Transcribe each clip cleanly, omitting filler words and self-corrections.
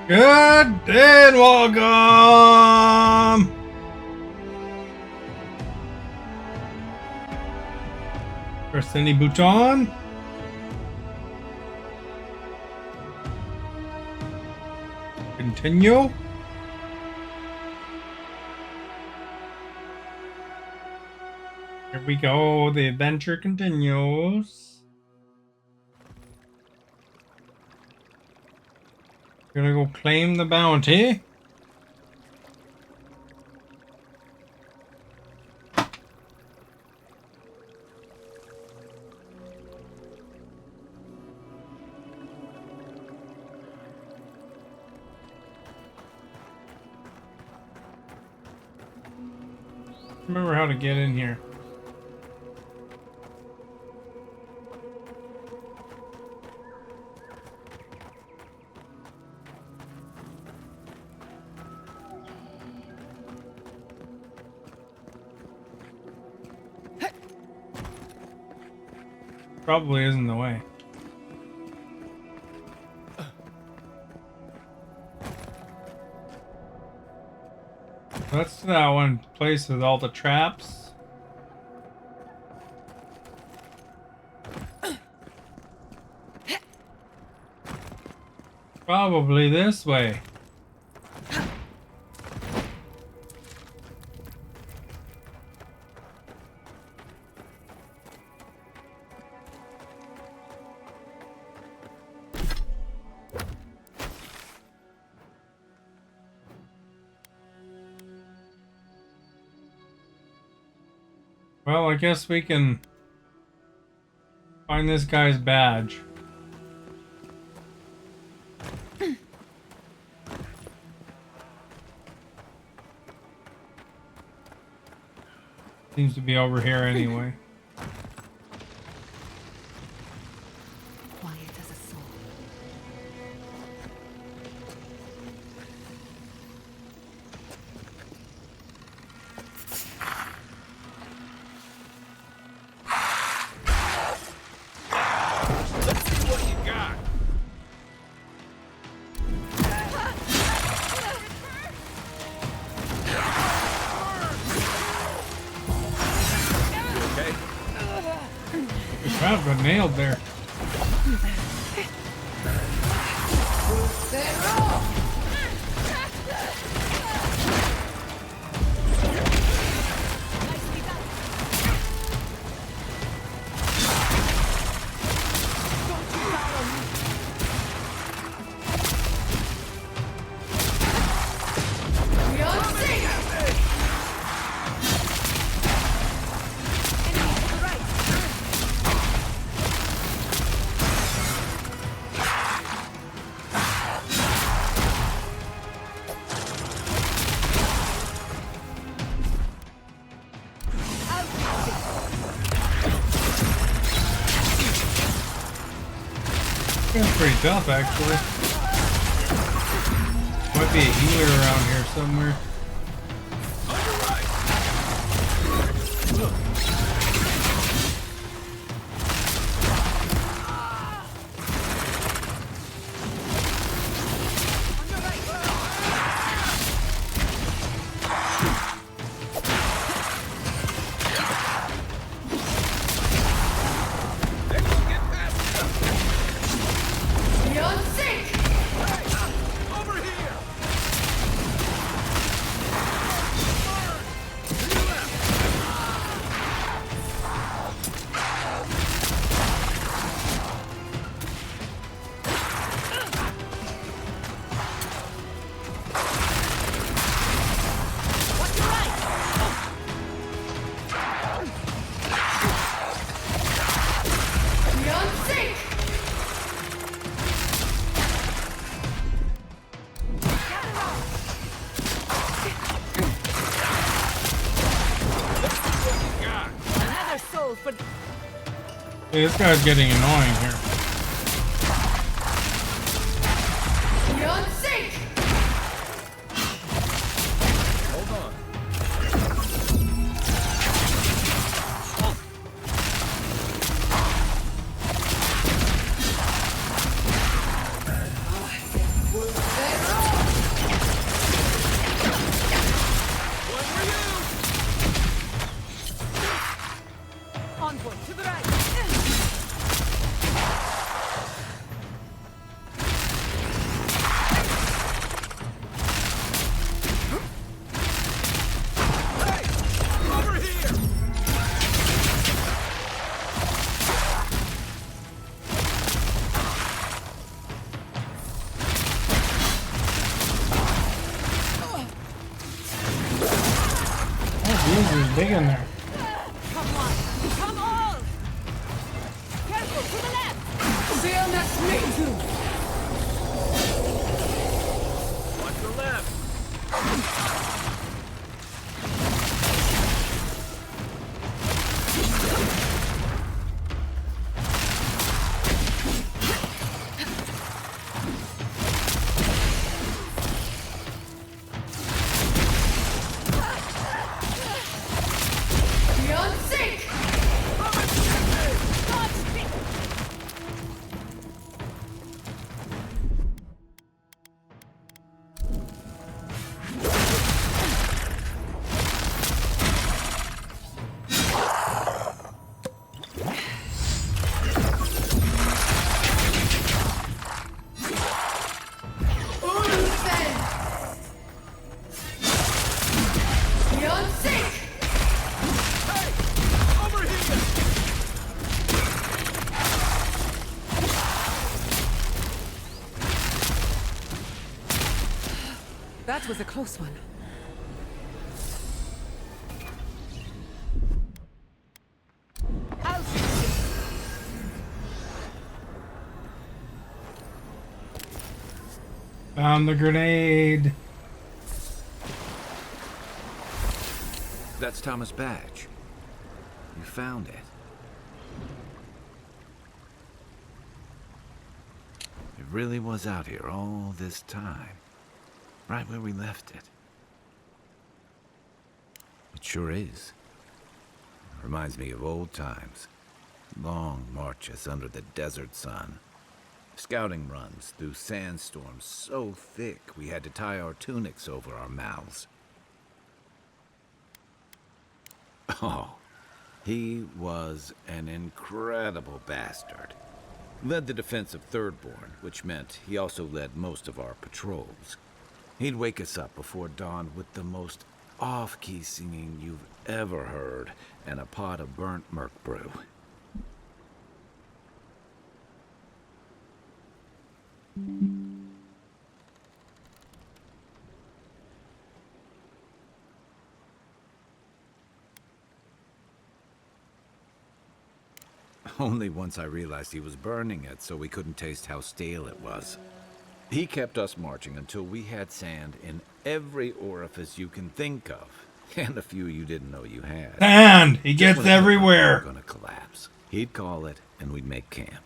Good day and welcome! Press any button. Continue. Here we go, the adventure continues. Gonna go claim the bounty. Remember how to get in here. Probably isn't the way. That's that one place with all the traps. Probably this way. Well, I guess we can find this guy's badge. Seems to be over here anyway. Quiet as a soul. Let's see what you got. You okay? Crap got nailed there. That's pretty tough, actually. Might be a healer around here somewhere. Hey, this guy's getting annoying here. Hold on. is big in there. Come on! Come all! Careful, to the left! Watch the left. That was a close one. I'll fix it. Found the grenade. That's Thomas' badge. You found it. It really was out here all this time. Right where we left it. It sure is. Reminds me of old times. Long marches under the desert sun. Scouting runs through sandstorms so thick we had to tie our tunics over our mouths. Oh, he was an incredible bastard. Led the defense of Thirdborn, which meant he also led most of our patrols. He'd wake us up before dawn with the most off-key singing you've ever heard and a pot of burnt merc brew. Only once I realized he was burning it so we couldn't taste how stale it was. He kept us marching until we had sand in every orifice you can think of, and a few you didn't know you had. And he Just gets when it looked like we everywhere. were gonna collapse. He'd call it, and we'd make camp.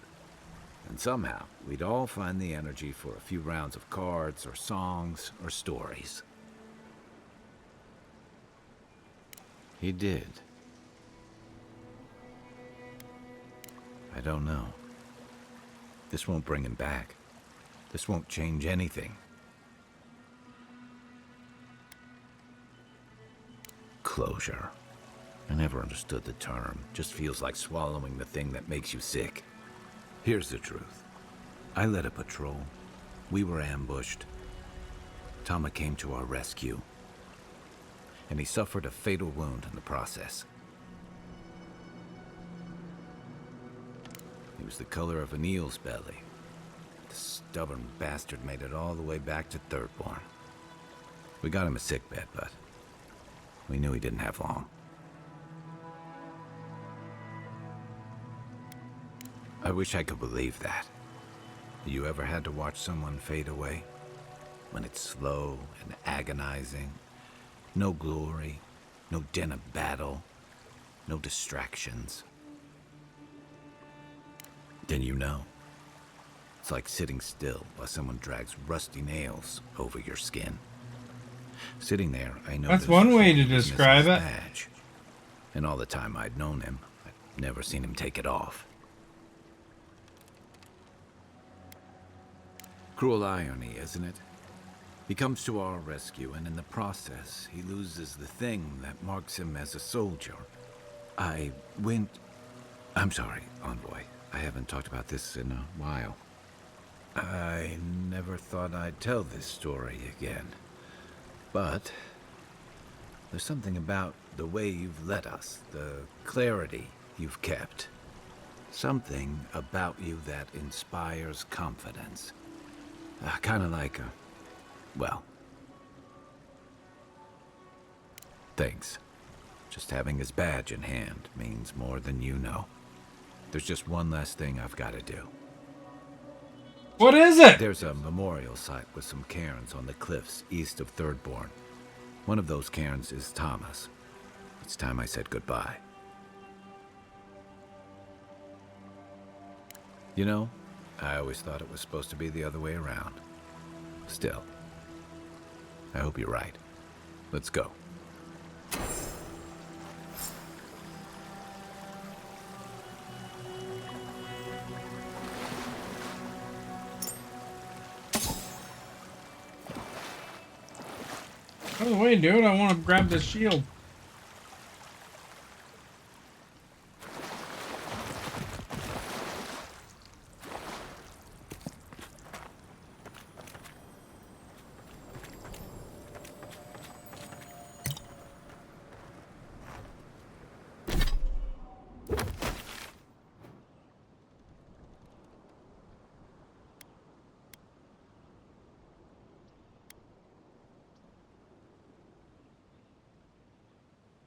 And somehow, we'd all find the energy for a few rounds of cards, or songs, or stories. He did. I don't know. This won't bring him back. This won't change anything. Closure. I never understood the term. Just feels like swallowing the thing that makes you sick. Here's the truth. I led a patrol. We were ambushed. Tama came to our rescue. And he suffered a fatal wound in the process. He was the color of an eel's belly. The stubborn bastard made it all the way back to Thirdborn. We got him a sickbed, but we knew he didn't have long. I wish I could believe that. You ever had to watch someone fade away? When it's slow and agonizing. No glory, no din of battle, no distractions. Then you know. It's like sitting still while someone drags rusty nails over your skin. Sitting there, I know That's one way to describe it. Badge. And all the time I'd known him, I'd never seen him take it off. Cruel irony, isn't it? He comes to our rescue, and in the process, he loses the thing that marks him as a soldier. I'm sorry, Envoy. I haven't talked about this in a while. I never thought I'd tell this story again. But there's something about the way you've led us, the clarity you've kept. Something about you that inspires confidence. Kind of like well, thanks. Just having his badge in hand means more than you know. There's just one last thing I've got to do. What is it? There's a memorial site with some cairns on the cliffs east of Thirdborn. One of those cairns is Thomas. It's time I said goodbye. You know, I always thought it was supposed to be the other way around. Still, I hope you're right. Let's go. By the way, dude, I want to grab this shield.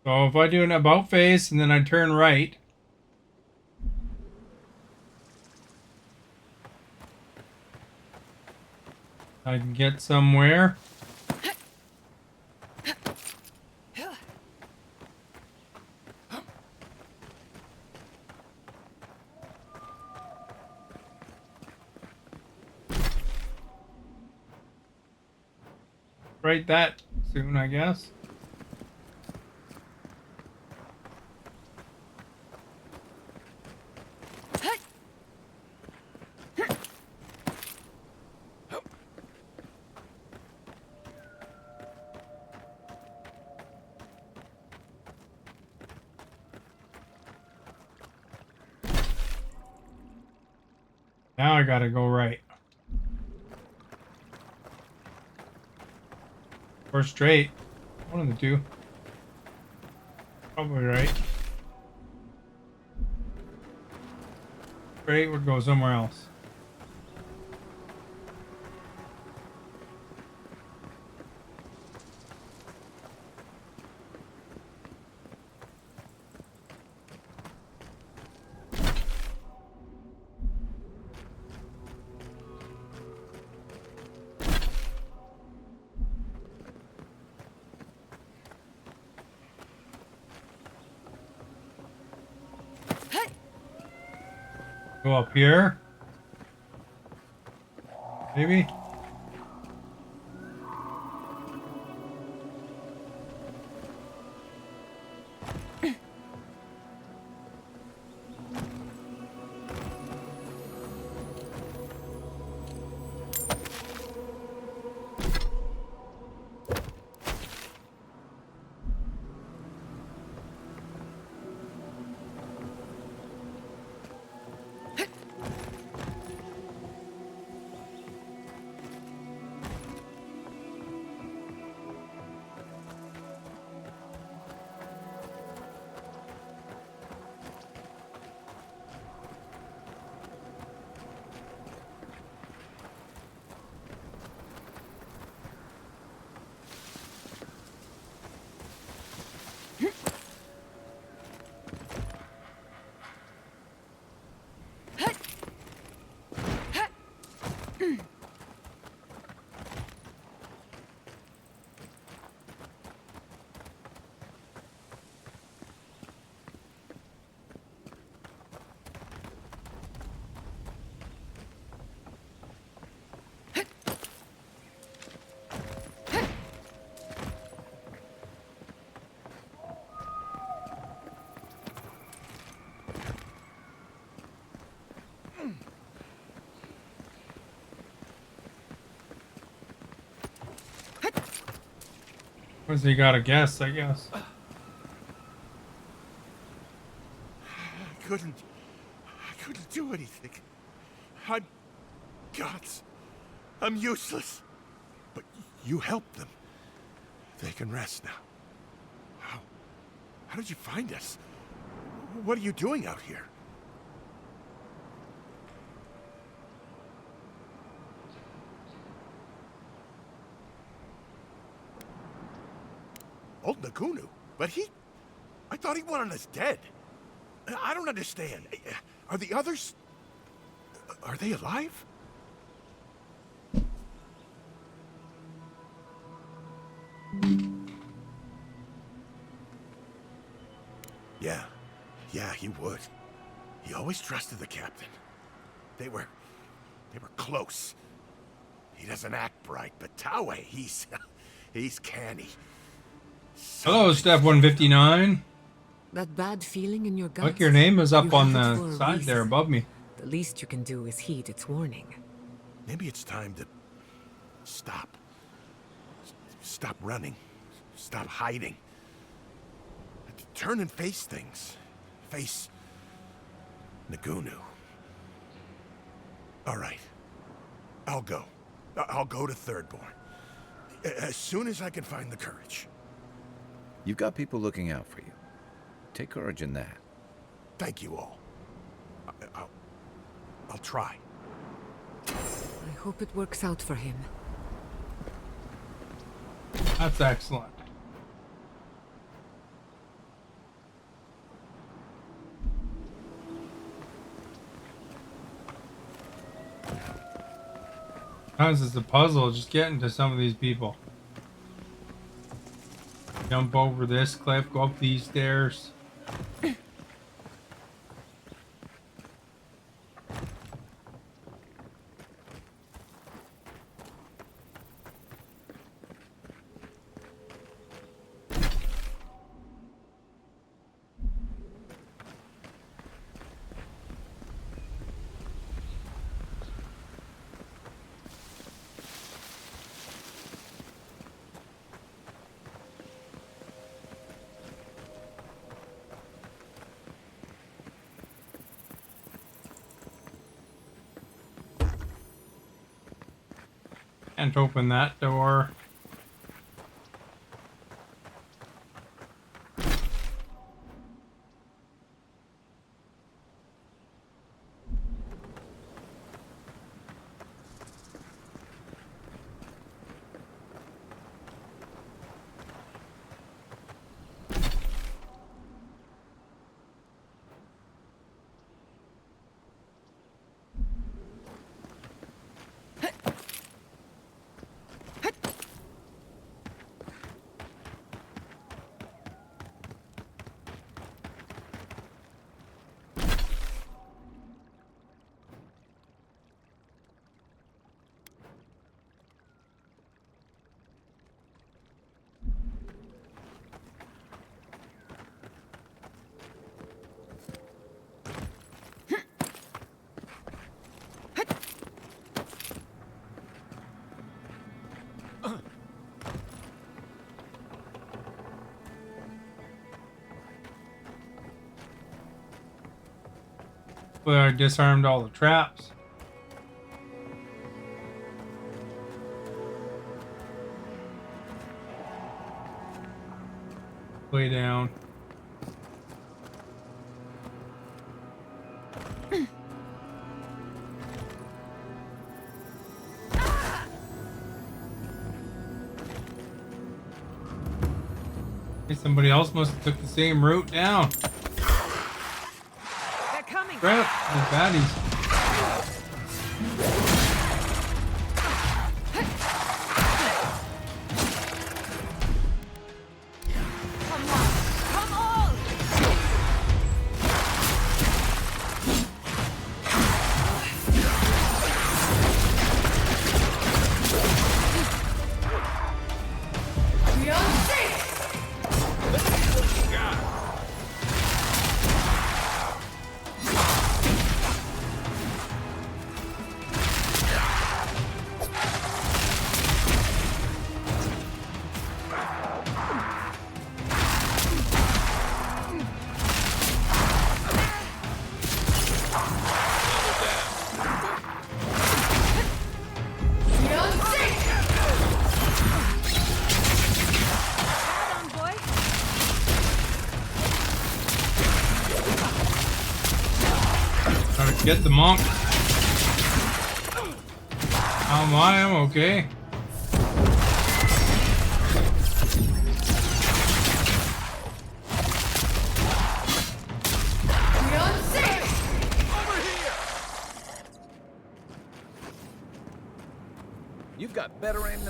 So if I do an about face and then I turn right, I can get somewhere. Right that soon, I guess. Now I gotta go right. Or straight. One of the two. Probably right. Straight would go somewhere else. Go up here. Maybe. What's he gotta guess, I guess. I couldn't do anything. I'm gods. I'm useless. But you helped them. They can rest now. How did you find us? What are you doing out here? Old Nagunu, but he I thought he wanted us dead. I don't understand. Are the others... Are they alive? Yeah, he would. He always trusted the captain. They were close. He doesn't act bright, but Taue, he's canny. Hello, Step 159. That bad feeling in your guts. Look, your name is up you on have it the for a side there reason. above me. The least you can do is heed its warning. Maybe it's time to stop. Stop running. Stop hiding. Turn and face things. Face Nagunu. All right. I'll go. I'll go to Thirdborn. As soon as I can find the courage. You've got people looking out for you. Take courage in that. Thank you all. I'll try. I hope it works out for him. That's excellent. Sometimes it's a puzzle just getting to some of these people. Jump over this cliff, go up these stairs. Can't open that door. Well, I disarmed all the traps. Way down. Hey, somebody else must have took the same route down. They're coming. Crap, those baddies. Come on. Come on. Head on, boy. Gotta get the monk. How am I? I'm okay.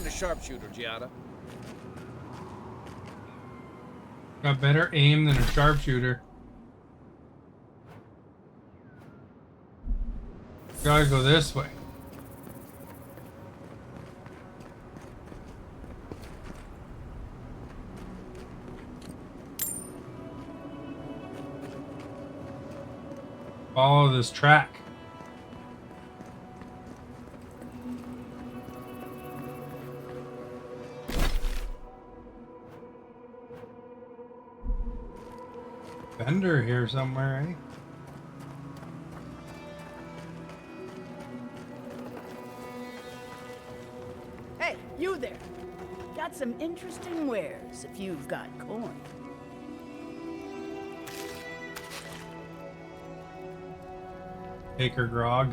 a sharpshooter, Giada. Got better aim than a sharpshooter. Gotta go this way. Follow this track. Vendor here somewhere, eh? Hey, you there. Got some interesting wares if you've got coin. Baker grog.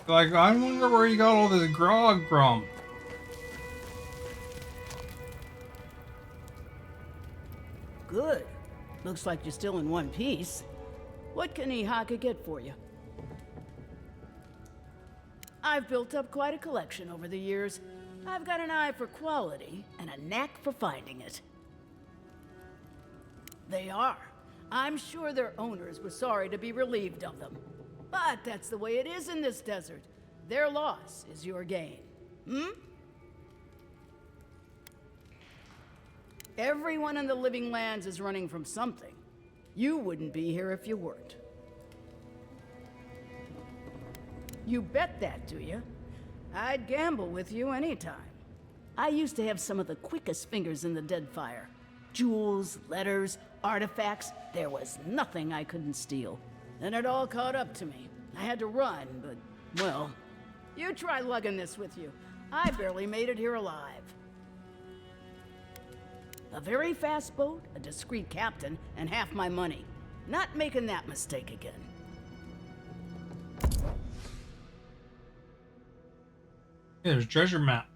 Like, I wonder where you got all this grog from. Good. Looks like you're still in one piece. What can Ihaka get for you? I've built up quite a collection over the years. I've got an eye for quality and a knack for finding it. They are. I'm sure their owners were sorry to be relieved of them. But that's the way it is in this desert. Their loss is your gain. Everyone in the living lands is running from something. You wouldn't be here if you weren't. You bet that, do you? I'd gamble with you anytime. I used to have some of the quickest fingers in the Deadfire. Jewels, letters, artifacts, there was nothing I couldn't steal. Then it all caught up to me. I had to run, but, well, you try lugging this with you. I barely made it here alive. A very fast boat, a discreet captain, and half my money. Not making that mistake again. Yeah, there's a treasure map.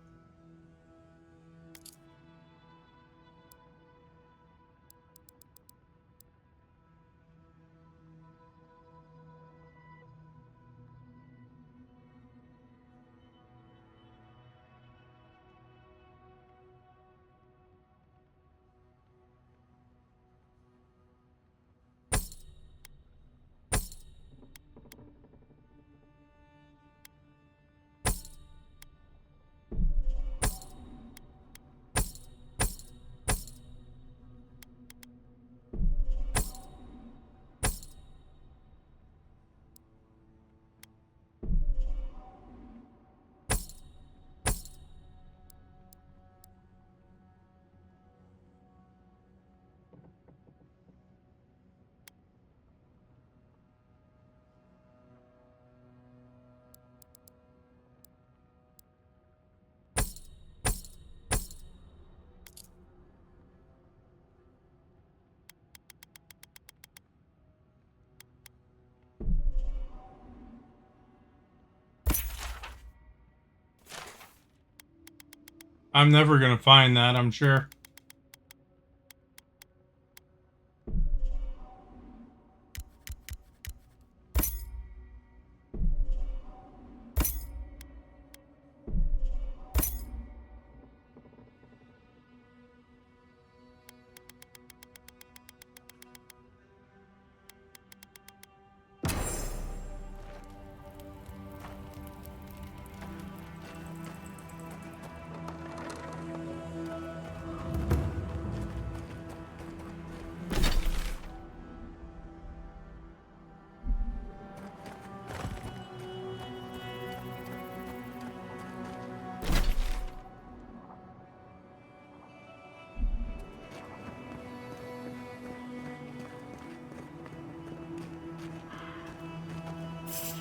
I'm never gonna find that, I'm sure.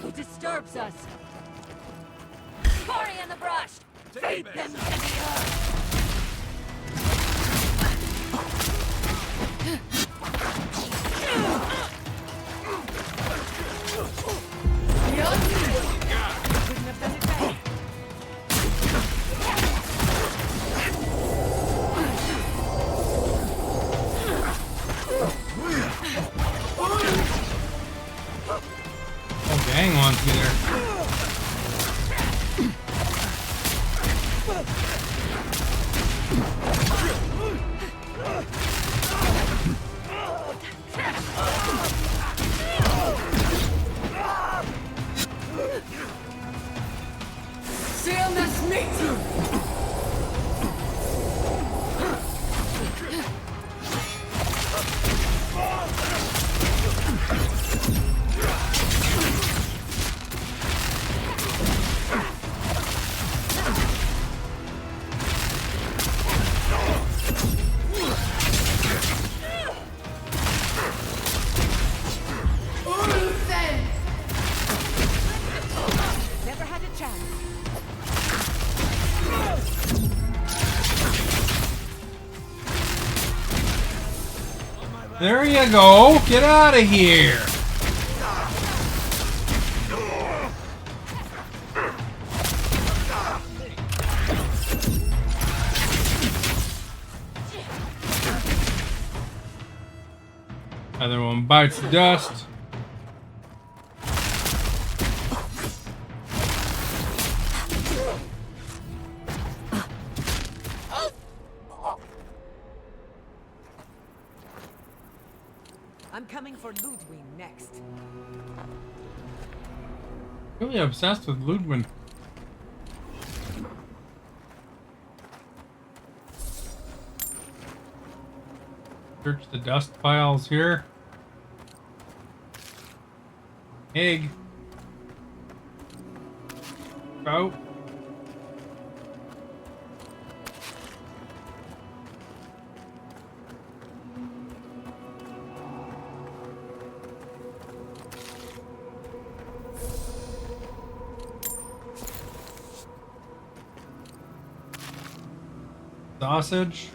Who disturbs us? Cory in the brush! Feed them to the earth! be there. Never had a chance. There you go. Get out of here. Other one bites the dust. I'm coming for Ludwig next. Really obsessed with Ludwig. Search the dust piles here. Egg. Trout. Sausage.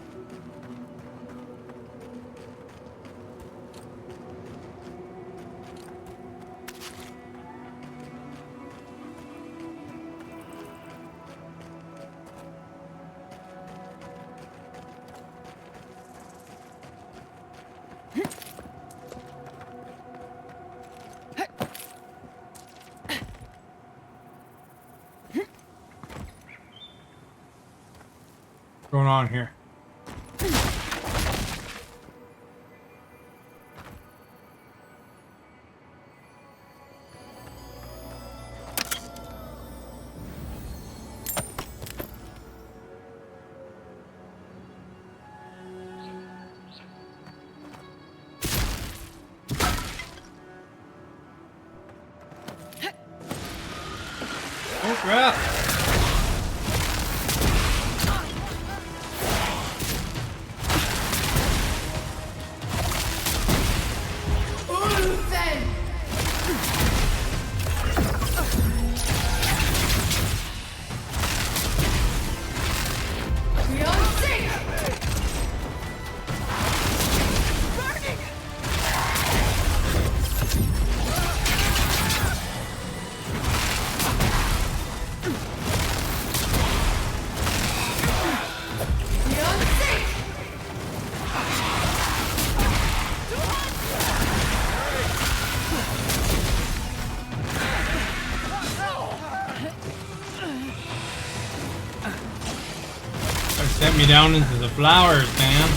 What's going on here? Oh crap! Sent me down into the flowers, man.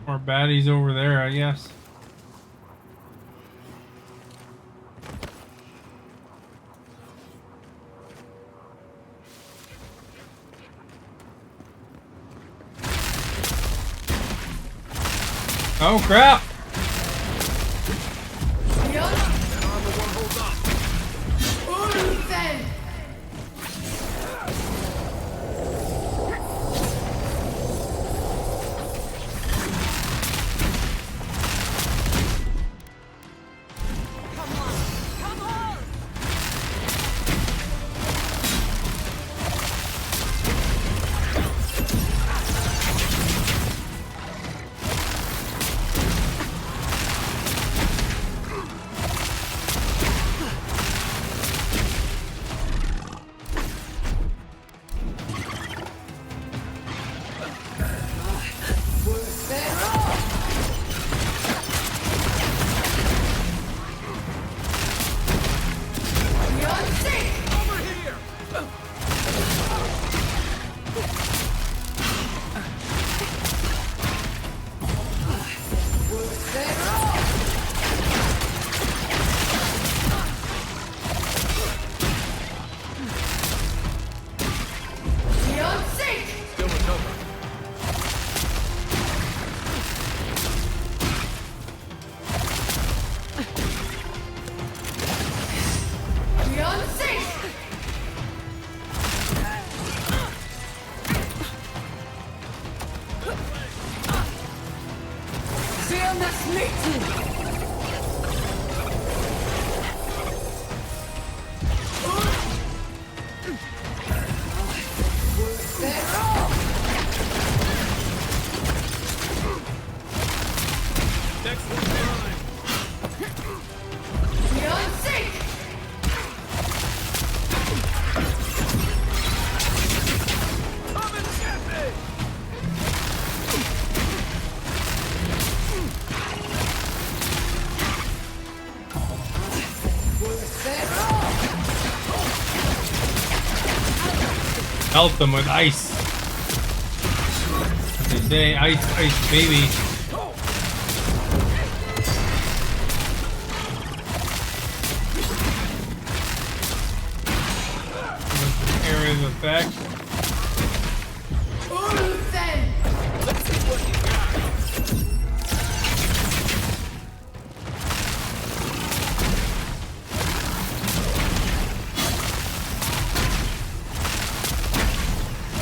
More baddies over there, I guess. Oh crap! Melt them with ice. As they say, ice, ice, baby. Area of effect. Let's see what you got.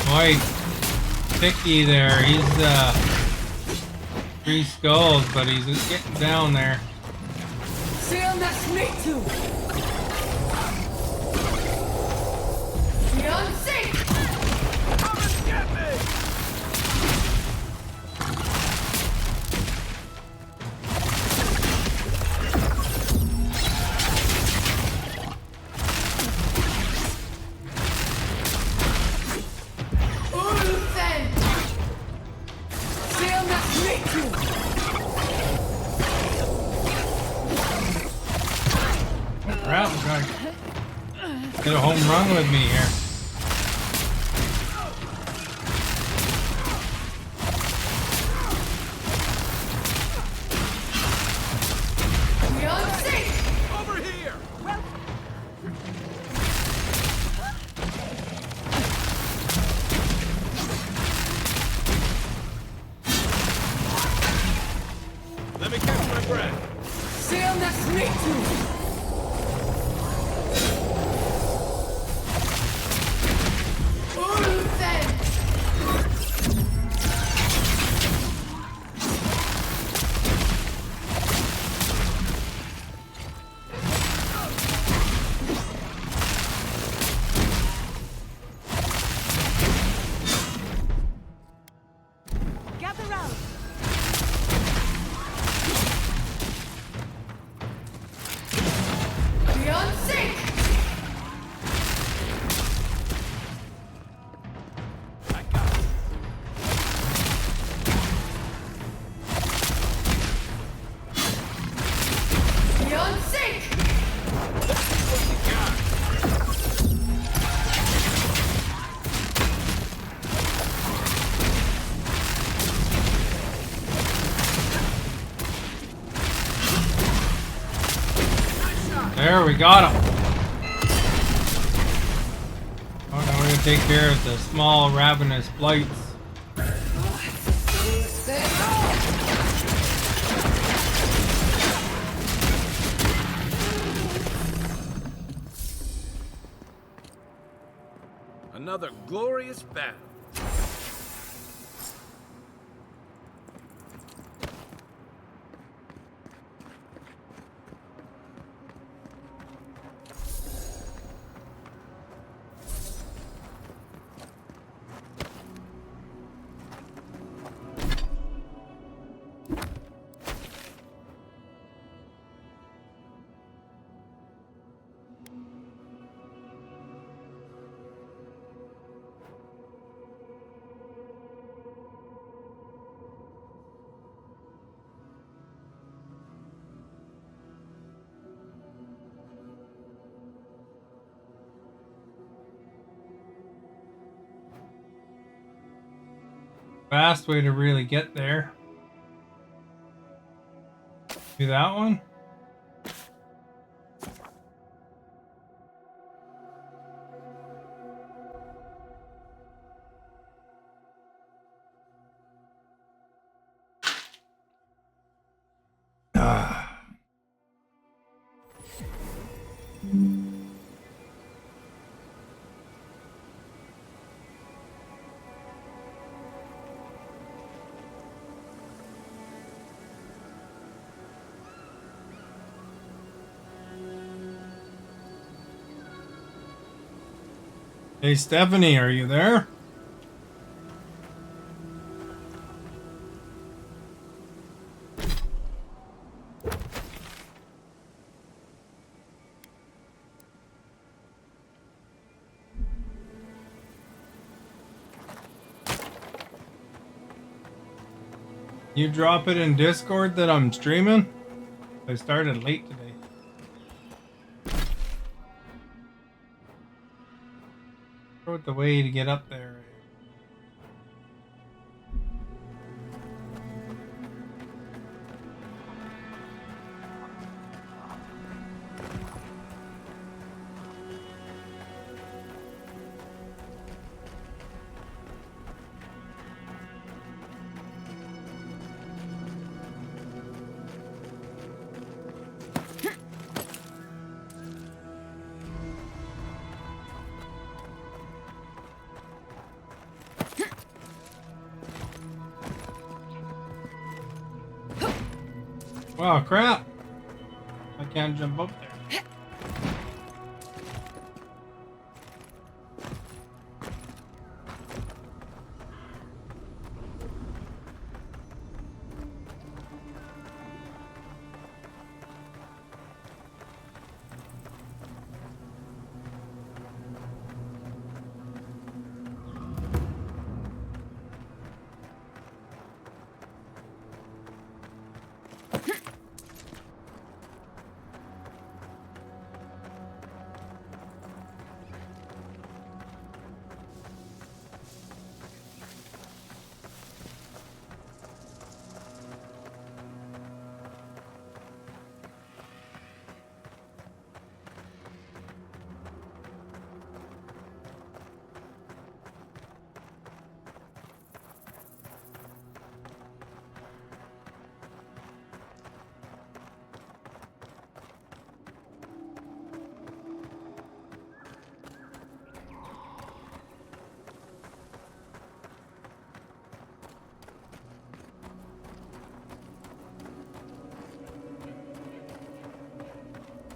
Quite picky there. He's 3 skulls, but he's getting down there. Come and get me! Crap, I'm trying to get a home run with me here. Over here! Let me catch my breath. Gather round. I got it. Let's see what you got. There, we got him. Oh, now we're gonna take care of the small ravenous blights. Another glorious battle. Fast way to really get there. Do that one? Hey Stephanie, are you there? You drop it in Discord that I'm streaming? I started late today. What the way to get up there? Wow, crap! I can't jump up there.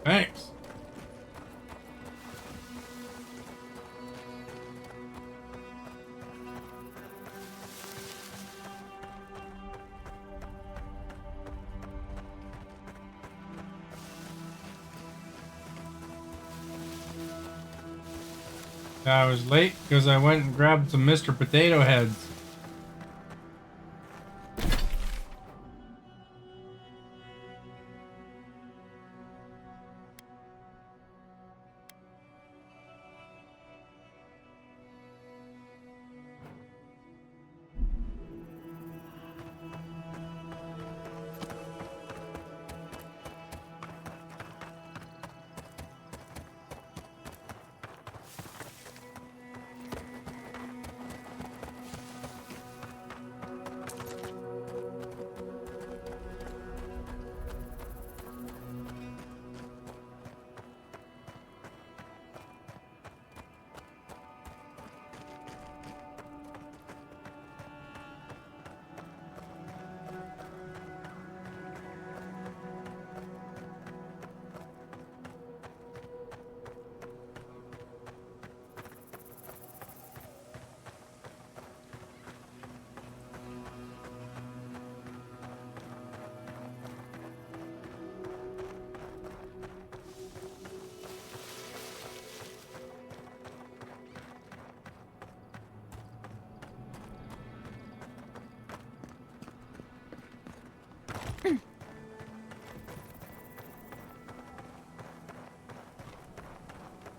Thanks. I was late because I went and grabbed some Mr. Potato Heads.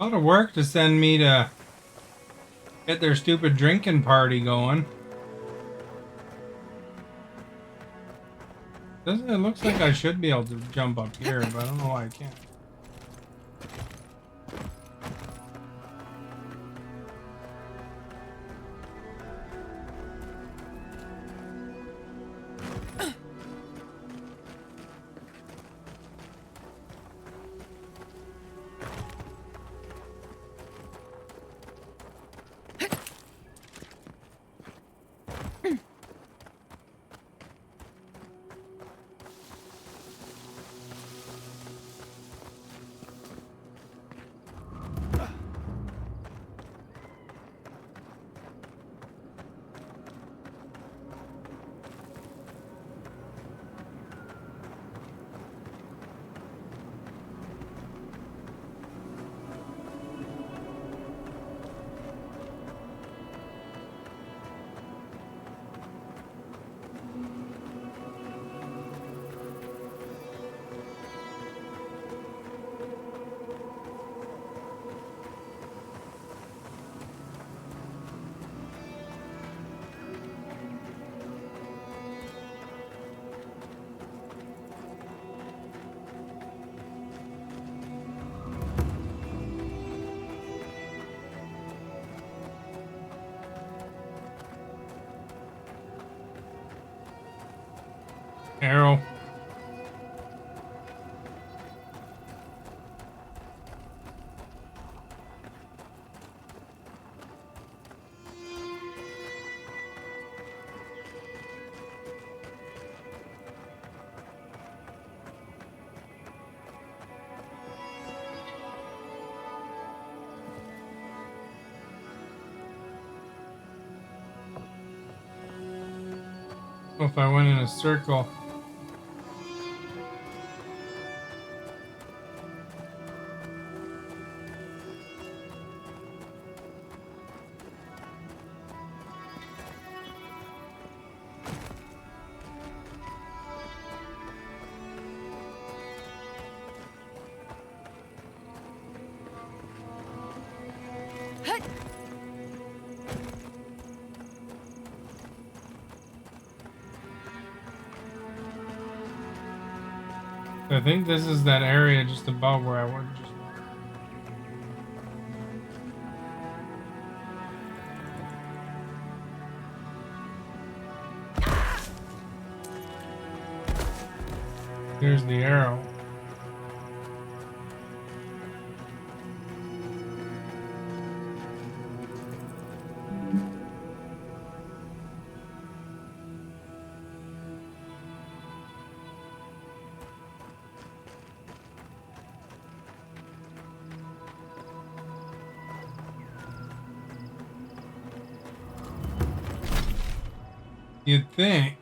A lot of work to send me to get their stupid drinking party going. It looks like I should be able to jump up here, but I don't know why I can't. Arrow. If I went in a circle. I think this is that area just above where I was just. Here's the arrow. You'd think.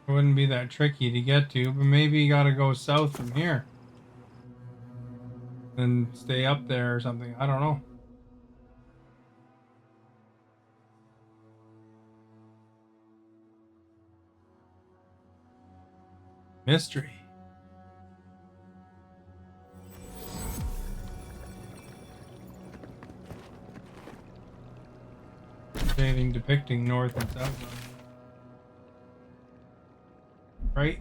It wouldn't be that tricky to get to, but maybe you gotta go south from here. And stay up there or something. I don't know. Mystery. Anything depicting north and south. Right?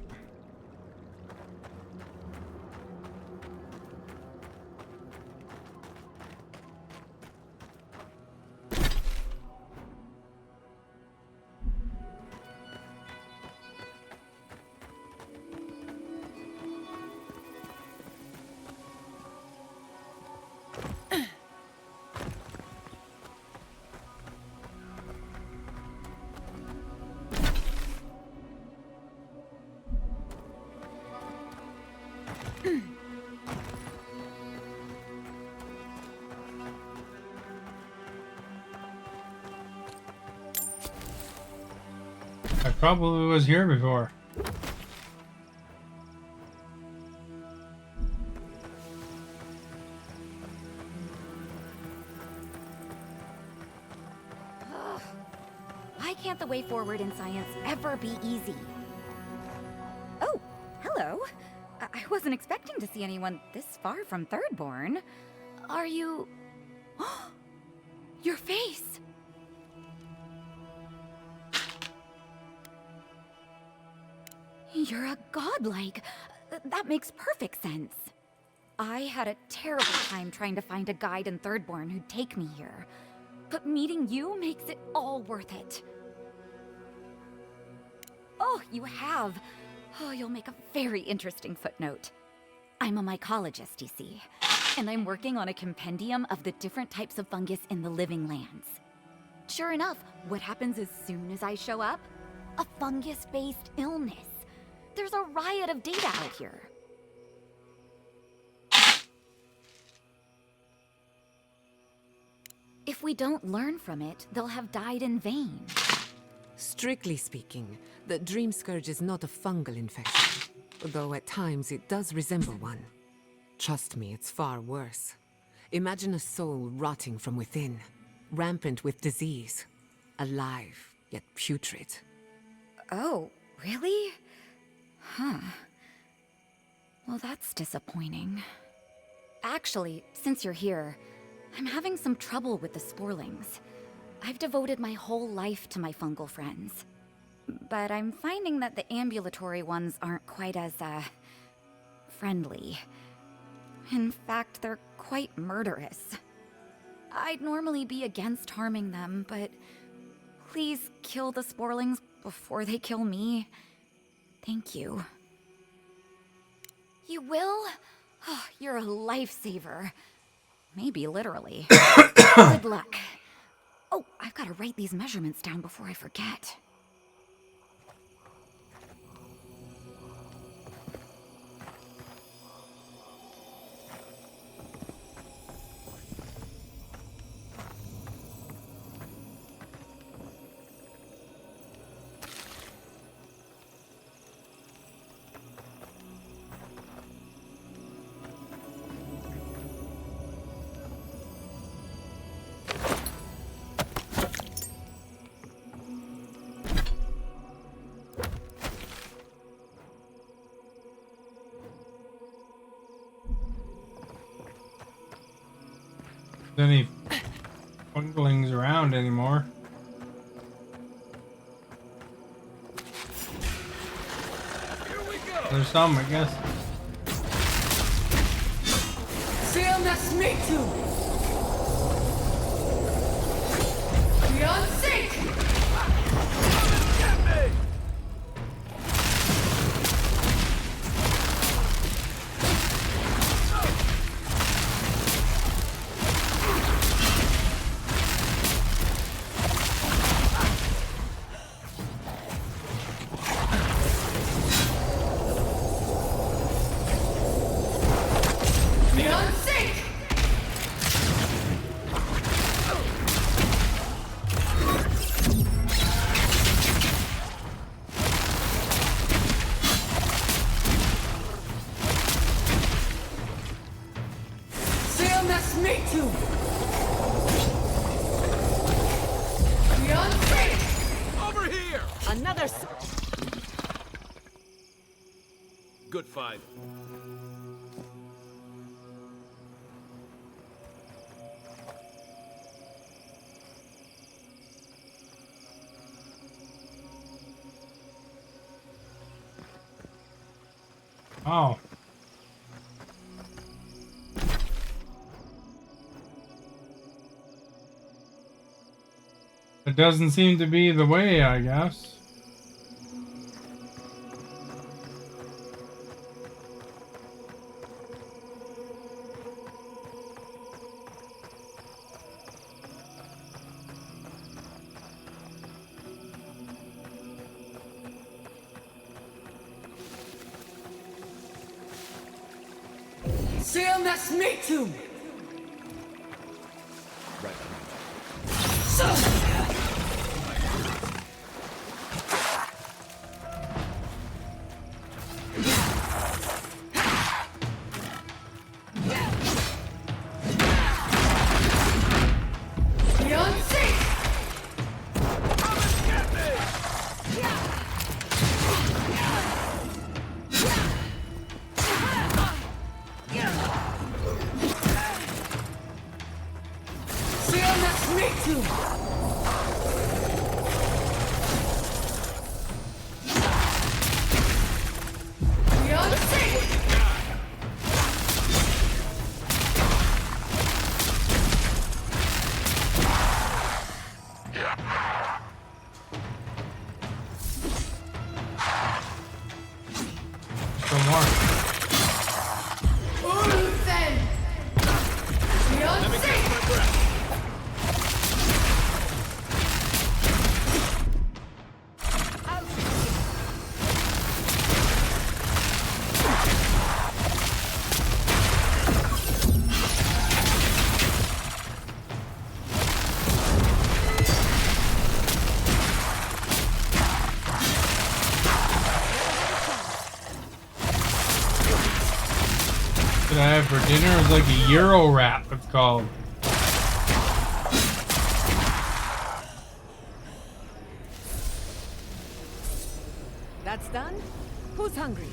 I probably was here before. Why can't the way forward in science ever be easy? Oh, hello. I wasn't expecting to see anyone this far from Thirdborn. Are you... Your face! You're a godlike. That makes perfect sense. I had a terrible time trying to find a guide in Thirdborn who'd take me here. But meeting you makes it all worth it. Oh, you have. Oh, you'll make a very interesting footnote. I'm a mycologist, you see, and I'm working on a compendium of the different types of fungus in the living lands. Sure enough, what happens as soon as I show up? A fungus-based illness. There's a riot of data out here. If we don't learn from it, they'll have died in vain. Strictly speaking, the Dream Scourge is not a fungal infection, though at times it does resemble one. Trust me, it's far worse. Imagine a soul rotting from within, rampant with disease, alive yet putrid. Oh, really? Huh. Well, that's disappointing. Actually, since you're here, I'm having some trouble with the sporelings. I've devoted my whole life to my fungal friends. But I'm finding that the ambulatory ones aren't quite as, friendly. In fact, they're quite murderous. I'd normally be against harming them, but please kill the sporlings before they kill me. Thank you. You will? Oh, you're a lifesaver. Maybe literally. Good luck. Oh, I've got to write these measurements down before I forget. Any funglings around anymore. Here we go. There's some, I guess. Seal nas mitu! Beyond sync! Get me! Beyond sync! Seal nas mitu! Beyond sync! Over here! Another Good fight. Oh. It doesn't seem to be the way, I guess. Seal nas mitu! Beyond sync! Seal nas mitu! Beyond sync! Still more. Ulfen! Beyond sync! My breath. What I have for dinner is like a Euro wrap, it's called. That's done? Who's hungry?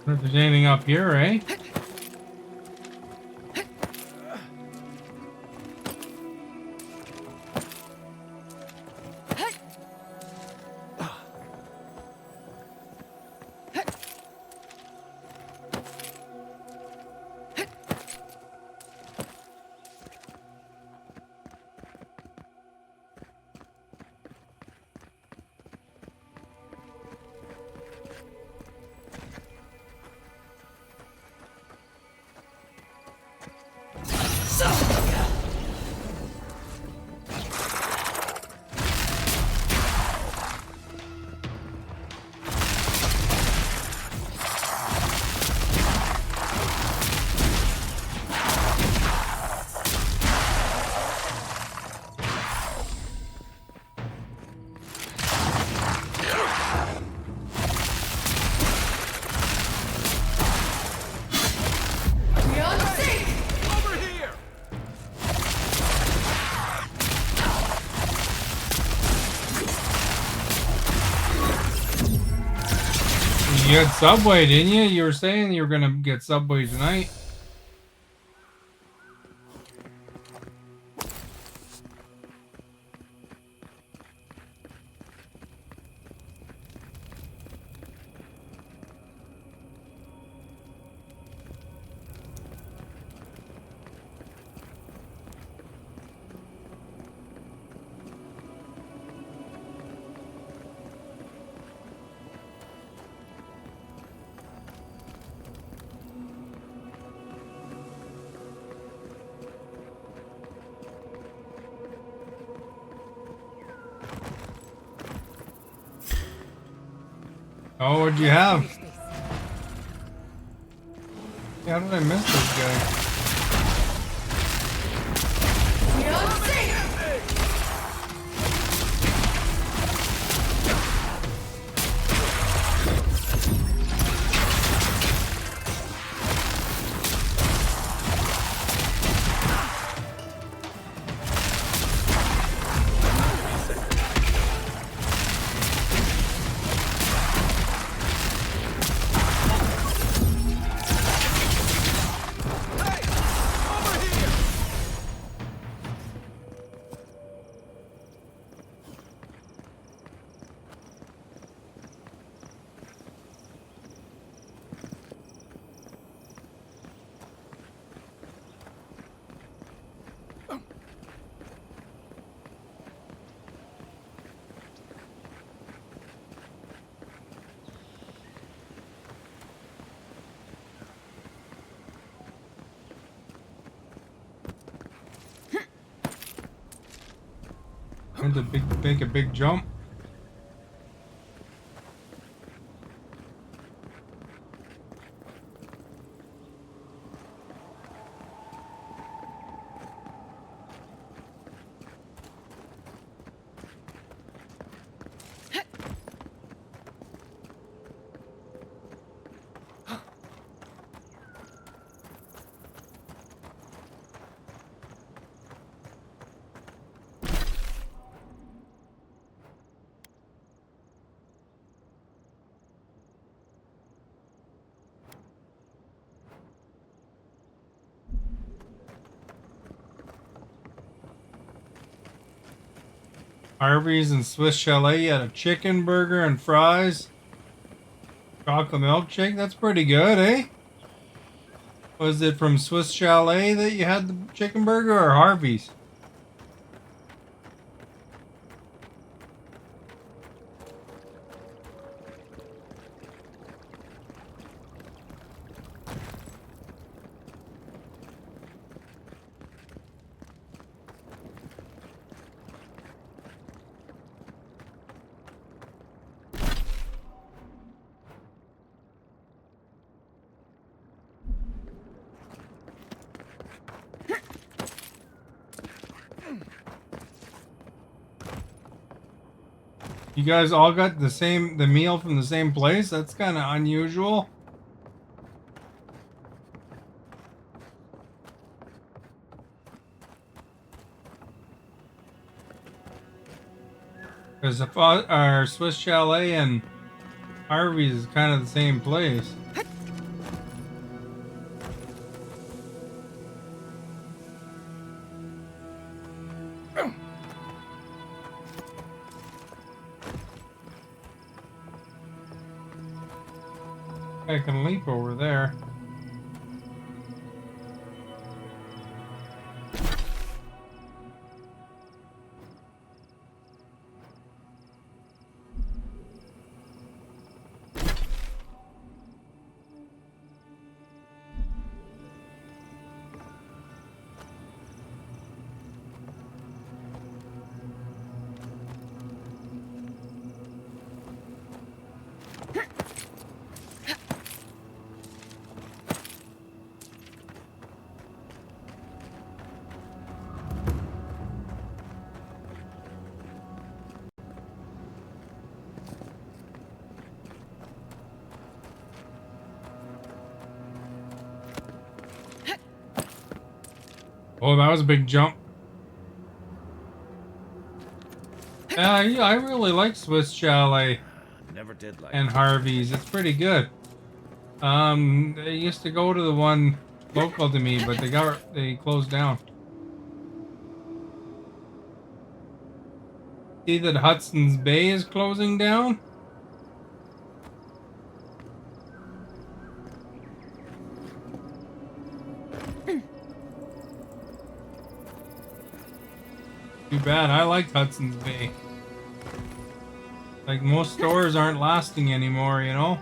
If there's anything up here, eh? Over here! You had Subway, didn't you? You were saying you were gonna get Subway tonight. Oh, what'd you have? Yeah, how did I miss this guy? Had to make a big jump. Harvey's and Swiss Chalet had a chicken burger and fries. Chocolate milkshake, that's pretty good, eh? Was it from Swiss Chalet that you had the chicken burger or Harvey's? You guys all got the meal from the same place? That's kind of unusual. Because our Swiss Chalet and Harvey's is kind of the same place. I can leap over there. Oh, that was a big jump. Yeah, I really like Swiss Chalet Never did like and Harvey's. It's pretty good. I used to go to the one local to me, but they closed down. See that Hudson's Bay is closing down? Too bad. I liked Hudson's Bay. Like, most stores aren't lasting anymore, you know?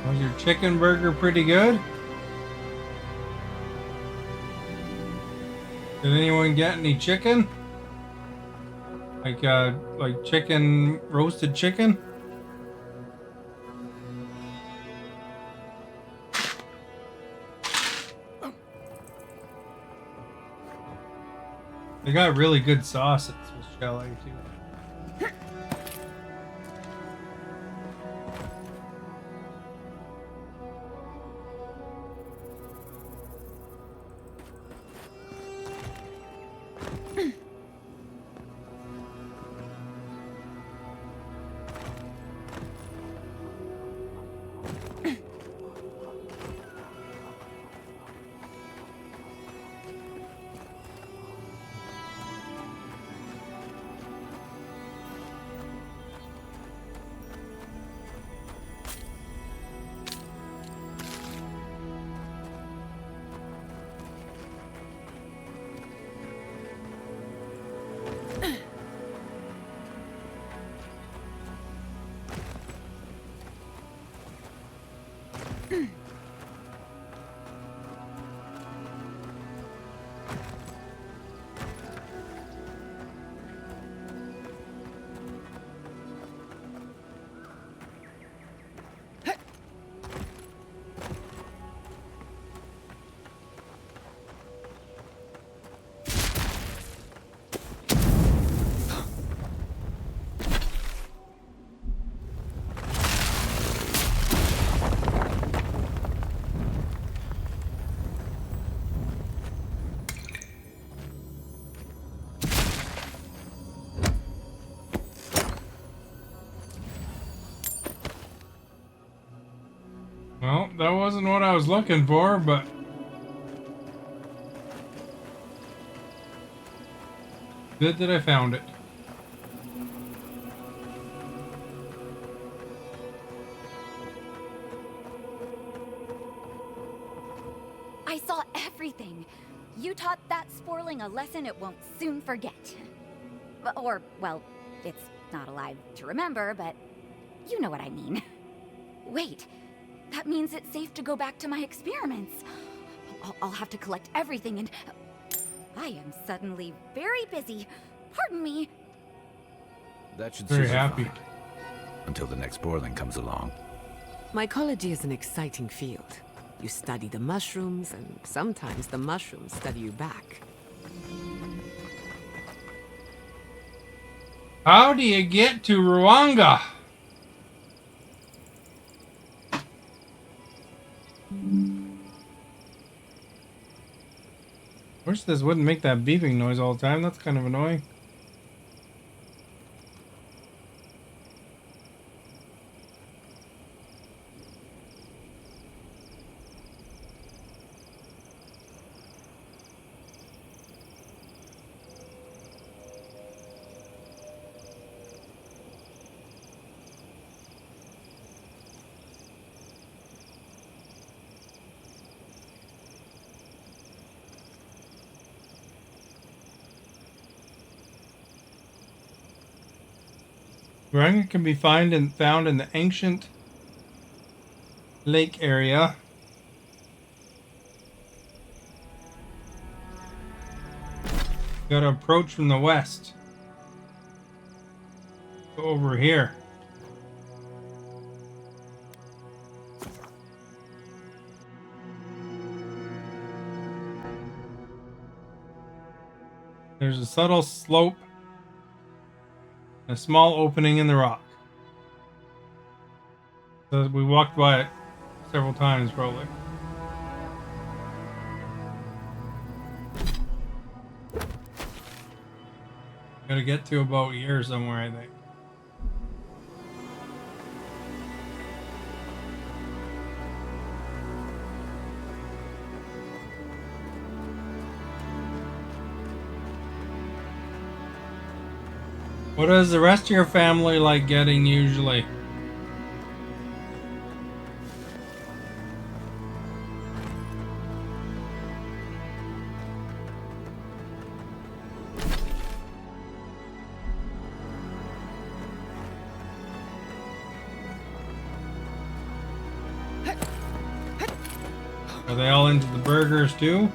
Was your chicken burger pretty good? Did anyone get any chicken? Like chicken, roasted chicken? They got really good sauce at Swiss Chalet too. Well, that wasn't what I was looking for, but good that I found it. I saw everything. You taught that sporling a lesson it won't soon forget. Or, well, it's not alive to remember, but you know what I mean. Wait, that means it's safe to go back to my experiments. I'll have to collect everything and... I am suddenly very busy. Pardon me. That should Very suit her happy. fine. Until the next Borling comes along. Mycology is an exciting field. You study the mushrooms, and sometimes the mushrooms study you back. How do you get to Ruanga? Wish this wouldn't make that beeping noise all the time. That's kind of annoying. Ruanga can be found in the ancient lake area. Gotta approach from the west. Go over here. There's a subtle slope, a small opening in the rock. So we walked by it several times, probably. Gotta get to about here somewhere, I think. What does the rest of your family like getting usually? Are they all into the burgers too?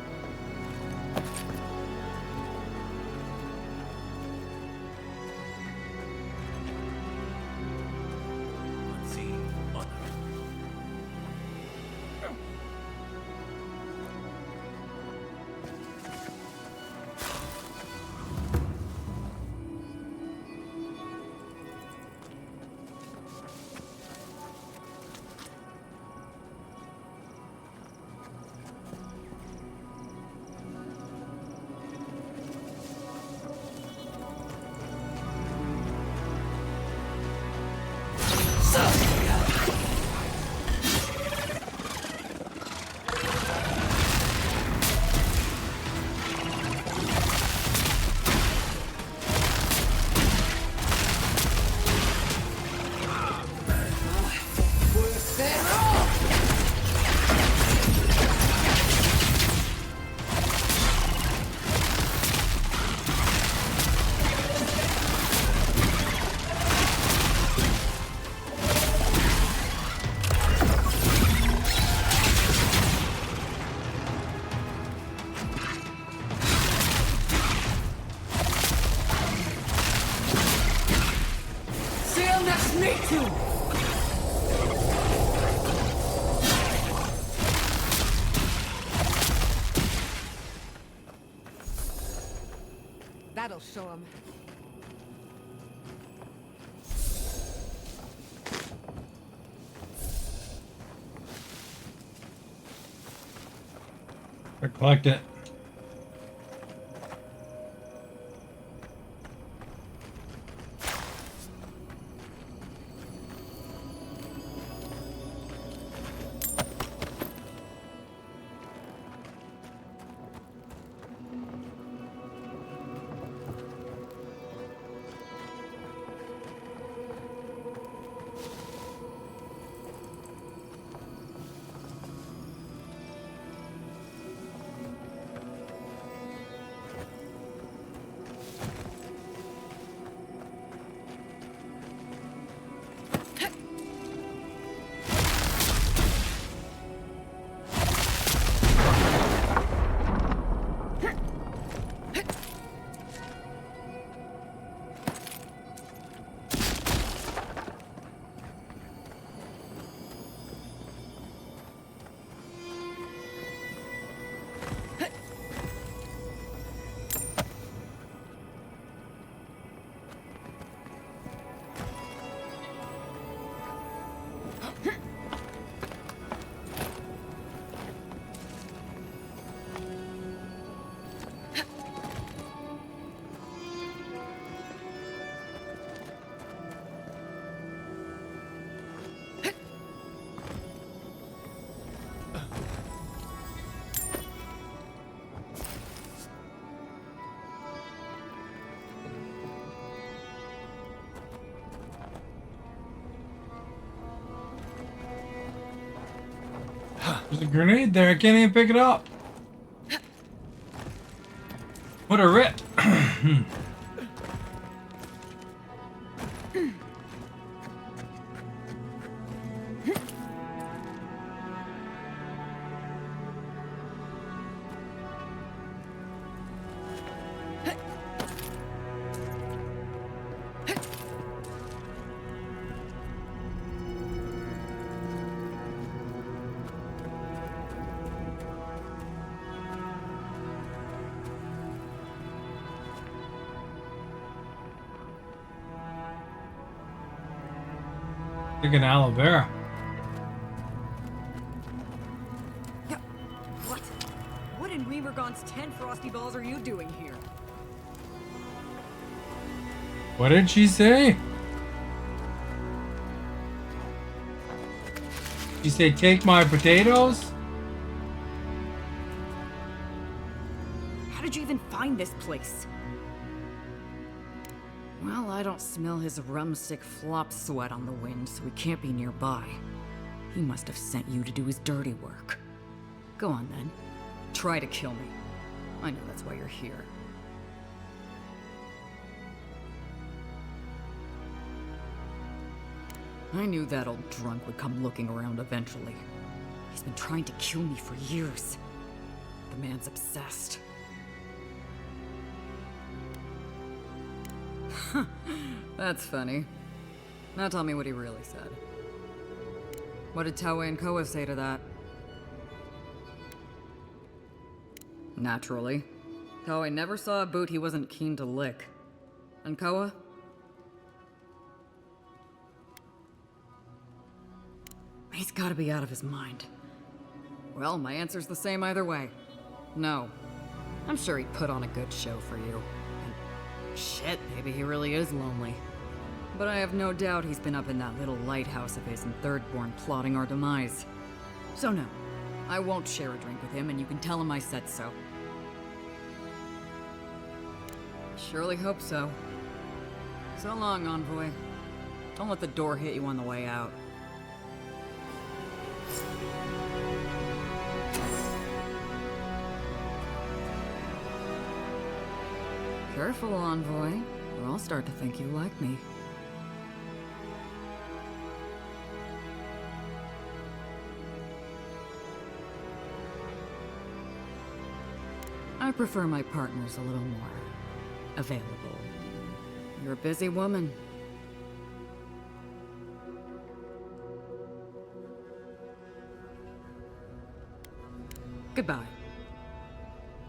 That'll show him. Collect it. There's a grenade there. I can't even pick it up. What a rip. Like an aloe vera. What? What in Remergon's 10 frosty balls are you doing here? What did she say? She said, take my potatoes? How did you even find this place? Well, I don't smell his rum-sick flop sweat on the wind, so he can't be nearby. He must have sent you to do his dirty work. Go on, then. Try to kill me. I know that's why you're here. I knew that old drunk would come looking around eventually. He's been trying to kill me for years. The man's obsessed. That's funny. Now tell me what he really said. What did Taue and Koa say to that? Naturally. Taue never saw a boot he wasn't keen to lick. And Koa? He's gotta be out of his mind. Well, my answer's the same either way. No. I'm sure he put on a good show for you. And shit, maybe he really is lonely. But I have no doubt he's been up in that little lighthouse of his in Thirdborn plotting our demise. So no, I won't share a drink with him, and you can tell him I said so. Surely hope so. So long, Envoy. Don't let the door hit you on the way out. Careful, Envoy, or I'll start to think you like me. I prefer my partners a little more available. You're a busy woman. Goodbye.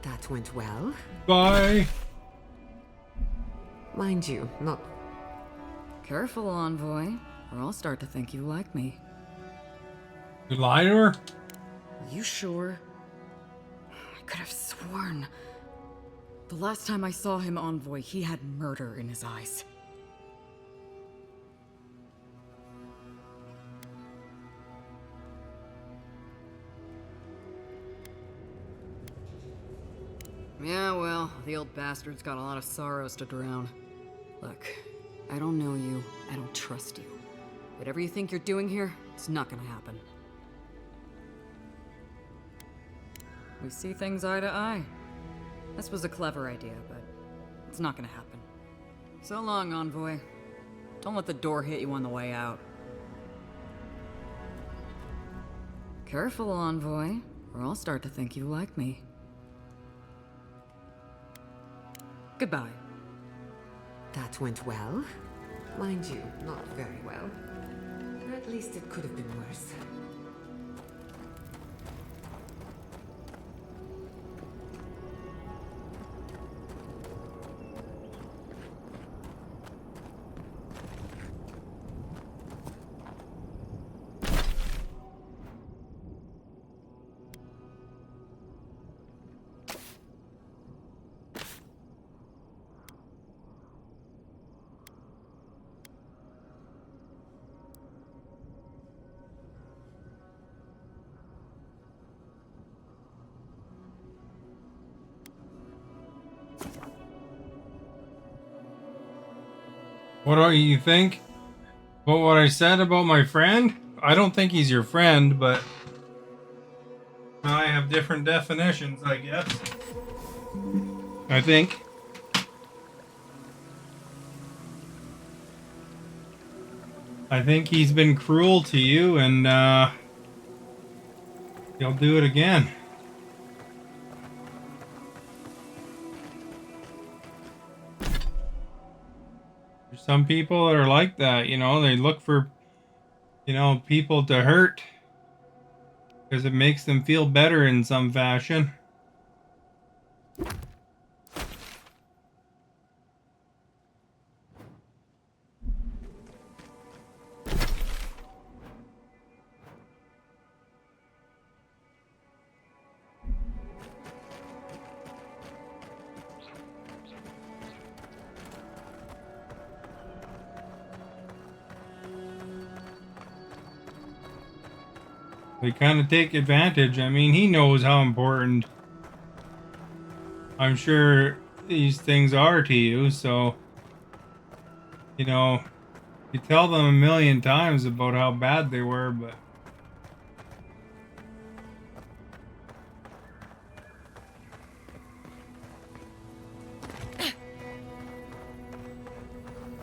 That went well. Bye. Mind you, not... Careful, Envoy, or I'll start to think you like me. You lied to her? You sure? I could have sworn. The last time I saw him, Envoy, he had murder in his eyes. Yeah, well, the old bastard's got a lot of sorrows to drown. Look, I don't know you, I don't trust you. Whatever you think you're doing here, it's not gonna happen. We see things eye to eye. This was a clever idea, but it's not gonna happen. So long, Envoy. Don't let the door hit you on the way out. Careful, Envoy, or I'll start to think you like me. Goodbye. That went well. Mind you, not very well. At least it could have been worse. What do you think? About what I said about my friend? I don't think he's your friend, but I have different definitions, I guess. I think. I think he's been cruel to you, and he'll do it again. There's some people that are like that, you know, they look for, you know, people to hurt because it makes them feel better in some fashion. They kind of take advantage. I mean, he knows how important I'm sure these things are to you, so, you know, you tell them a million times about how bad they were, but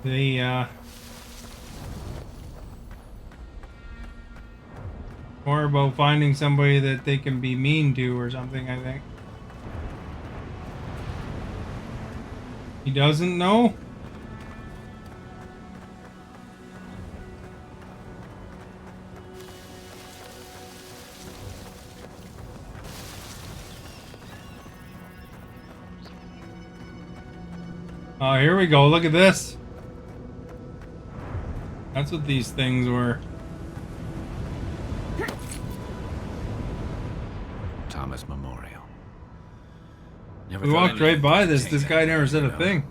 they, more about finding somebody that they can be mean to or something, I think. He doesn't know? Oh, here we go. Look at this. That's what these things were. Thomas Memorial. Never We thought walked right anything by could this. contain This that guy never thing, said you a know? thing.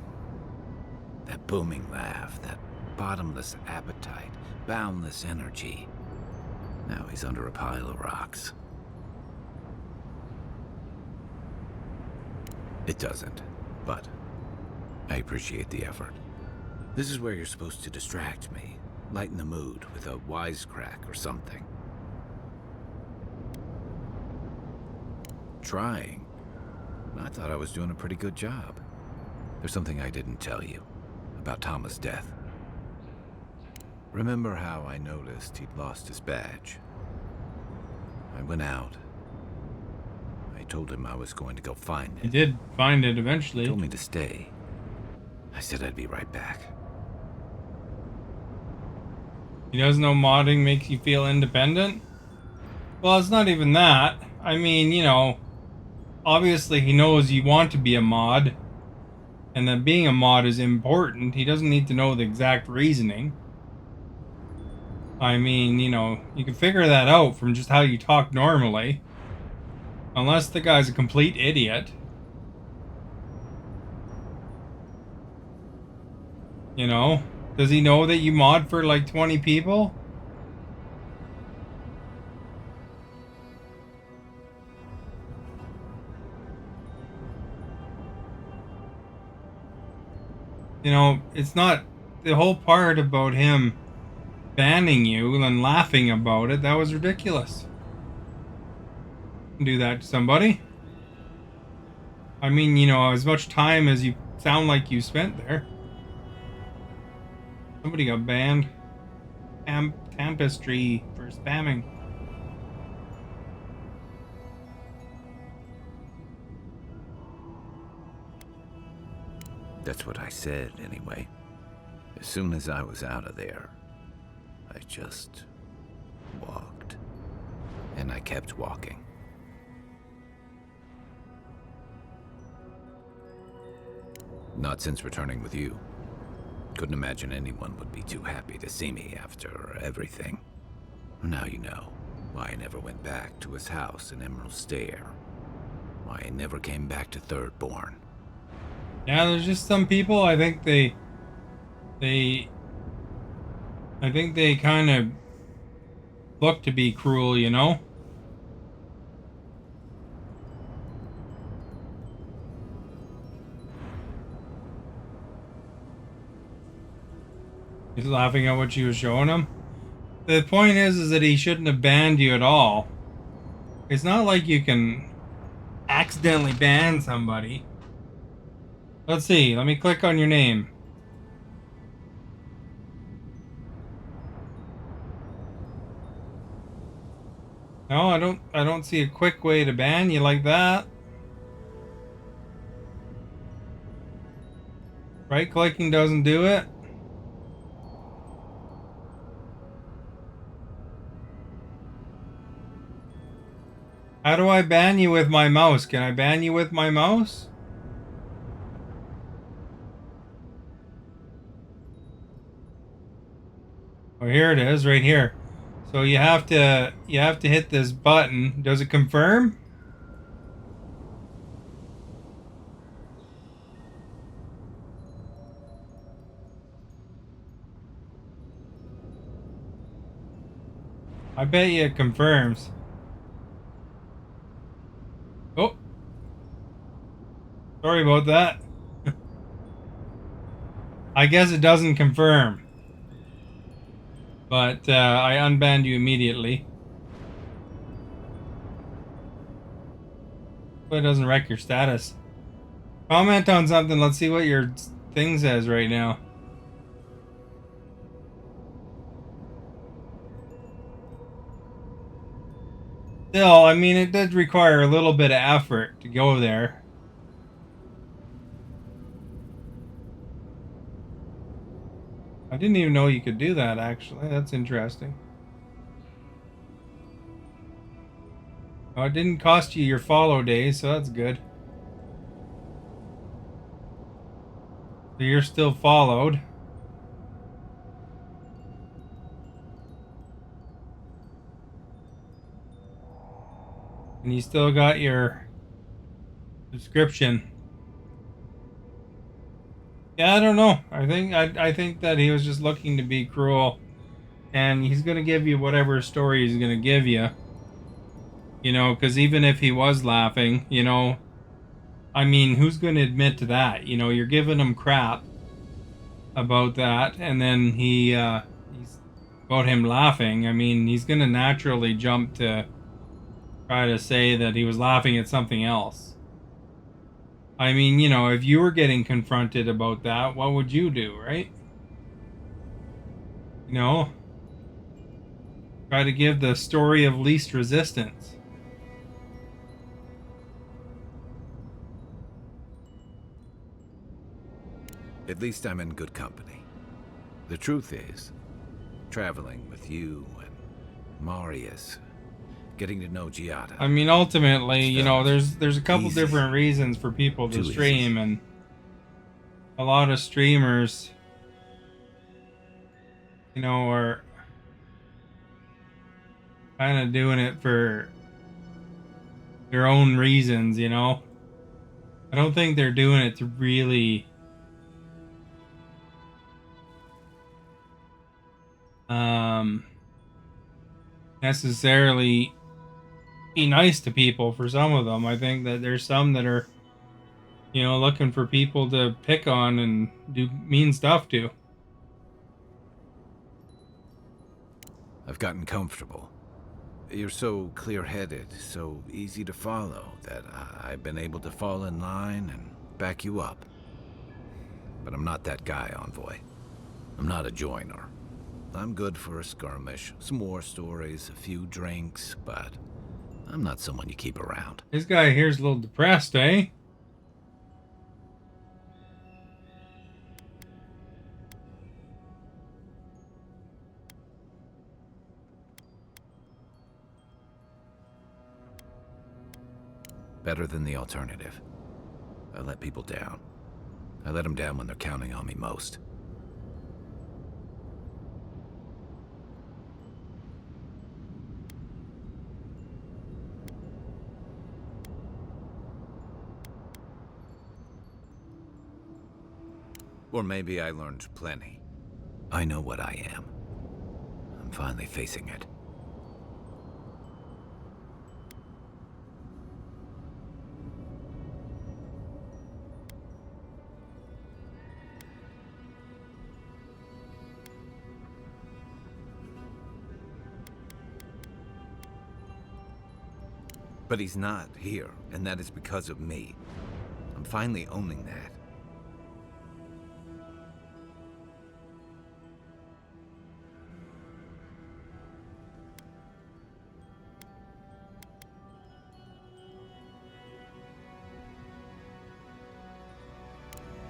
That booming laugh, that bottomless appetite, boundless energy. Now he's under a pile of rocks. It doesn't, but I appreciate the effort. This is where you're supposed to distract me, lighten the mood with a wisecrack or something. Trying. I thought I was doing a pretty good job. There's something I didn't tell you about Thomas' death. Remember how I noticed he'd lost his badge? I went out. I told him I was going to go find it. He did find it He eventually. told me to stay. I said I'd be right back. He doesn't know modding makes you feel independent? Well, it's not even that. I mean, you know, obviously he knows you want to be a mod, and that being a mod is important. He doesn't need to know the exact reasoning. I mean, you know, you can figure that out from just how you talk normally. Unless the guy's a complete idiot. You know? Does he know that you mod for like 20 people? You know, it's not the whole part about him banning you and laughing about it. That was ridiculous. Do that to somebody. I mean, you know, as much time as you sound like you spent there. Somebody got banned. Tapestry for spamming. That's what I said, anyway. As soon as I was out of there, I just walked. And I kept walking. Not since returning with you. Couldn't imagine anyone would be too happy to see me after everything. Now you know why I never went back to his house in Emerald Stair. Why I never came back to Thirdborn. Yeah, there's just some people, I think they kind of look to be cruel, you know? He's laughing at what you were showing him. The point is that he shouldn't have banned you at all. It's not like you can accidentally ban somebody. Let's see. Let me click on your name. No, I don't see a quick way to ban you like that. Right clicking doesn't do it. How do I ban you with my mouse? Can I ban you with my mouse? Oh, here it is, right here. So you have to hit this button. Does it confirm? I bet you it confirms. Oh. Sorry about that. I guess it doesn't confirm. But I unbanned you immediately. But it doesn't wreck your status. Comment on something. Let's see what your thing says right now. Still, I mean, it did require a little bit of effort to go there. I didn't even know you could do that, actually. That's interesting. Oh, it didn't cost you your follow days, so that's good. So you're still followed. And you still got your subscription. Yeah, I don't know. I think that he was just looking to be cruel. And he's gonna give you whatever story he's gonna give you. You know, because even if he was laughing, you know, I mean, who's gonna admit to that? You know, you're giving him crap about that, and then he's about him laughing. I mean, he's gonna naturally jump to try to say that he was laughing at something else. I mean, you know, if you were getting confronted about that, what would you do, right? You know, try to give the story of least resistance. At least I'm in good company. The truth is, traveling with you and Marius, getting to know Giada. I mean, ultimately, you know, there's a couple Easy. different reasons for people to Too stream, easy. and a lot of streamers, you know, are kind of doing it for their own reasons, you know. I don't think they're doing it to really um necessarily be nice to people. For some of them, I think that there's some that are, you know, looking for people to pick on and do mean stuff to. I've gotten comfortable. You're so clear-headed, so easy to follow, that I've been able to fall in line and back you up. But I'm not that guy, Envoy. I'm not a joiner. I'm good for a skirmish, some war stories, a few drinks, but I'm not someone you keep around. This guy here's a little depressed, eh? Better than the alternative. I let people down. I let them down when they're counting on me most. Or maybe I learned plenty. I know what I am. I'm finally facing it. But he's not here, and that is because of me. I'm finally owning that.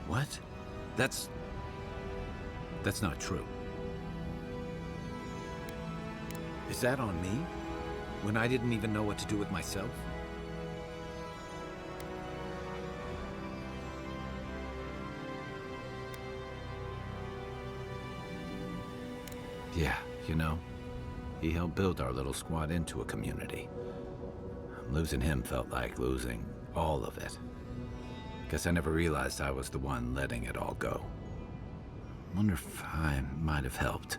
What? That's not true. Is that on me? When I didn't even know what to do with myself? Yeah, you know, he helped build our little squad into a community. Losing him felt like losing all of it. Guess I never realized I was the one letting it all go. Wonder if I might have helped.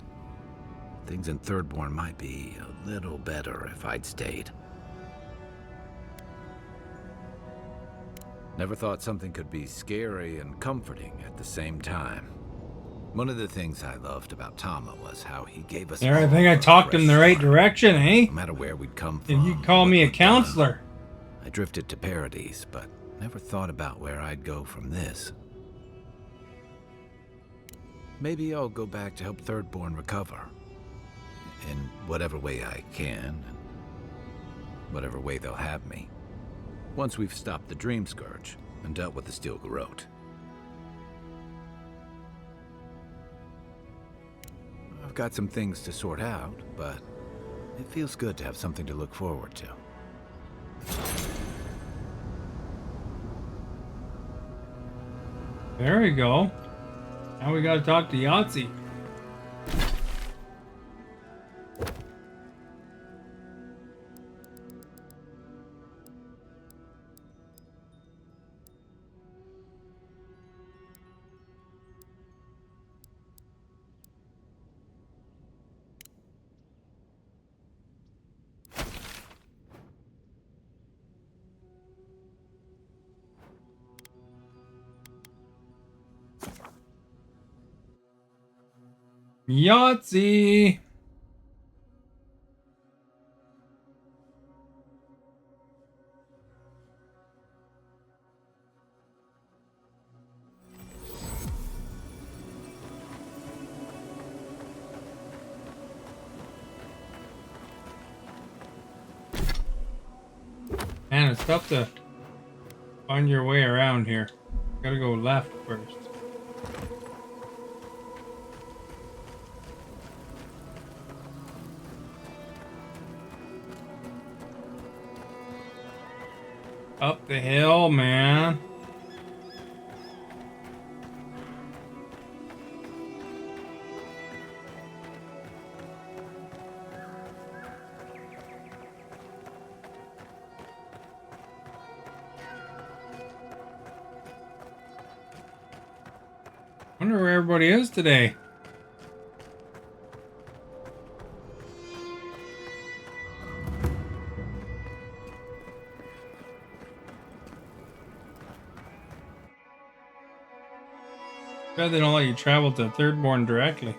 Things in Thirdborn might be a little better if I'd stayed. Never thought something could be scary and comforting at the same time. One of the things I loved about Tama was how he gave us... There, I think I talked in the right direction, eh? No matter where we'd come If from. you call me a counselor. I drifted to Paradise, but never thought about where I'd go from this. Maybe I'll go back to help Thirdborn recover. In whatever way I can, and whatever way they'll have me. Once we've stopped the Dream Scourge and dealt with the Steel Garrote. I've got some things to sort out, but it feels good to have something to look forward to. There we go. Now we gotta talk to Yahtzee. Yahtzee! Man, it's tough to find your way around here. Gotta go left first. Up the hill, man. Wonder where everybody is today. They don't let you travel to Thirdborn directly.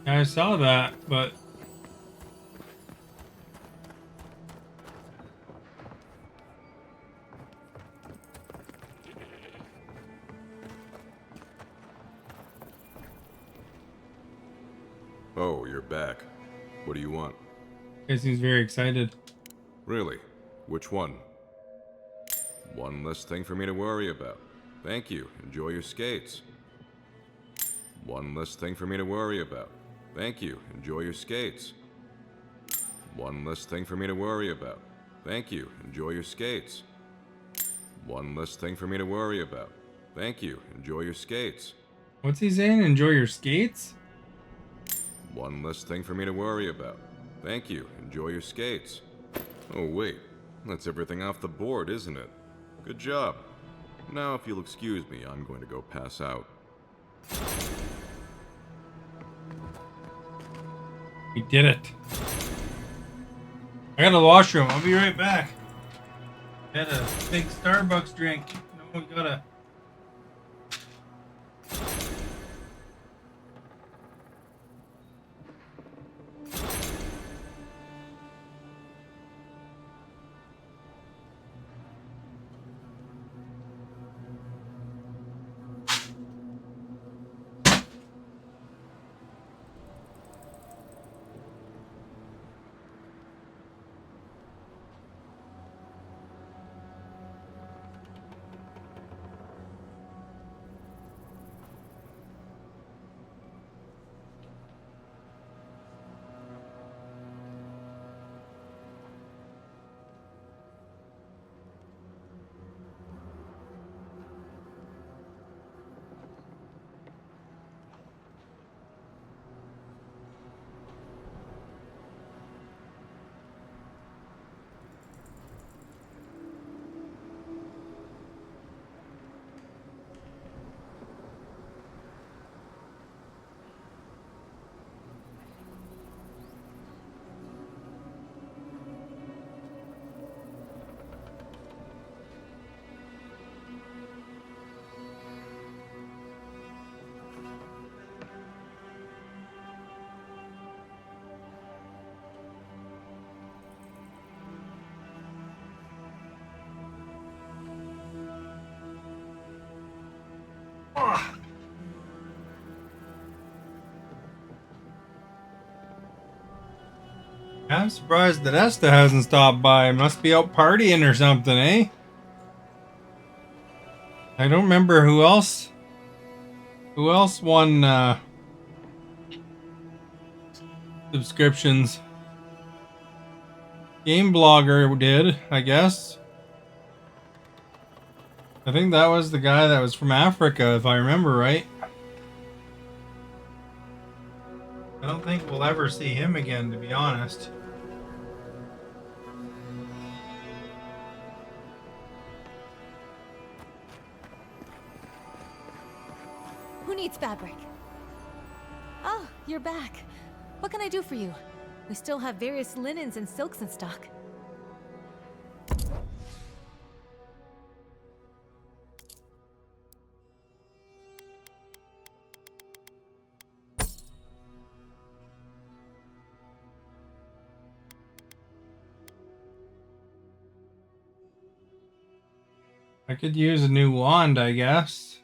I saw that, but Oh, you're back. What do you want? he seems very excited. Really? Which one? One less thing for me to worry about. Thank you. Enjoy your skates. One less thing for me to worry about. Thank you. Enjoy your skates. One less thing for me to worry about. Thank you. Enjoy your skates. One less thing for me to worry about. Thank you. Enjoy your skates. What's he saying? Enjoy your skates? One less thing for me to worry about. Thank you. Enjoy your skates. Oh, wait. That's everything off the board, isn't it? Good job. Now, if you'll excuse me, I'm going to go pass out. We did it. I got to the washroom. I'll be right back. Had a big Starbucks drink. No, we gotta. I'm surprised that Esta hasn't stopped by. Must be out partying or something, eh? I don't remember who else. Who else won subscriptions? Game Blogger did, I guess. I think that was the guy that was from Africa, if I remember right. I don't think we'll ever see him again, to be honest. Who needs fabric? Oh, you're back. What can I do for you? We still have various linens and silks in stock. I could use a new wand, I guess.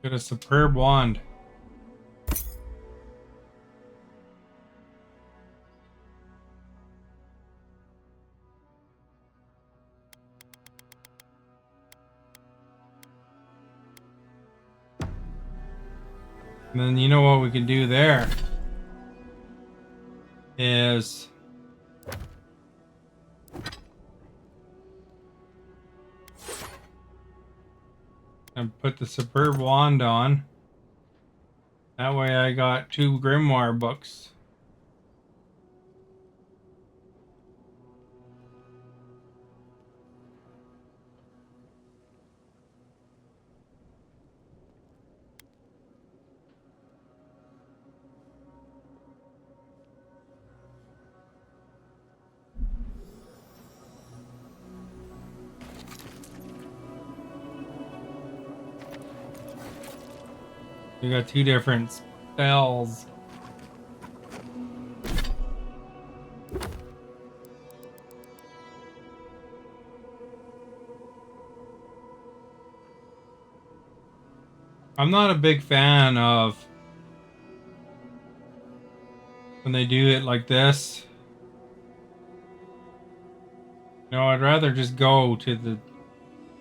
Got a superb wand. And then you know what we can do there is and put the superb wand on. That way I got 2 grimoire books. We got 2 different spells. I'm not a big fan of when they do it like this. No, I'd rather just go to the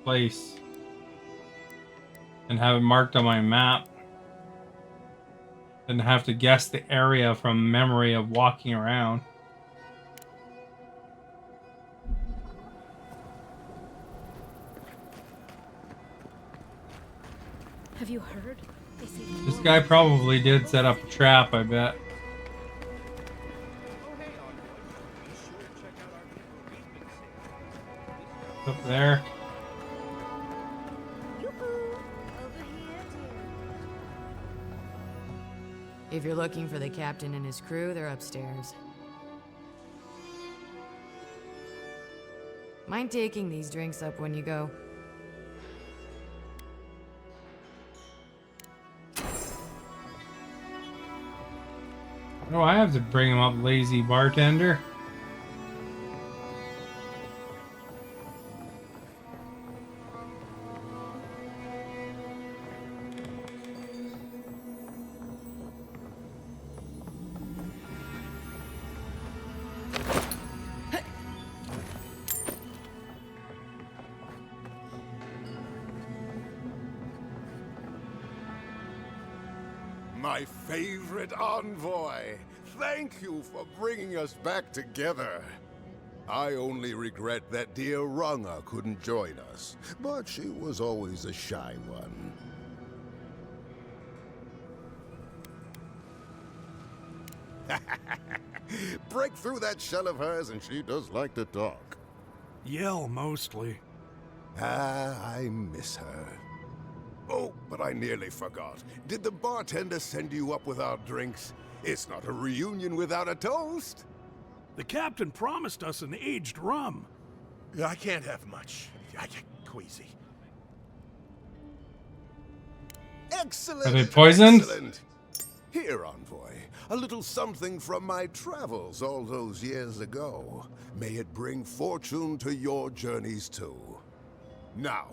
place and have it marked on my map than have to guess the area from memory of walking around. Have you heard? They say This guy probably did set up a trap, I bet. Up there. If you're looking for the captain and his crew, they're upstairs. Mind taking these drinks up when you go? Oh, I have to bring him up, lazy bartender. My favorite envoy! Thank you for bringing us back together. I only regret that dear Runga couldn't join us, but she was always a shy one. Break through that shell of hers and she does like to talk. Yell, mostly. I miss her. Oh, but I nearly forgot. Did the bartender send you up with our drinks? It's not a reunion without a toast. The captain promised us an aged rum. I can't have much. I get queasy. Excellent! Are they poisoned? Excellent. Here, envoy, a little something from my travels all those years ago. May it bring fortune to your journeys too. Now,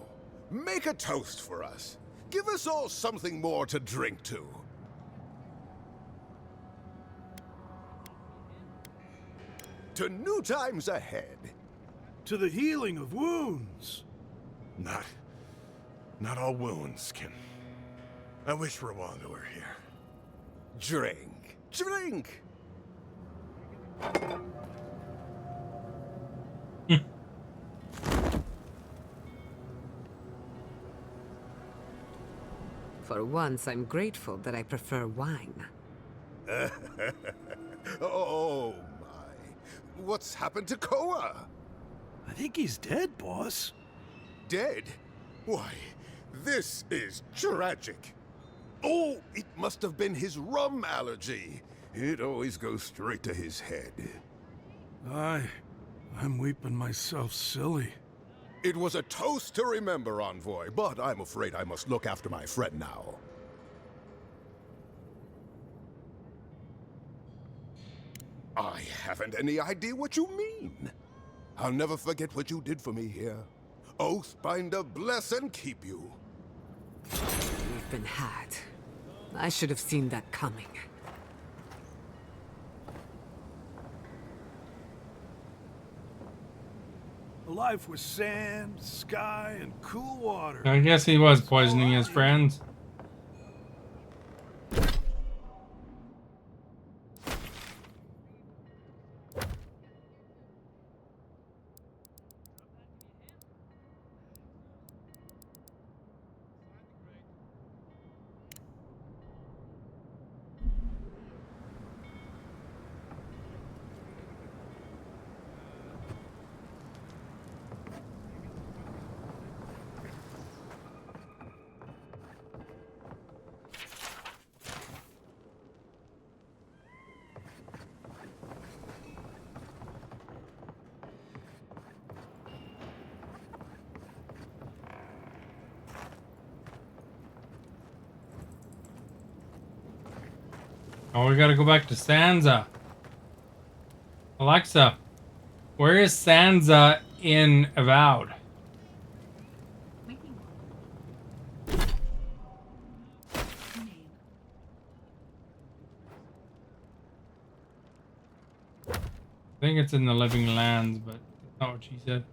make a toast for us. Give us all something more to drink to. To new times ahead. To the healing of wounds. Not all wounds can... I wish Rwanda were here. Drink. Drink! For once, I'm grateful that I prefer wine. Oh, my. What's happened to Koa? I think he's dead, boss. Dead? Why, this is tragic. Oh, it must have been his rum allergy. It always goes straight to his head. I'm weeping myself silly. It was a toast to remember, envoy, but I'm afraid I must look after my friend now. I haven't any idea what you mean. I'll never forget what you did for me here. Oathbinder bless and keep you. We've been had. I should have seen that coming. A life with sand, sky, and cool water. I guess he was poisoning his friends. Oh, we gotta go back to Sansa. Alexa, where is Sansa in Avowed? I think it's in the Living Lands, but that's not what she said.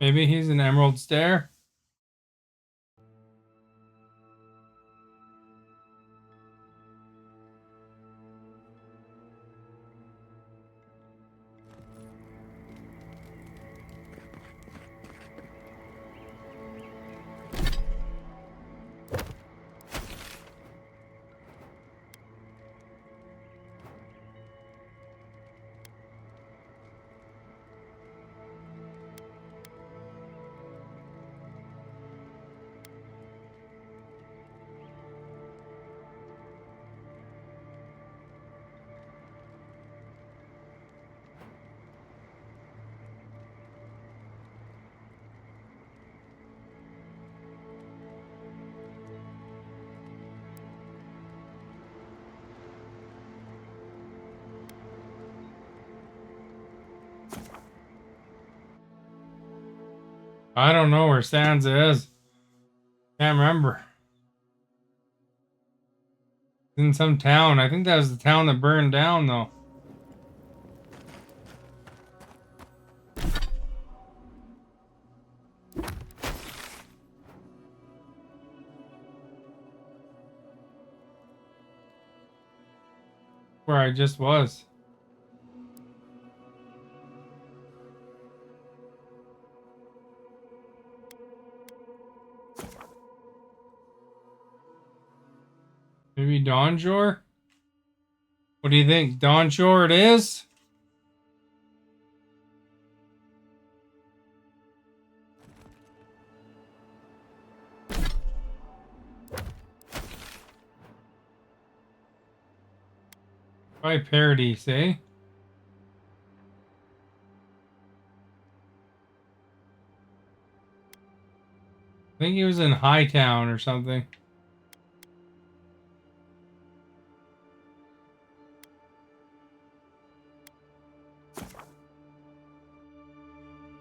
Maybe he's an emerald stare. I don't know where Sansa is. Can't remember. In some town. I think that was the town that burned down, though. Where I just was. Maybe Donjor? What do you think? Donjor it is? By Paradise, eh? I think he was in Hightown or something.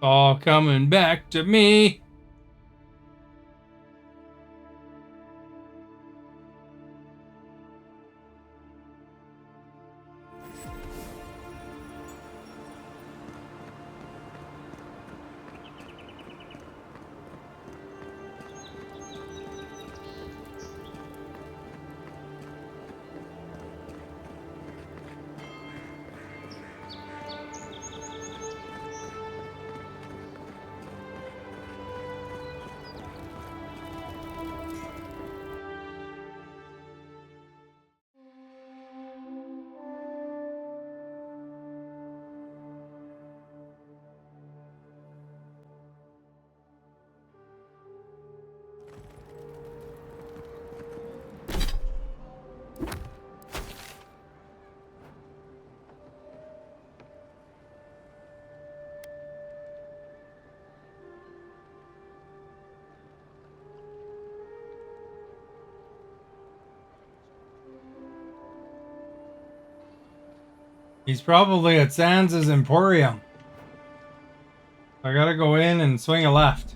All coming back to me. He's probably at Sansa's Emporium. I gotta go in and swing a left.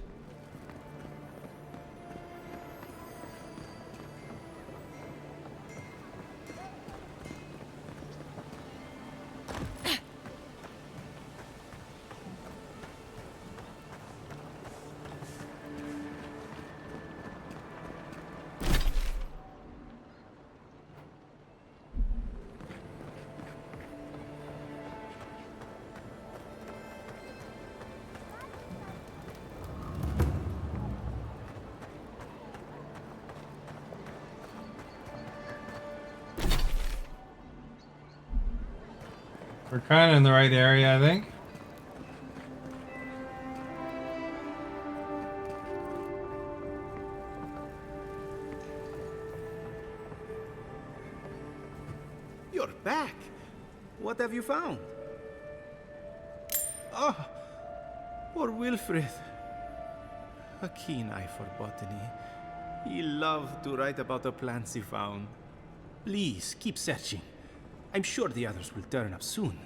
We're kind of in the right area, I think. You're back. What have you found? Oh, poor Wilfred. A keen eye for botany. He loved to write about the plants he found. Please, keep searching. I'm sure the others will turn up soon.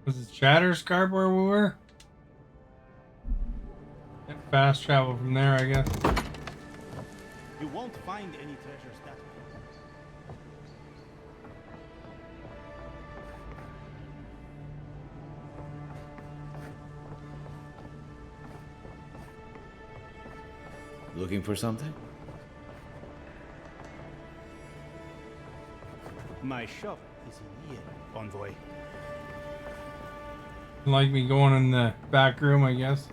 Was it Shatterscarp where we were? Yep, fast travel from there, I guess. You won't find any treasures that way. Looking for something? My shop is in here, Envoy. Like me going in the back room, I guess.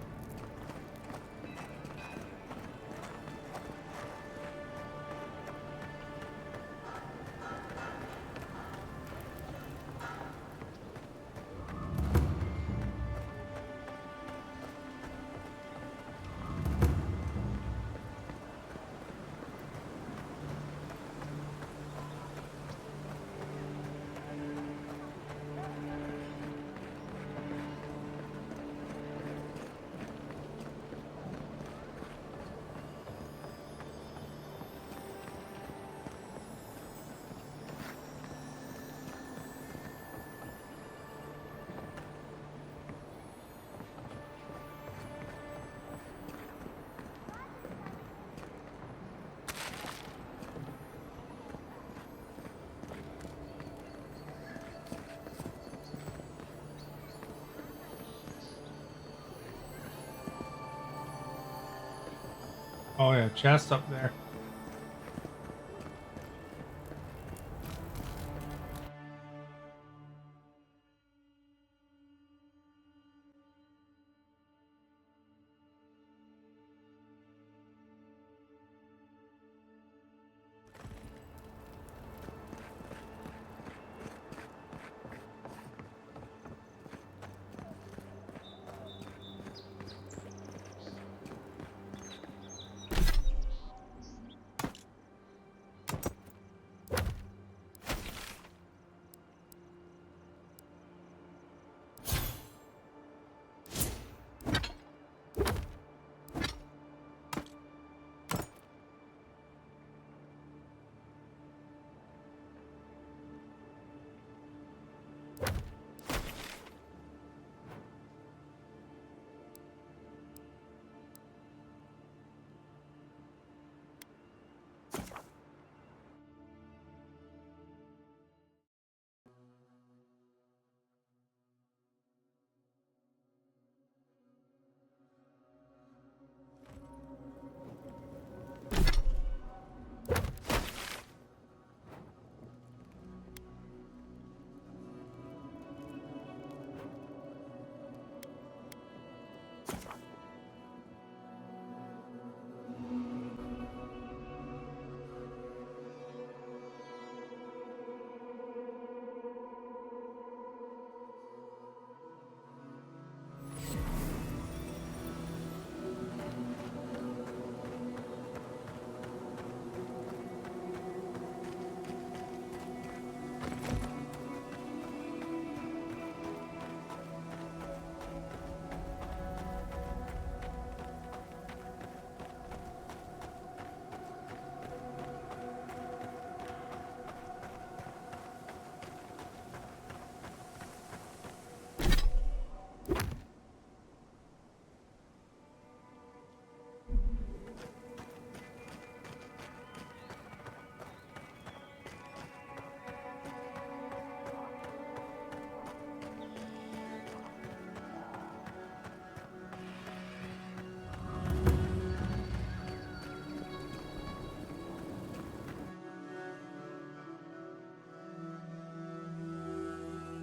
Oh yeah, chest up there.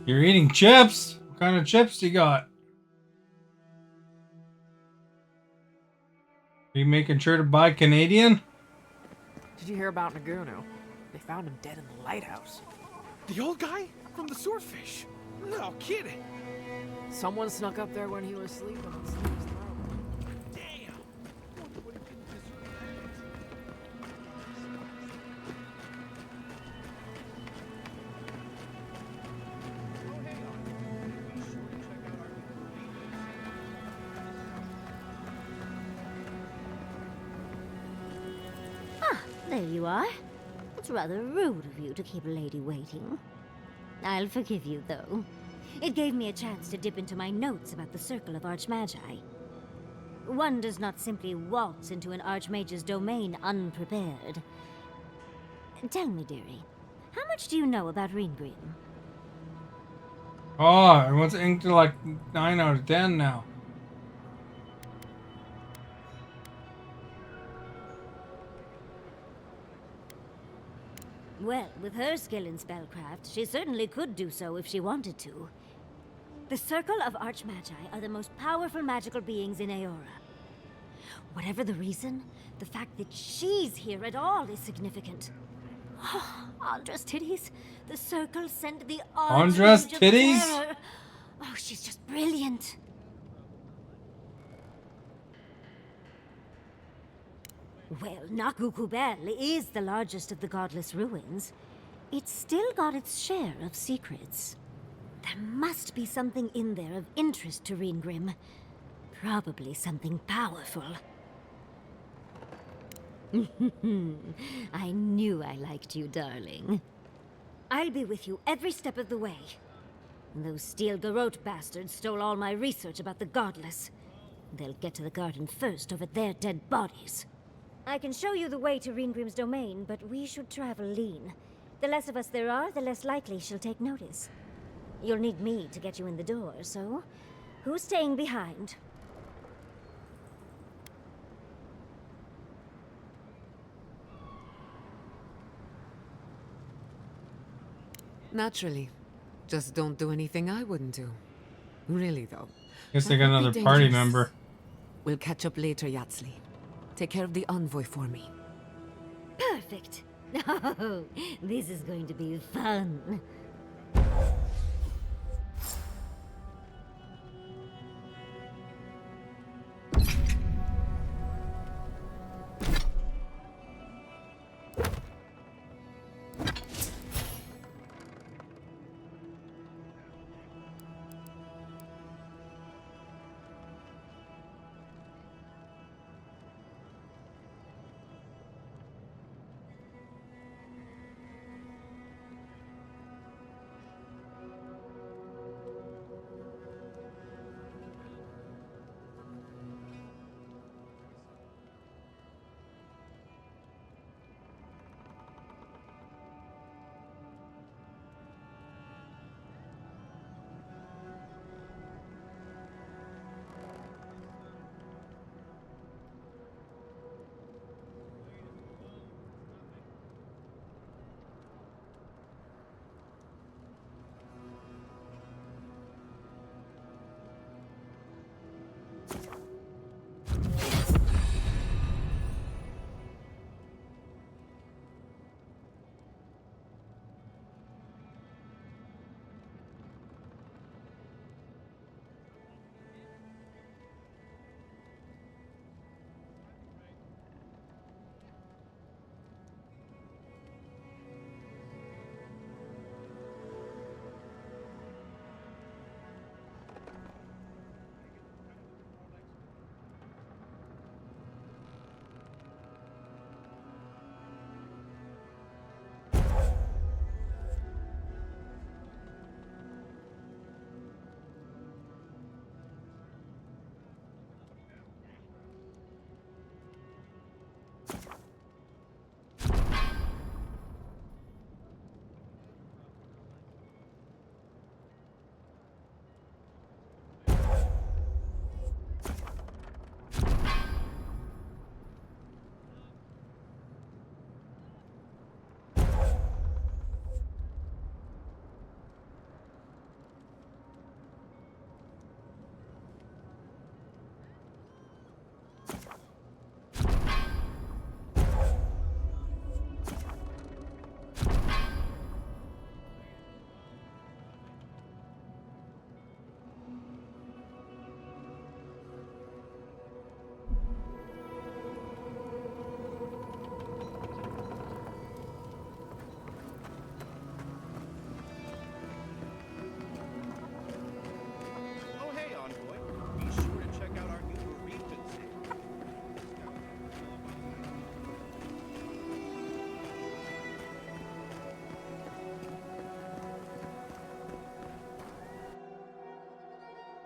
You're eating chips? What kind of chips you got? Are you making sure to buy Canadian? Did you hear about Naguno? They found him dead in the lighthouse. The old guy? From the swordfish? No kidding. Someone snuck up there when he was sleeping and slit his throat. Damn. There you are. It's rather rude of you to keep a lady waiting. I'll forgive you, though. It gave me a chance to dip into my notes about the Circle of Archmagi. One does not simply waltz into an Archmage's domain unprepared. Tell me, dearie, how much do you know about Reengrim? Oh, everyone's inked to like 9 out of 10 now. Well, with her skill in spellcraft, she certainly could do so if she wanted to. The Circle of Archmagi are the most powerful magical beings in Eora. Whatever the reason, the fact that she's here at all is significant. Andra's titties. The Circle sent the Andra's Archmage of titties? Terror. Oh, she's just brilliant. Well, Nakukubel is the largest of the godless ruins. It's still got its share of secrets. There must be something in there of interest to Reengrim. Probably something powerful. I knew I liked you, darling. I'll be with you every step of the way. Those Steel Garrote bastards stole all my research about the godless. They'll get to the garden first over their dead bodies. I can show you the way to Reengrim's domain, but we should travel lean. The less of us there are, the less likely she'll take notice. You'll need me to get you in the door, so who's staying behind? Naturally. Just don't do anything I wouldn't do. Really, though. Guess they That got would be another party dangerous. member. We'll catch up later, Yatsley. Take care of the envoy for me. Perfect. Oh, this is going to be fun.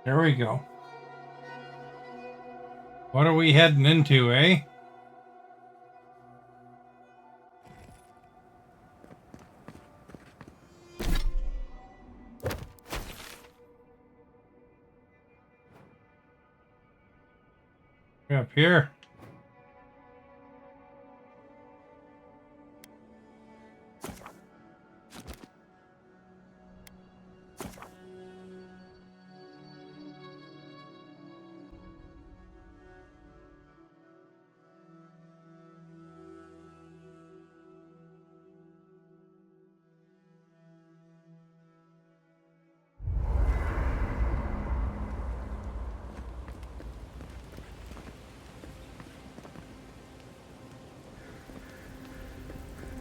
There we go. What are we heading into, eh? We're up here.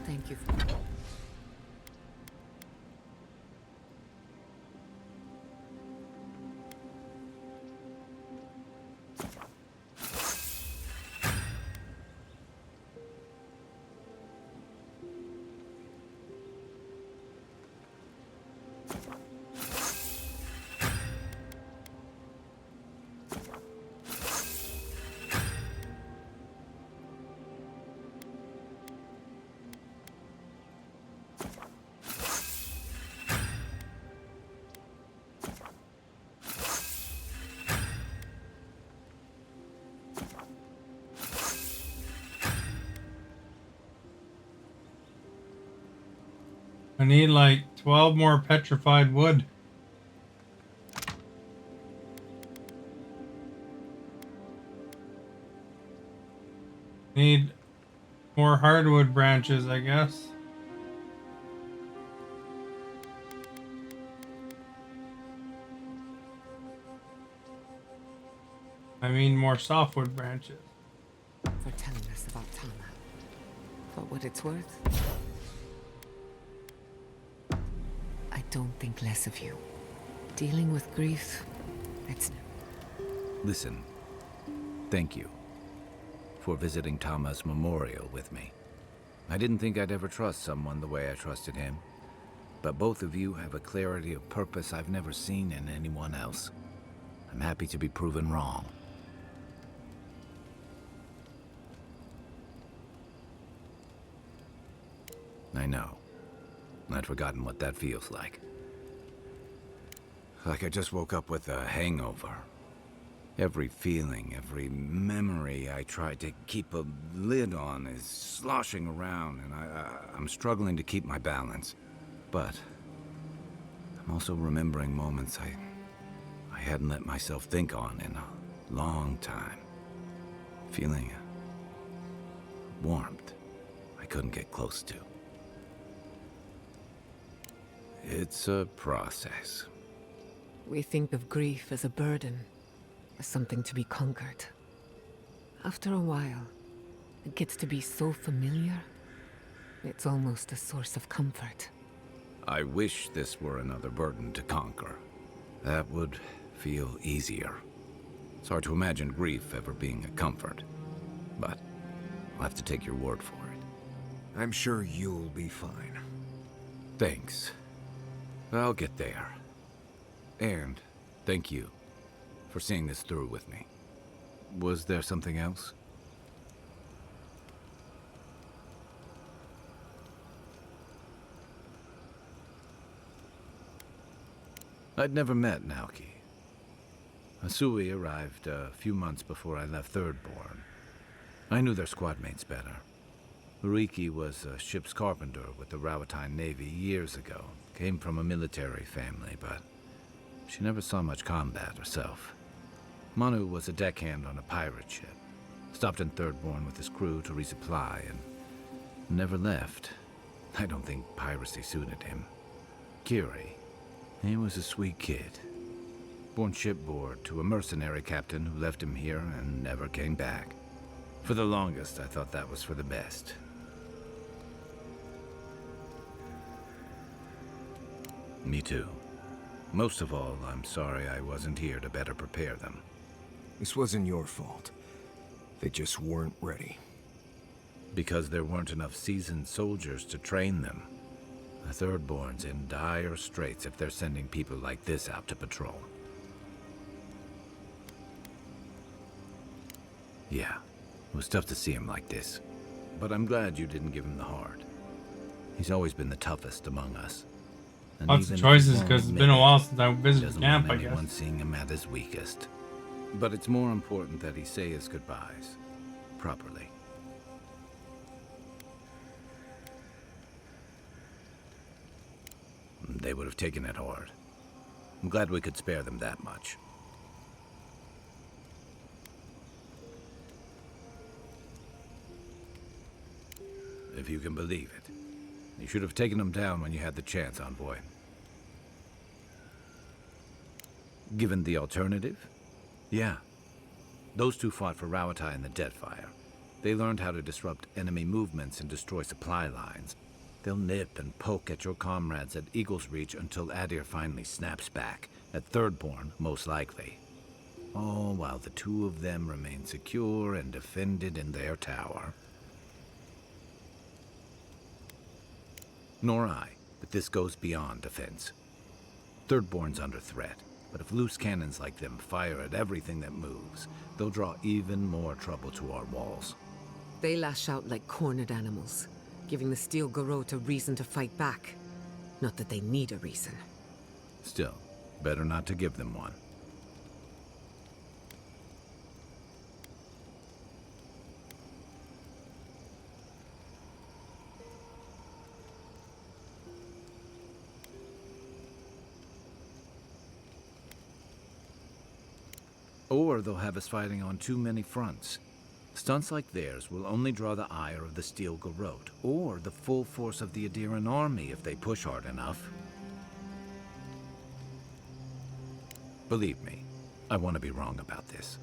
Thank you. I need like 12 more petrified wood. Need more hardwood branches, I guess. I mean more softwood branches. For telling us about Tama. For what it's worth, I don't think less of you. Dealing with grief, it's... Listen, thank you for visiting Tama's memorial with me. I didn't think I'd ever trust someone the way I trusted him, but both of you have a clarity of purpose I've never seen in anyone else. I'm happy to be proven wrong. I know. I'd forgotten what that feels like. Like I just woke up with a hangover. Every feeling, every memory I tried to keep a lid on is sloshing around, and I'm struggling to keep my balance. But I'm also remembering moments I hadn't let myself think on in a long time. Feeling a warmth I couldn't get close to. It's a process. We think of grief as a burden, as something to be conquered. After a while, it gets to be so familiar, it's almost a source of comfort. I wish this were another burden to conquer. That would feel easier. It's hard to imagine grief ever being a comfort, but I'll have to take your word for it. I'm sure you'll be fine. Thanks. I'll get there. And thank you for seeing this through with me. Was there something else? I'd never met Naoki. Asui arrived a few months before I left Thirdborn. I knew their squad mates better. Uriki was a ship's carpenter with the Rawatine Navy years ago. Came from a military family, but she never saw much combat herself. Manu was a deckhand on a pirate ship. Stopped in Thirdborn with his crew to resupply and never left. I don't think piracy suited him. Kiri, he was a sweet kid. Born shipboard to a mercenary captain who left him here and never came back. For the longest, I thought that was for the best. Me too. Most of all, I'm sorry I wasn't here to better prepare them. This wasn't your fault. They just weren't ready. Because there weren't enough seasoned soldiers to train them. The Thirdborn's in dire straits if they're sending people like this out to patrol. Yeah, it was tough to see him like this. But I'm glad you didn't give him the heart. He's always been the toughest among us. And Lots of even if he choices won't because it's admit been a it, while since I he visited doesn't camp, want I anyone guess. seeing him at his weakest. But it's more important that he say his goodbyes properly. They would have taken it hard. I'm glad we could spare them that much. If you can believe it. You should have taken them down when you had the chance, Envoy. Given the alternative? Yeah. Those two fought for Rauatai in the Deadfire. They learned how to disrupt enemy movements and destroy supply lines. They'll nip and poke at your comrades at Eagle's Reach until Adir finally snaps back. At Thirdborn, most likely. All while the two of them remain secure and defended in their tower. Nor I, but this goes beyond defense. Thirdborn's under threat, but if loose cannons like them fire at everything that moves, they'll draw even more trouble to our walls. They lash out like cornered animals, giving the Steel Garrote a reason to fight back. Not that they need a reason. Still, better not to give them one. Or they'll have us fighting on too many fronts. Stunts like theirs will only draw the ire of the Steel Garrote, or the full force of the Adiran army if they push hard enough. Believe me, I want to be wrong about this.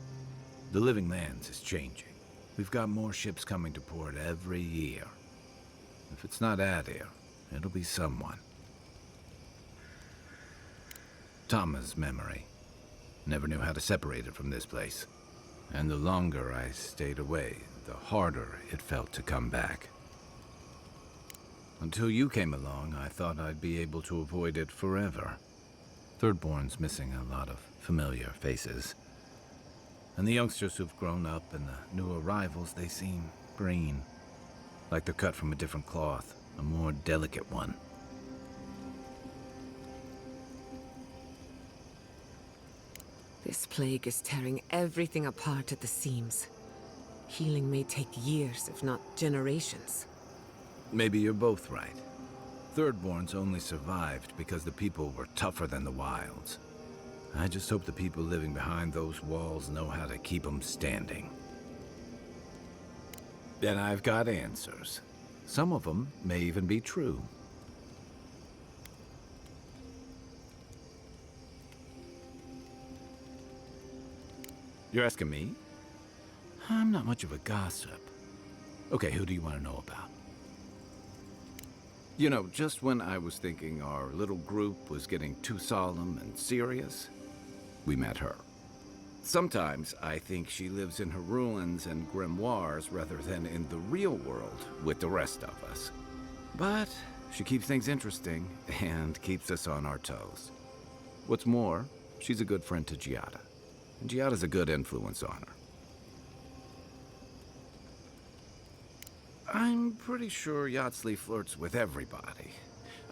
The Living Lands is changing. We've got more ships coming to port every year. If it's not Adir, it'll be someone. Tama's memory. Never knew how to separate it from this place. And the longer I stayed away, the harder it felt to come back. Until you came along, I thought I'd be able to avoid it forever. Thirdborn's missing a lot of familiar faces. And the youngsters who've grown up and the new arrivals, they seem green. Like they're cut from a different cloth, a more delicate one. This plague is tearing everything apart at the seams. Healing may take years, if not generations. Maybe you're both right. Thirdborn's only survived because the people were tougher than the wilds. I just hope the people living behind those walls know how to keep them standing. And I've got answers. Some of them may even be true. You're asking me? I'm not much of a gossip. Okay, who do you want to know about? You know, just when I was thinking our little group was getting too solemn and serious, we met her. Sometimes I think she lives in her ruins and grimoires rather than in the real world with the rest of us. But she keeps things interesting and keeps us on our toes. What's more, she's a good friend to Giada. And Giada's a good influence on her. I'm pretty sure Yatsley flirts with everybody.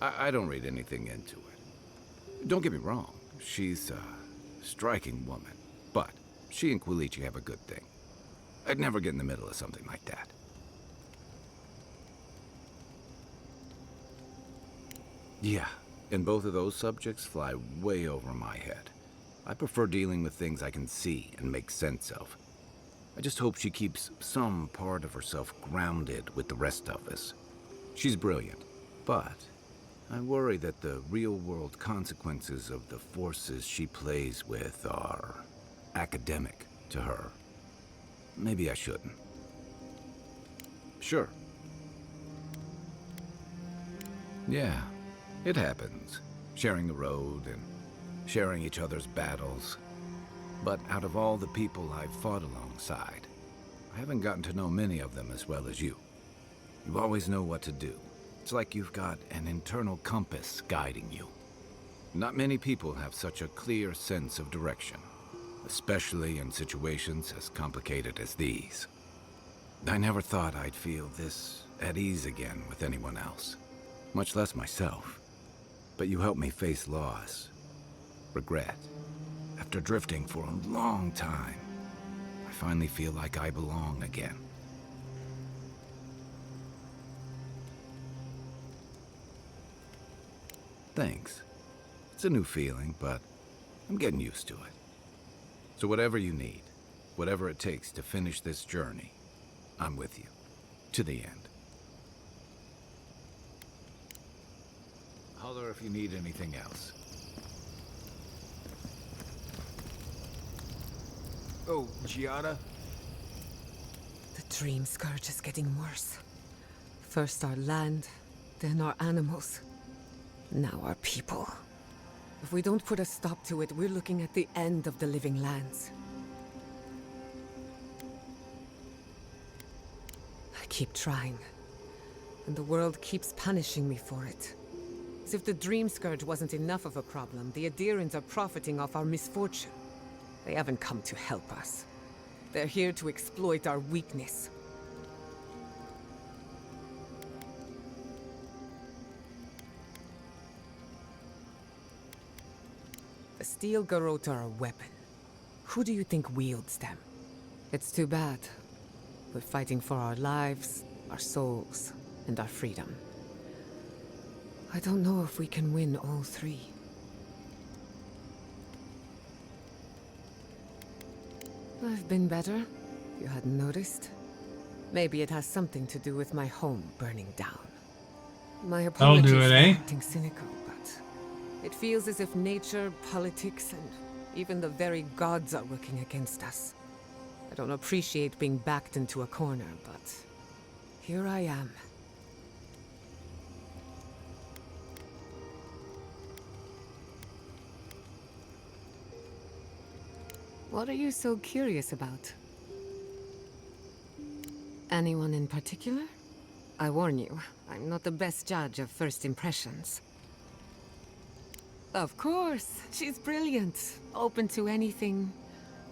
I don't read anything into it. Don't get me wrong, she's a striking woman. But she and Quilichi have a good thing. I'd never get in the middle of something like that. Yeah, and both of those subjects fly way over my head. I prefer dealing with things I can see and make sense of. I just hope she keeps some part of herself grounded with the rest of us. She's brilliant, but I worry that the real-world consequences of the forces she plays with are academic to her. Maybe I shouldn't. Sure. Yeah, it happens. Sharing the road and sharing each other's battles. But out of all the people I've fought alongside, I haven't gotten to know many of them as well as you. You always know what to do. It's like you've got an internal compass guiding you. Not many people have such a clear sense of direction. especially in situations as complicated as these. I never thought I'd feel this at ease again with anyone else, much less myself. But you helped me face loss, regret. After drifting for a long time, I finally feel like I belong again. Thanks. It's a new feeling, but I'm getting used to it. So whatever you need, whatever it takes to finish this journey, I'm with you. To the end. Holler if you need anything else. Oh, Gianna? The dream scourge is getting worse. First our land, then our animals. Now our people. If we don't put a stop to it, we're looking at the end of the living lands. I keep trying, and the world keeps punishing me for it. As if the dream scourge wasn't enough of a problem, the Adirans are profiting off our misfortune. They haven't come to help us. They're here to exploit our weakness. The steel garrote are a weapon. Who do you think wields them? It's too bad. We're fighting for our lives, our souls, and our freedom. I don't know if we can win all three. I've been better, if you hadn't noticed. Maybe it has something to do with my home burning down. My apologies do it, for eh? acting cynical, but it feels as if nature, politics, and even the very gods are working against us. I don't appreciate being backed into a corner, but here I am. What are you so curious about? Anyone in particular? I warn you, I'm not the best judge of first impressions. Of course, she's brilliant, open to anything,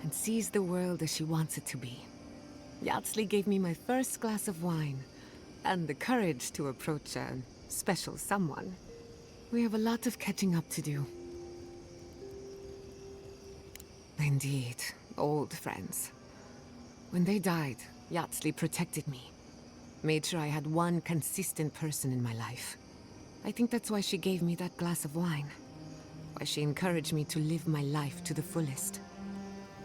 and sees the world as she wants it to be. Yatsley gave me my first glass of wine, and the courage to approach a special someone. We have a lot of catching up to do. Indeed, old friends. When they died, Yatsley protected me. Made sure I had one consistent person in my life. I think that's why she gave me that glass of wine. Why she encouraged me to live my life to the fullest.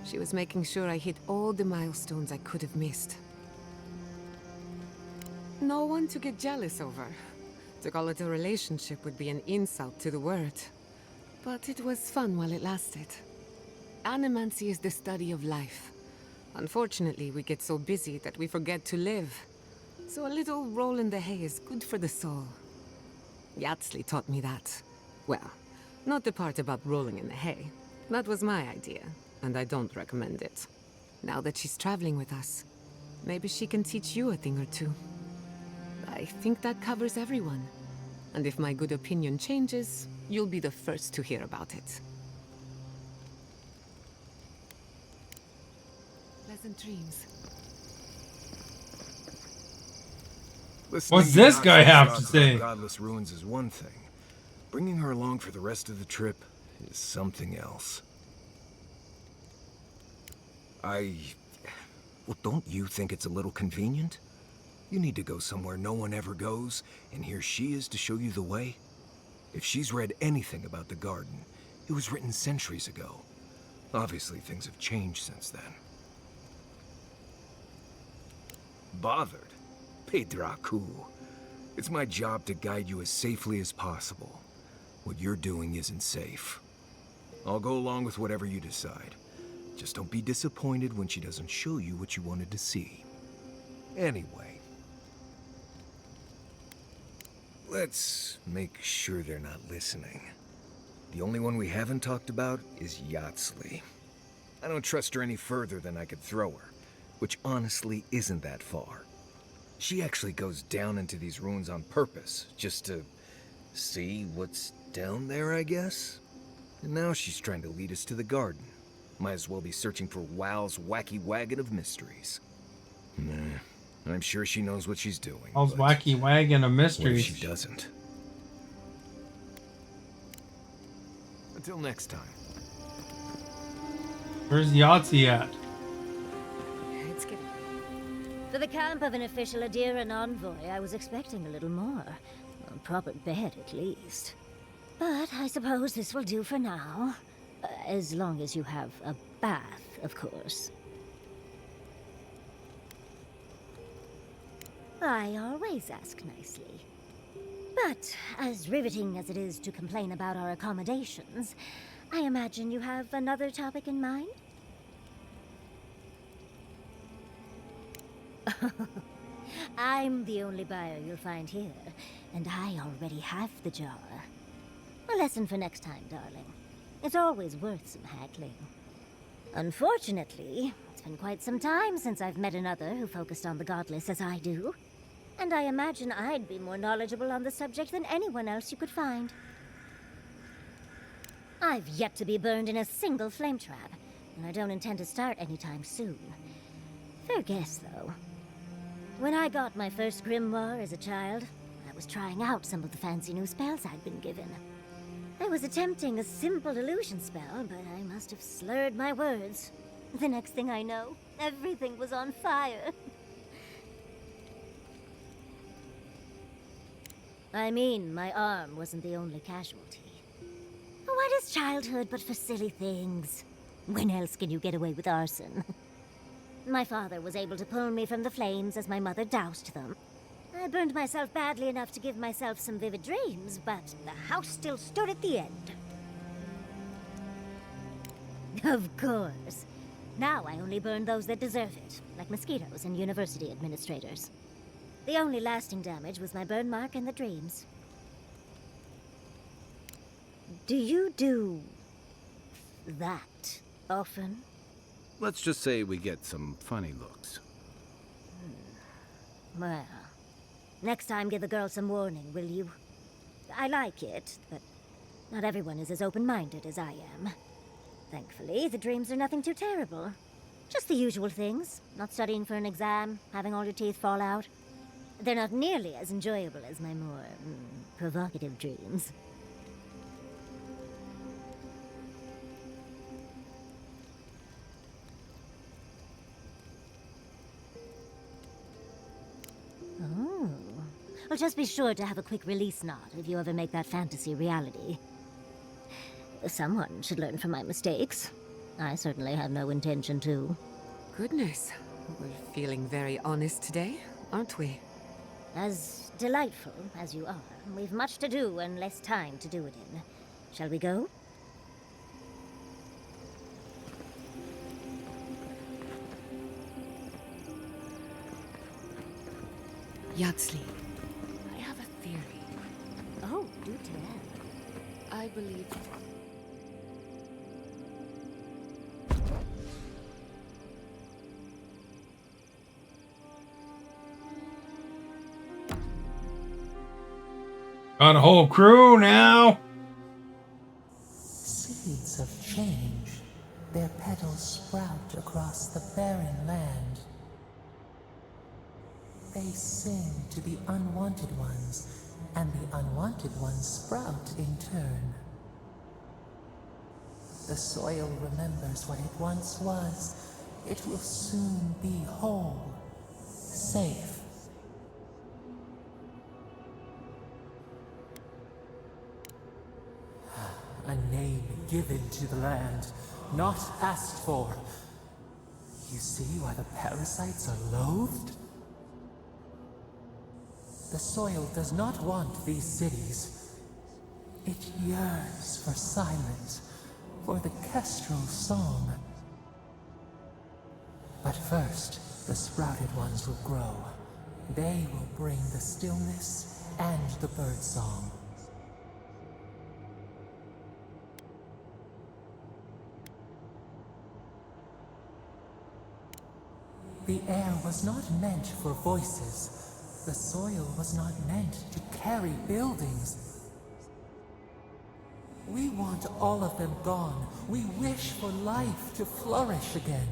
She was making sure I hit all the milestones I could have missed. No one to get jealous over. To call it a relationship would be an insult to the word. But it was fun while it lasted. Animancy is the study of life. Unfortunately, we get so busy that we forget to live. So a little roll in the hay is good for the soul. Yatsley taught me that. Well, not the part about rolling in the hay. That was my idea, and I don't recommend it. Now that she's traveling with us, maybe she can teach you a thing or two. I think that covers everyone. And if my good opinion changes, you'll be the first to hear about it. Pleasant dreams. What's this guy have to say? Godless ruins is one thing. Bringing her along for the rest of the trip is something else. Well, don't you think it's a little convenient? You need to go somewhere no one ever goes, and here she is to show you the way? If she's read anything about the garden, it was written centuries ago. Obviously, things have changed since then. Bothered? Pedraku. It's my job to guide you as safely as possible. What you're doing isn't safe. I'll go along with whatever you decide. Just don't be disappointed when she doesn't show you what you wanted to see. Anyway. Let's make sure they're not listening. The only one we haven't talked about is Yatsley. I don't trust her any further than I could throw her, which honestly isn't that far. She actually goes down into these ruins on purpose, just to see what's down there, I guess? And now she's trying to lead us to the garden. Might as well be searching for WoW's wacky wagon of mysteries. Nah, I'm sure she knows what she's doing. How's wacky wagon of What if mysteries? she doesn't? Until next time. Where's Yahtzee at? It's good. For the camp of an official Adiran envoy, I was expecting a little more. A proper bed, at least. But I suppose this will do for now. As long as you have a bath, of course. I always ask nicely. But as riveting as it is to complain about our accommodations, I imagine you have another topic in mind? I'm the only buyer you'll find here, and I already have the jar. A lesson for next time, darling. It's always worth some haggling. Unfortunately, it's been quite some time since I've met another who focused on the godless as I do. And I imagine I'd be more knowledgeable on the subject than anyone else you could find. I've yet to be burned in a single flame trap, and I don't intend to start anytime soon. Fair guess, though. When I got my first grimoire as a child, I was trying out some of the fancy new spells I'd been given. I was attempting a simple illusion spell, but I must have slurred my words. The next thing I know, everything was on fire. I mean, my arm wasn't the only casualty. What is childhood but for silly things? When else can you get away with arson? My father was able to pull me from the flames as my mother doused them. I burned myself badly enough to give myself some vivid dreams, but the house still stood at the end. Of course. Now I only burn those that deserve it, like mosquitoes and university administrators. The only lasting damage was my burn mark and the dreams. Do you do that often? Let's just say we get some funny looks. Well, next time give the girl some warning, will you? I like it, but not everyone is as open-minded as I am. Thankfully, the dreams are nothing too terrible. Just the usual things. Not studying for an exam, having all your teeth fall out. They're not nearly as enjoyable as my more provocative dreams. Oh. Well, just be sure to have a quick release knot if you ever make that fantasy reality. Someone should learn from my mistakes. I certainly have no intention to. Goodness. We're feeling very honest today, aren't we? As delightful as you are, we've much to do and less time to do it in. Shall we go? Yahtzee, I have a theory. Oh, do tell. I believe... Got a whole crew now. Seeds of change, their petals sprout across the barren land. They sing to the unwanted ones, and the unwanted ones sprout in turn. The soil remembers what it once was. It will soon be whole, safe. A name given to the land, not asked for. You see why the parasites are loathed? The soil does not want these cities. It yearns for silence, for the kestrel song. But first, the sprouted ones will grow. They will bring the stillness and the bird song. The air was not meant for voices. The soil was not meant to carry buildings. We want all of them gone. We wish for life to flourish again.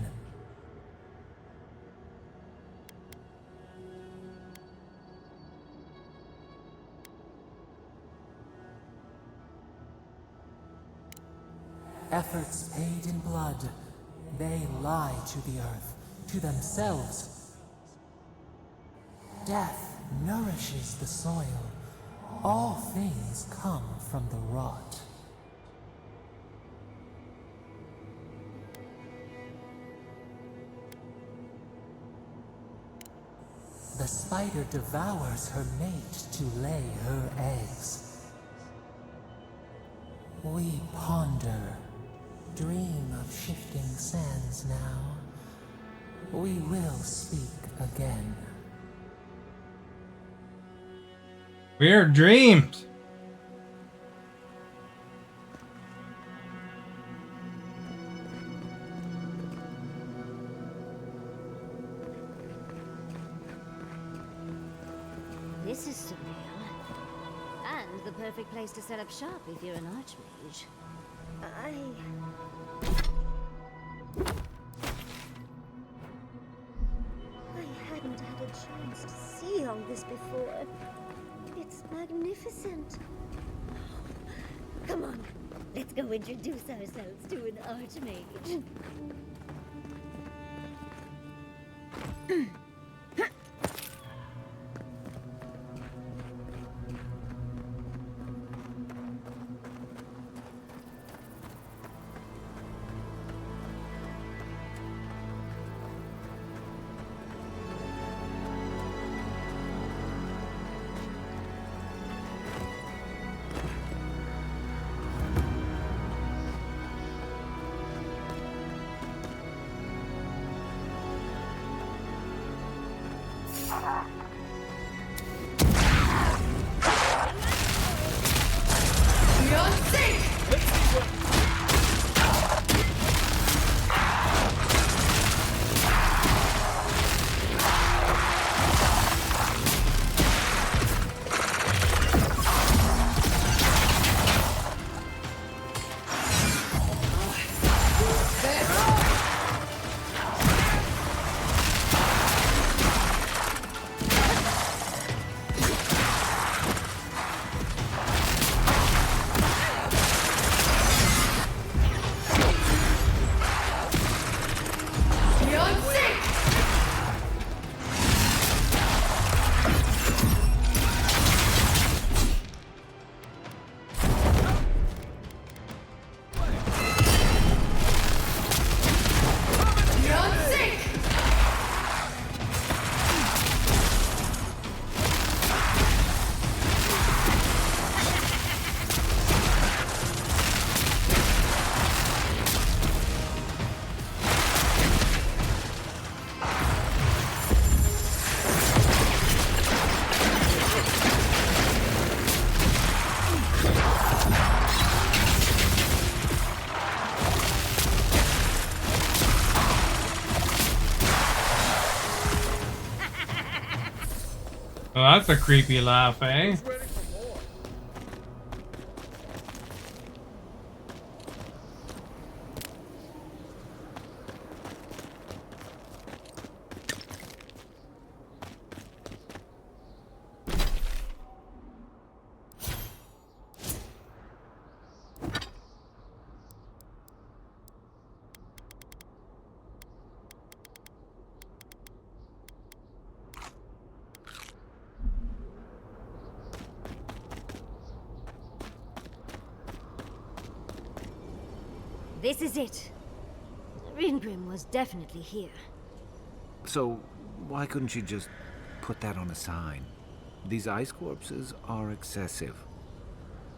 Efforts paid in blood, they lie to the earth, to themselves. Death nourishes the soil. All things come from the rot. The spider devours her mate to lay her eggs. We ponder, dream of shifting sands now. We will speak again. Weird dreams. This is surreal. And the perfect place to set up shop if you're an archmage. I hadn't had a chance to see all this before. It's magnificent. Come on, let's go introduce ourselves to an archmage. Oh, that's a creepy laugh, eh? This is it. Ringrim was definitely here. So, why couldn't you just put that on a sign? These ice corpses are excessive.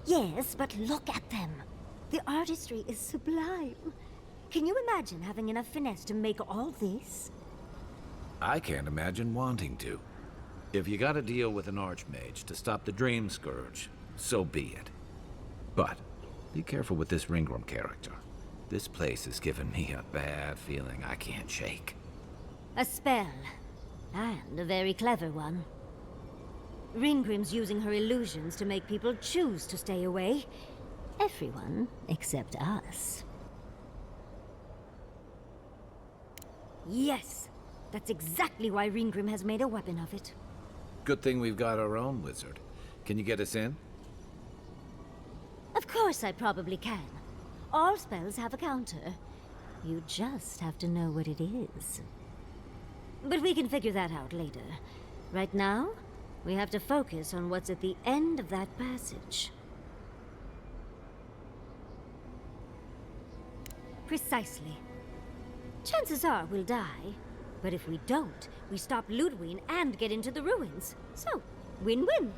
Yes, but look at them. The artistry is sublime. Can you imagine having enough finesse to make all this? I can't imagine wanting to. If you gotta deal with an archmage to stop the Dream Scourge, so be it. But, be careful with this Ringrim character. This place has given me a bad feeling I can't shake. A spell. And a very clever one. Ringrim's using her illusions to make people choose to stay away. Everyone except us. Yes, that's exactly why Ringrim has made a weapon of it. Good thing we've got our own wizard. Can you get us in? Of course I probably can. All spells have a counter. You just have to know what it is. But we can figure that out later. Right now, we have to focus on what's at the end of that passage. Precisely. Chances are we'll die, but if we don't, we stop Ludwig and get into the ruins. So, win-win.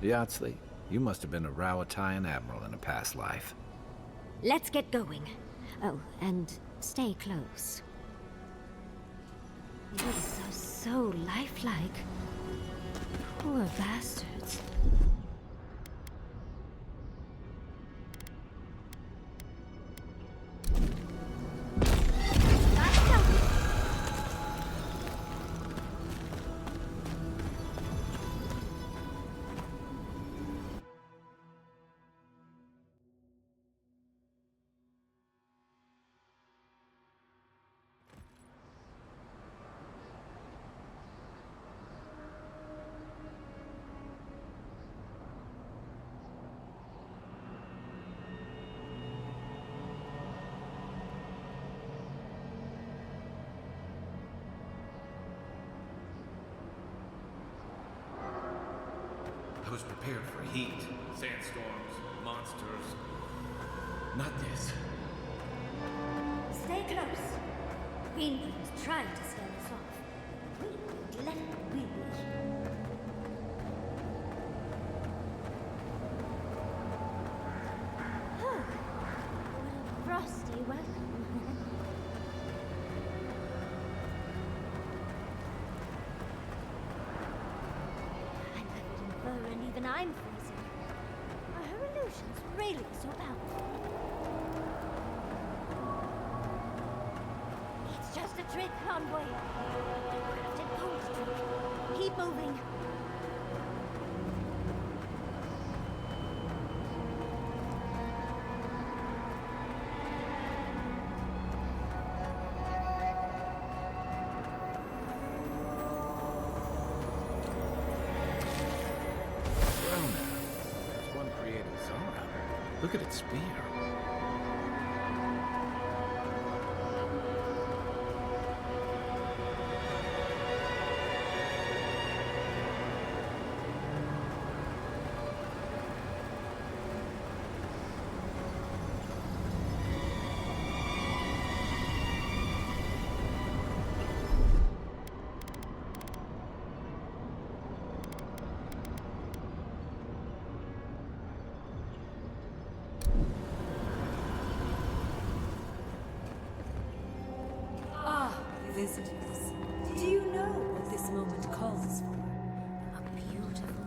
Yahtzee, you must have been a Rowatayan admiral in a past life. Let's get going. Oh, and stay close. These are so lifelike. Poor bastards. I was prepared for heat, sandstorms, monsters. Not this. Stay close. Ringrim's trying to scare us off. We won't let him, will we? What a frosty welcome. And even I'm freezing. Are her illusions really so powerful? It's just a trick, Envoy. Crafted cold trick. Keep moving. Look at its spear. Visitors, do you know what this moment calls for? A beautiful,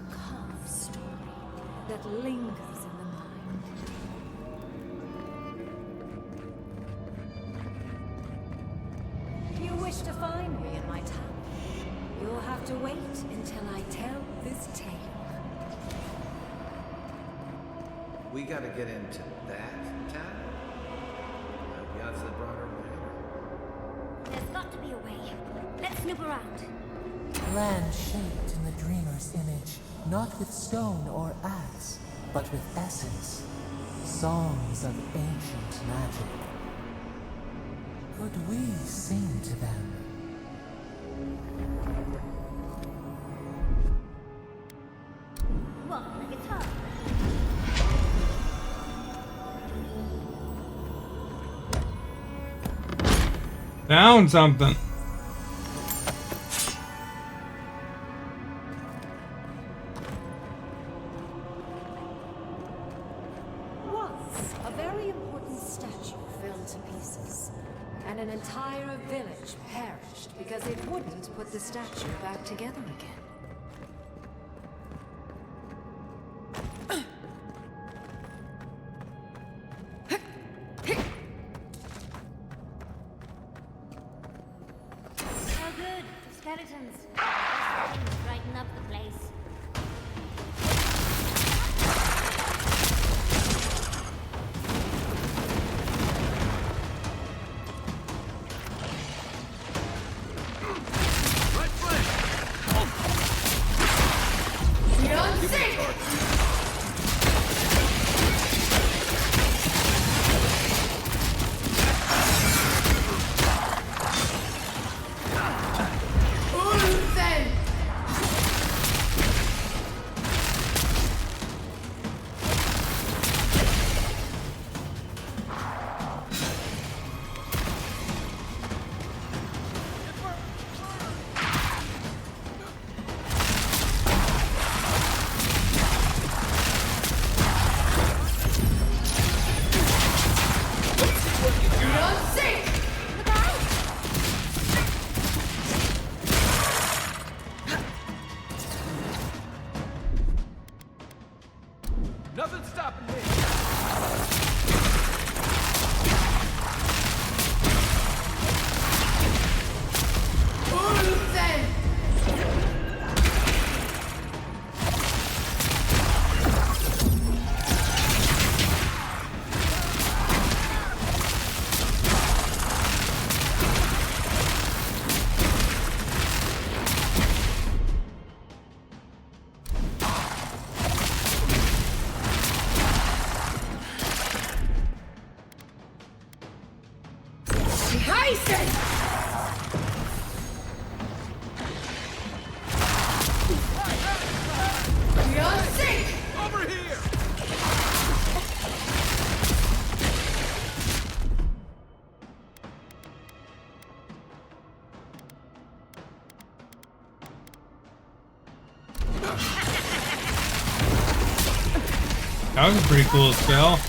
macabre story that lingers in the mind. You wish to find me in my town? You'll have to wait until I tell this tale. We gotta get into that town? Yahtzee brought her away. There's got to be a way. Let's snoop around. Land shaped in the dreamer's image, not with stone or axe, but with essence. Songs of ancient magic. Could we sing to them? What, a guitar? Found something. Once, a very important statue fell to pieces, and an entire village perished because it wouldn't put the statue back together again. Skeletons. Brighten up the place. That was a pretty cool spell.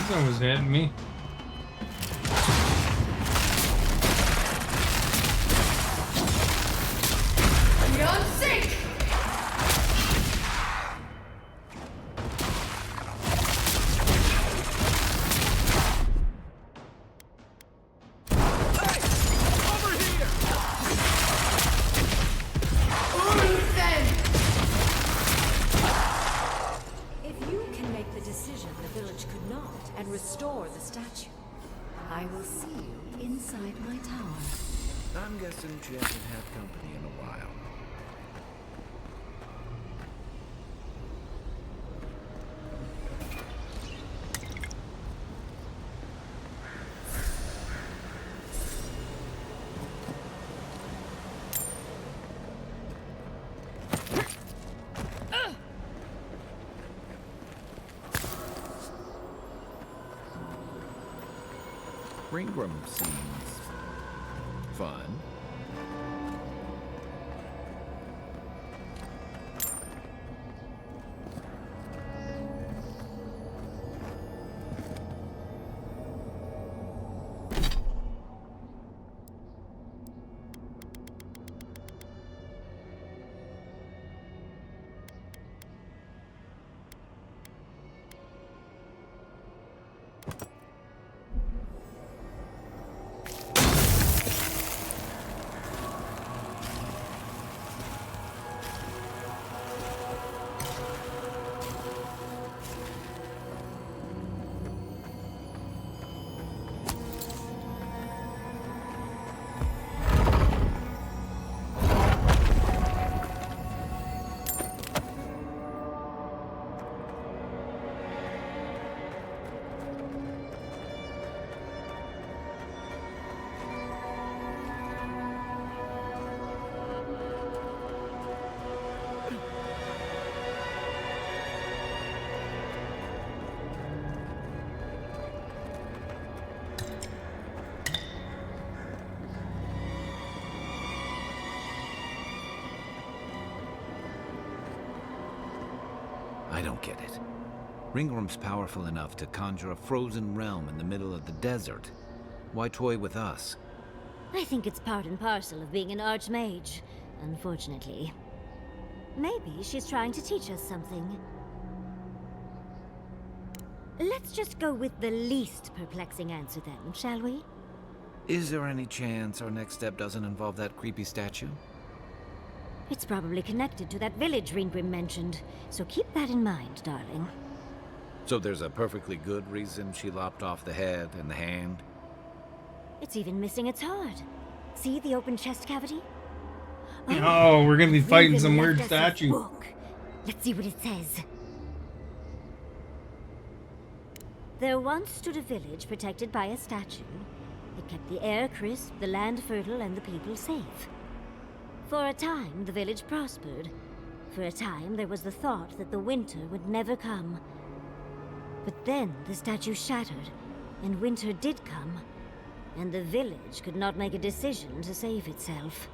Something was hitting me. Beyond sync! If you can make the decision the village could not and restore the statue, I will see you inside my tower. I'm guessing she hasn't had company in a while. Ringram seems fun. I don't get it. Ringram's powerful enough to conjure a frozen realm in the middle of the desert. Why toy with us? I think it's part and parcel of being an archmage, unfortunately. Maybe she's trying to teach us something. Let's just go with the least perplexing answer then, shall we? Is there any chance our next step doesn't involve that creepy statue? It's probably connected to that village Ringgrim mentioned, so keep that in mind, darling. So there's a perfectly good reason she lopped off the head and the hand? It's even missing its heart. See the open chest cavity? Oh, we're gonna be fighting Ringgrim some left weird us a statue. book. Let's see what it says. There once stood a village protected by a statue. It kept the air crisp, the land fertile, and the people safe. For a time, the village prospered. For a time, there was the thought that the winter would never come. But then the statue shattered, and winter did come. and the village could not make a decision to save itself.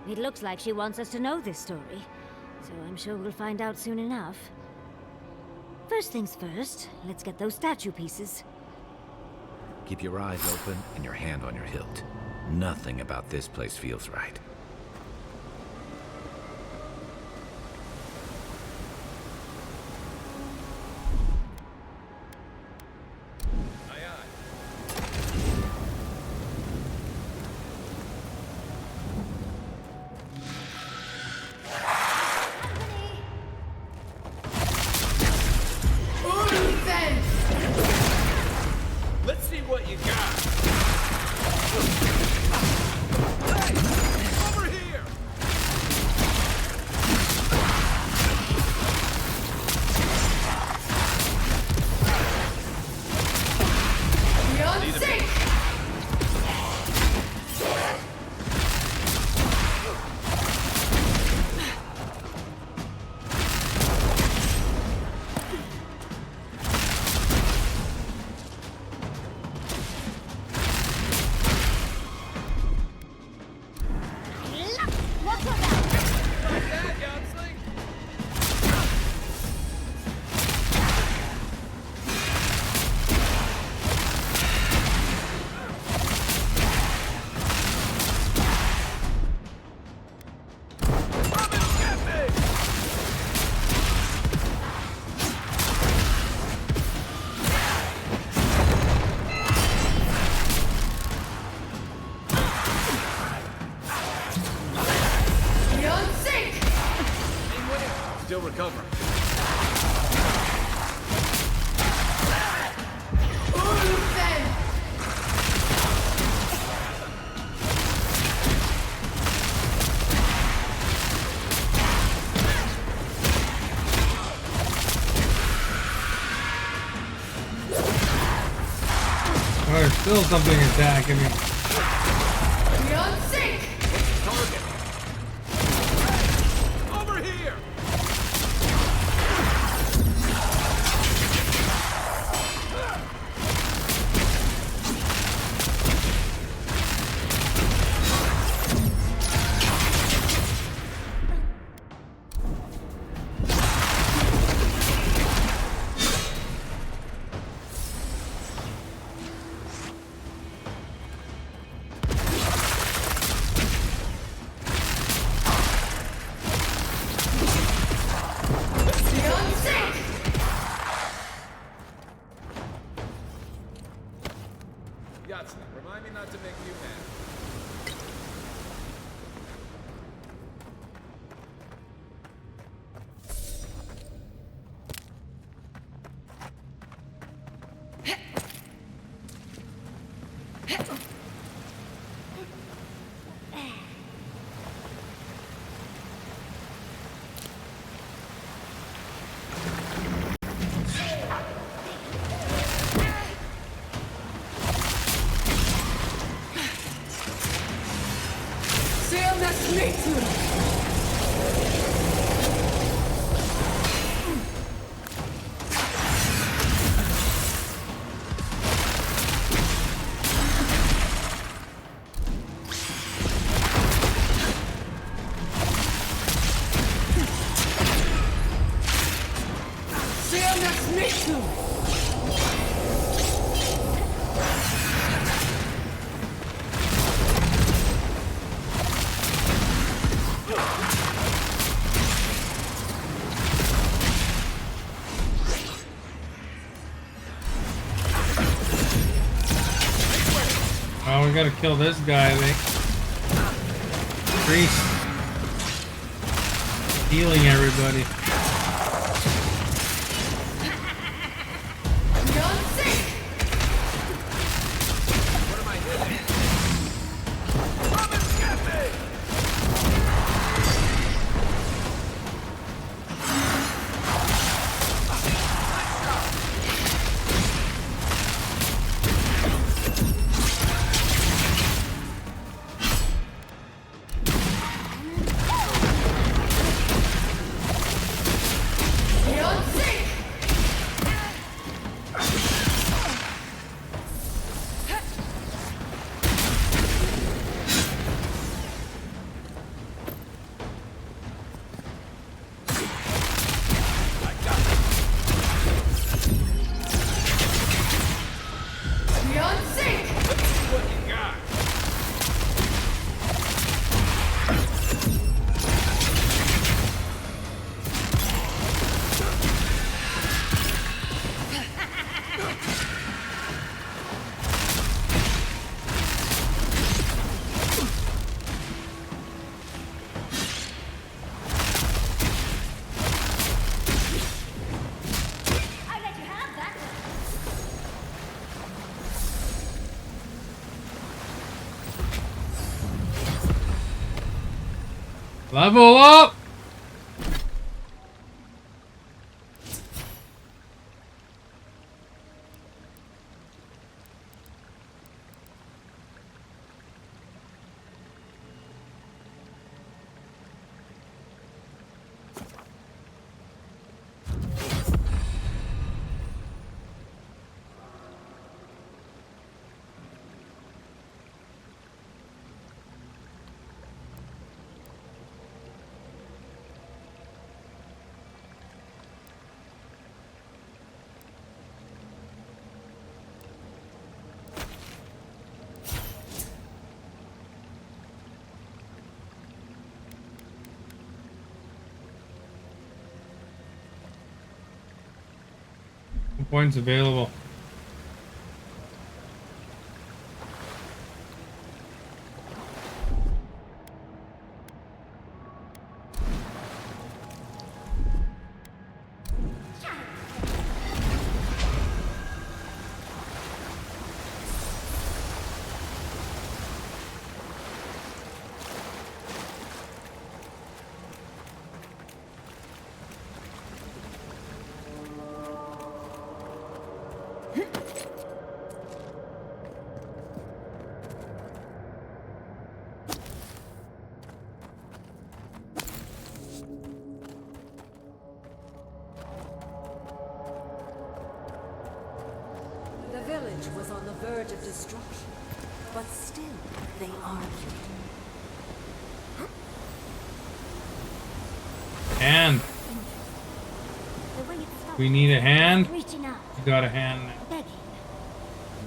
It looks like she wants us to know this story, so I'm sure we'll find out soon enough. First things first, let's get those statue pieces. Keep your eyes open and your hand on your hilt. Nothing about this place feels right. Let's see what you got. Hey, over here. Beyond sync. Still recovering. Oh, there's still something attacking me. Beyond sync. Target. Over here. Remind me not to make you mad. Oh, we gotta kill this guy, I think. Priest. Healing everybody. Level up! Points available. The village was on the verge of destruction, but still they argued. Hand. We need a hand. You got a hand now.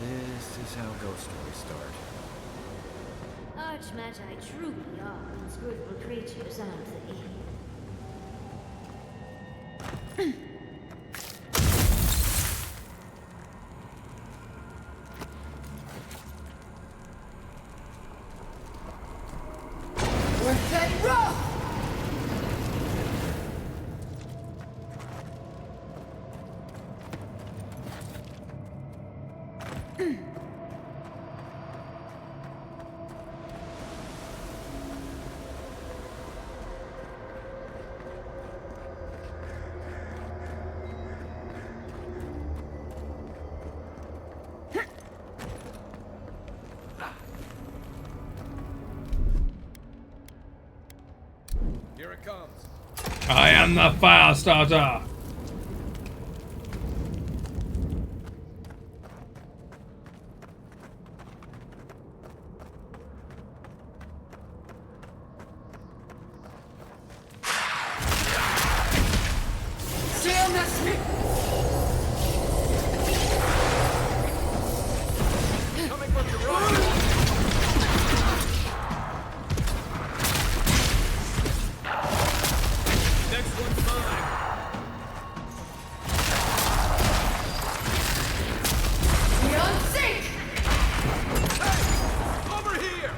This is how ghost stories start. Archmagi truly are inscrutable creatures, aren't they? We're getting rough! Here it comes. I am the fire starter. Still miss me! Coming from your right. Next one's mine. Beyond sync! Hey! Over here!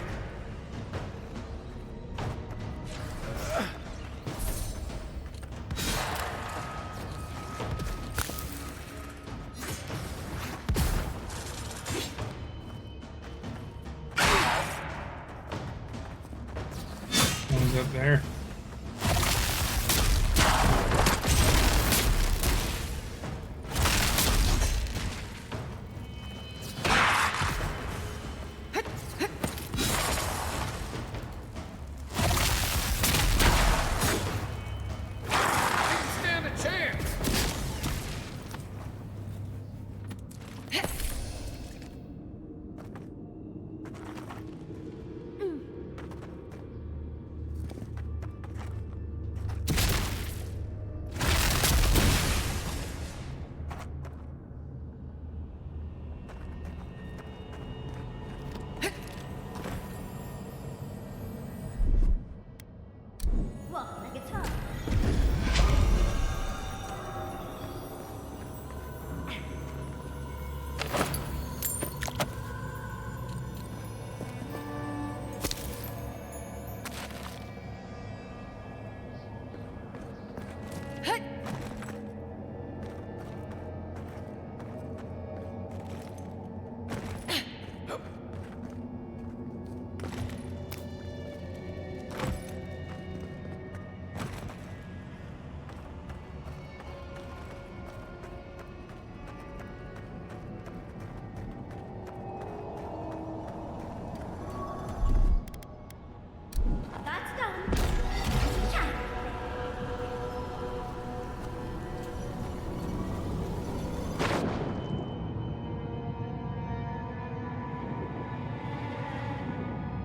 One's up there. Didn't stand a chance.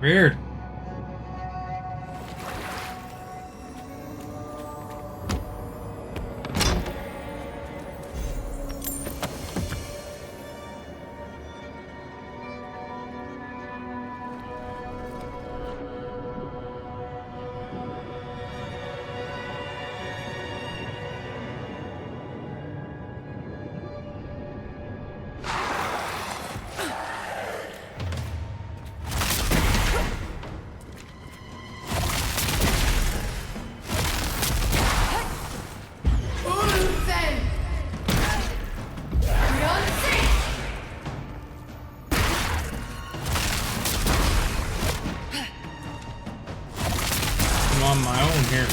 Weird. I'm on my own here.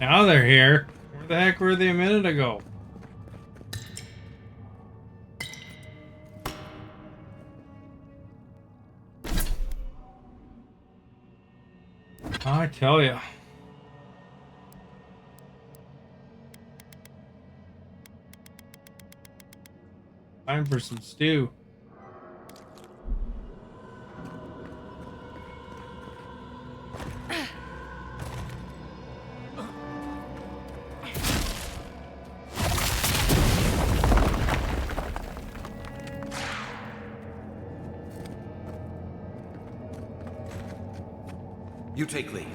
Now they're here. Where the heck were they a minute ago? I tell ya. Time for some stew. You take lead.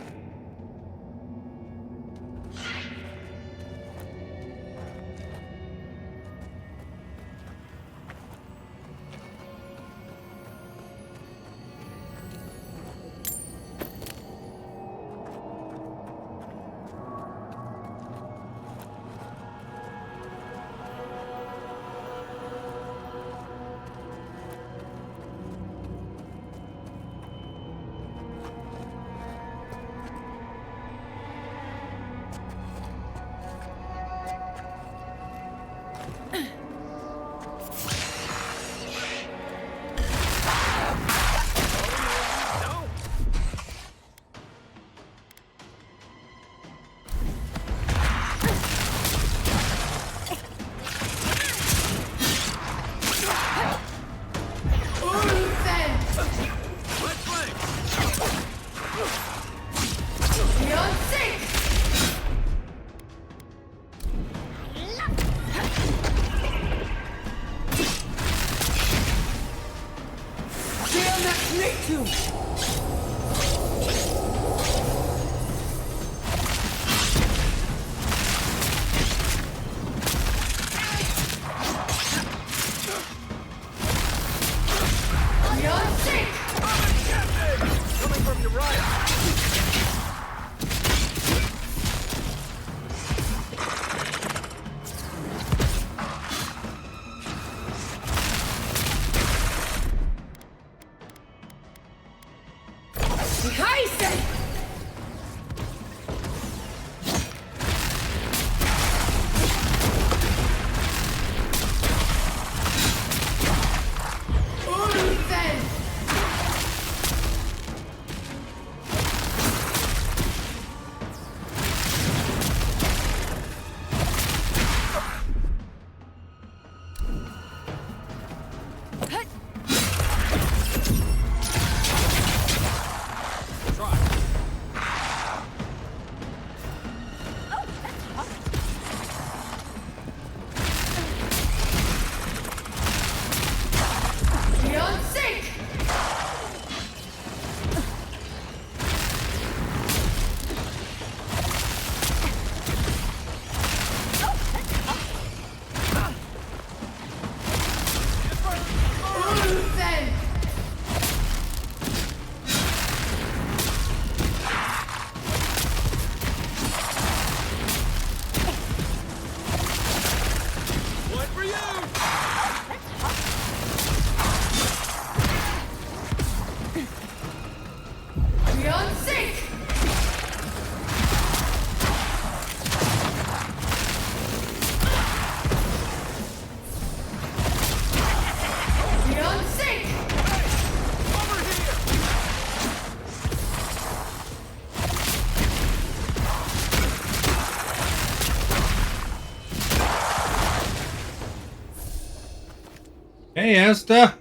Hey, Esther.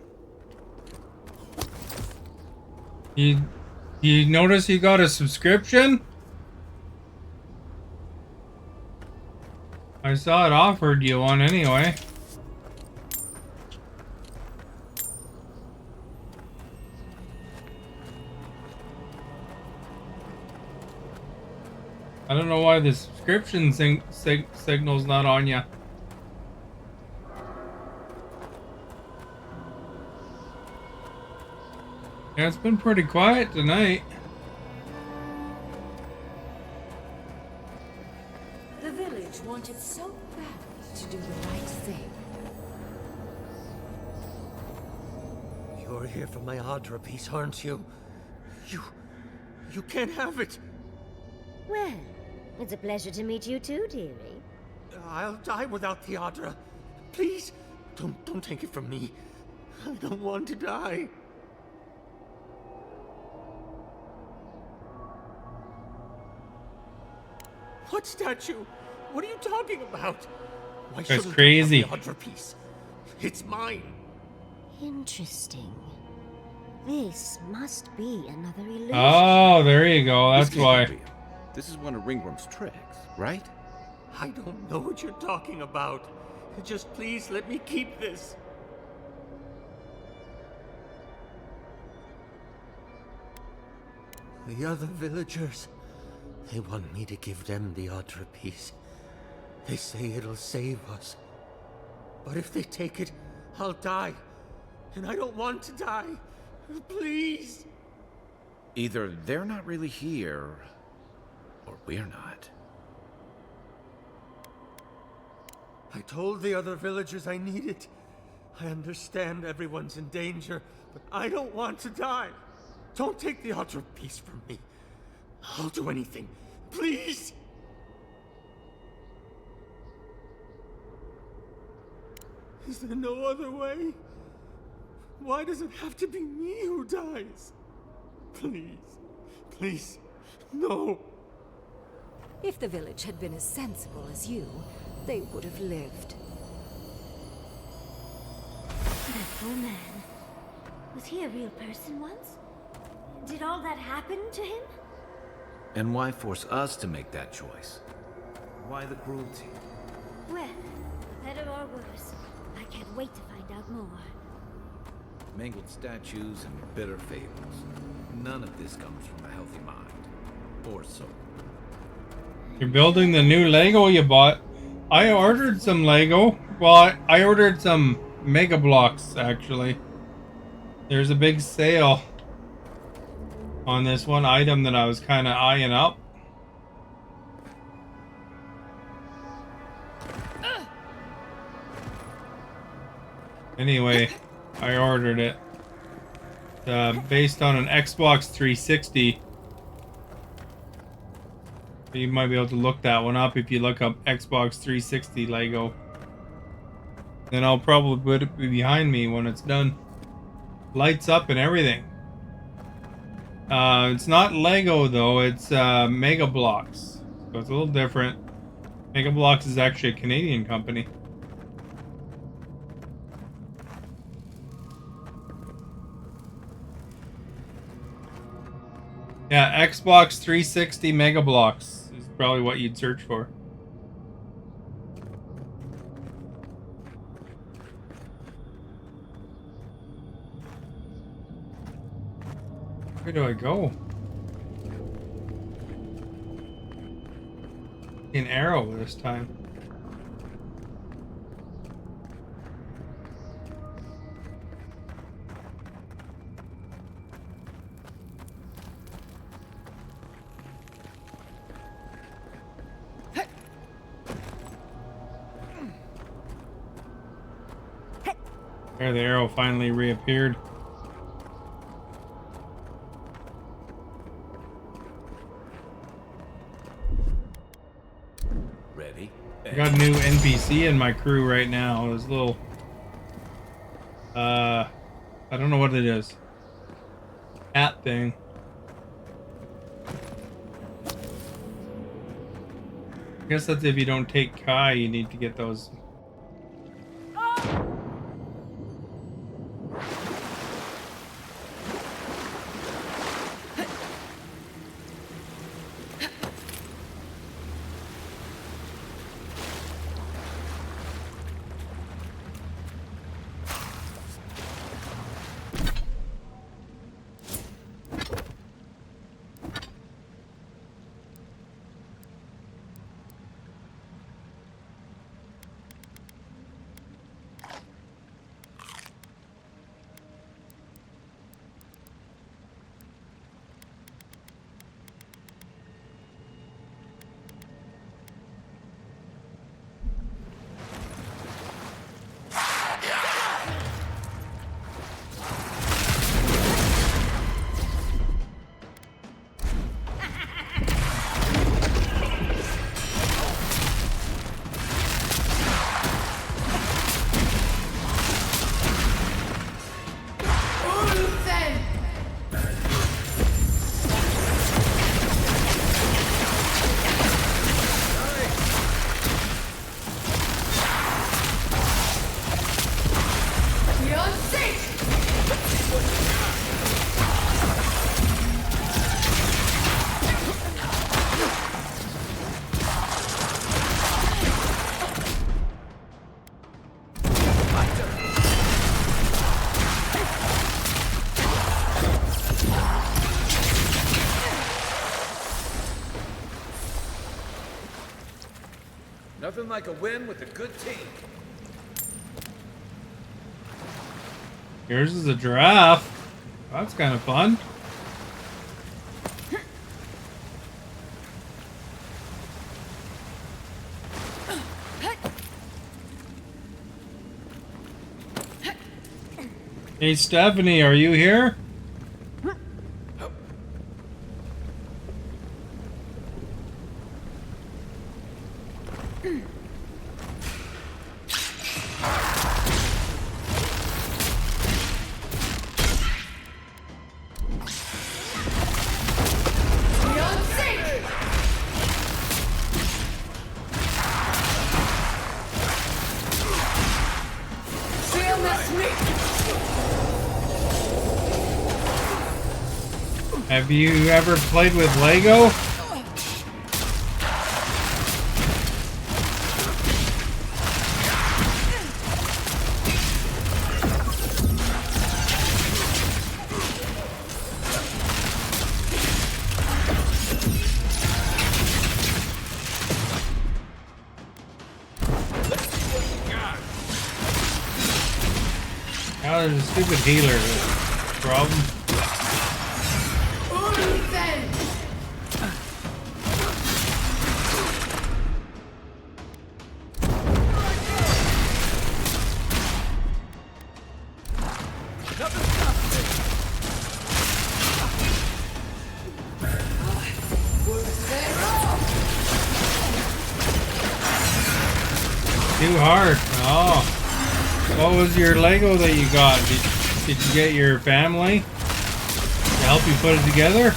You notice you got a subscription? I saw it offered you one anyway. I don't know why the subscription signal's not on ya. Yeah, it's been pretty quiet tonight. The village wanted so badly to do the right thing. You're here for my Audra piece, aren't you? You can't have it. Well, it's a pleasure to meet you too, dearie. I'll die without the Audra. Please, don't take it from me. I don't want to die. What statue? What are you talking about? Why That's shouldn't crazy. I have the Audra piece? It's mine. Interesting. This must be another illusion. Oh, there you go. That's This can't why. be. This is one of Ringworm's tricks, right? I don't know what you're talking about. Just please let me keep this. The other villagers, they want me to give them the Audra piece. They say it'll save us. But if they take it, I'll die. And I don't want to die. Please. Either they're not really here, or we're not. I told the other villagers I need it. I understand everyone's in danger, but I don't want to die. Don't take the Audra piece from me. I'll do anything. Please! Is there no other way? Why does it have to be me who dies? Please. Please. No. If the village had been as sensible as you, they would have lived. That poor man. Was he a real person once? Did all that happen to him? And why force us to make that choice? Why the cruelty? Well, better or worse, I can't wait to find out more. Mangled statues and bitter fables. None of this comes from a healthy mind. Or soul. You're building the new Lego you bought. I ordered some Lego. Well, I ordered some Mega Blocks, actually. There's a big sale on this one item that I was kind of eyeing up. Anyway, I ordered it. Based on an Xbox 360. You might be able to look that one up if you look up Xbox 360 Lego. Then I'll probably put it behind me when it's done. Lights up and everything. It's not Lego though, it's Mega Blocks. So it's a little different. Mega Blocks is actually a Canadian company. Yeah, Xbox 360 Mega Blocks is probably what you'd search for. Where do I go? An arrow this time. There, the arrow finally reappeared. Ready? I got a new NPC in my crew right now. This little, I don't know what it is. Cat thing. I guess that's if you don't take Kai, you need to get those. Nothing like a win with a good team. Yours is a giraffe. That's kind of fun. Hey, Stephanie, are you here? Have you ever played with Lego? Oh, there's a stupid healer problem. Too hard. Oh. What was your Lego that you got? Did you get your family to help you put it together?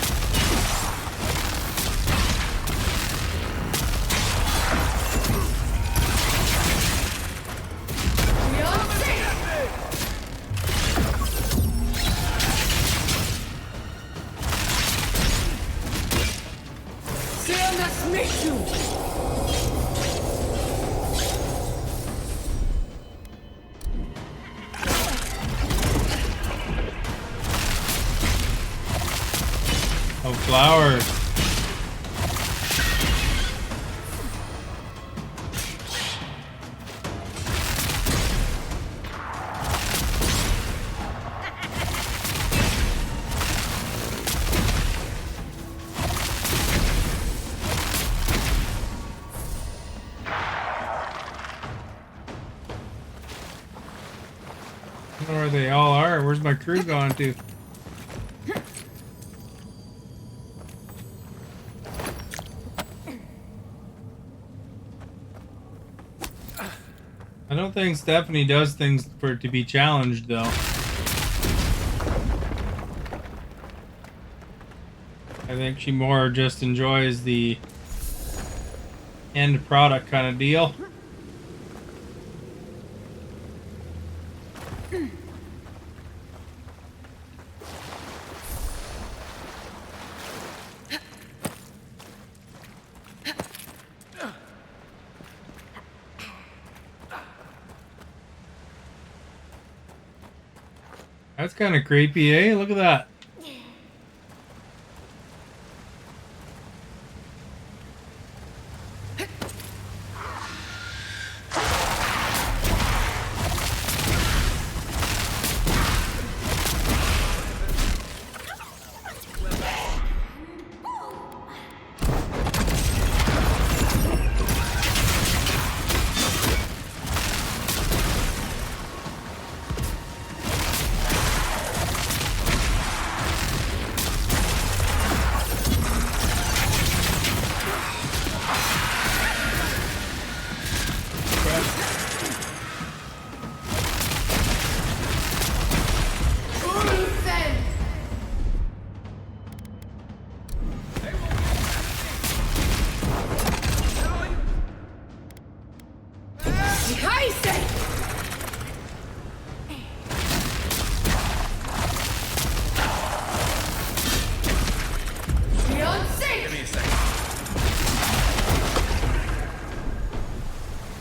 Oh, flowers. I don't know where they all are. Where's my crew gone to? I don't think Stephanie does things for it to be challenged, though. I think she more just enjoys the end product kind of deal. That's kind of creepy, eh? Look at that.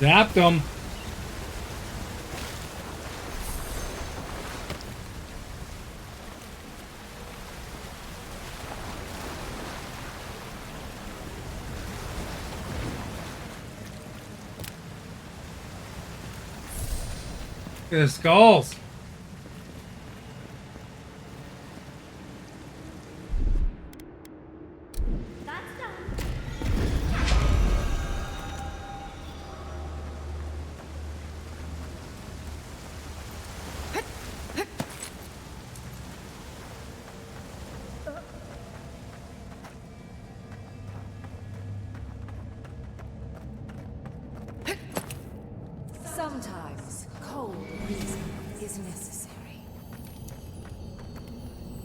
Zapped them. Look at the skulls. Sometimes cold reason is necessary.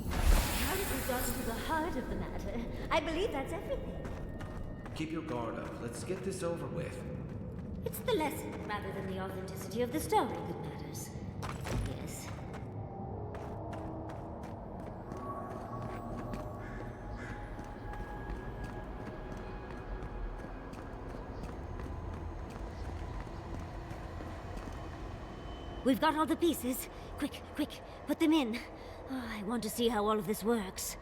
Now that we've gotten to the heart of the matter, I believe that's everything. Keep your guard up. Let's get this over with. It's the lesson rather than the authenticity of the story that matters. Yes. We've got all the pieces. Quick, quick, put them in. Oh, I want to see how all of this works.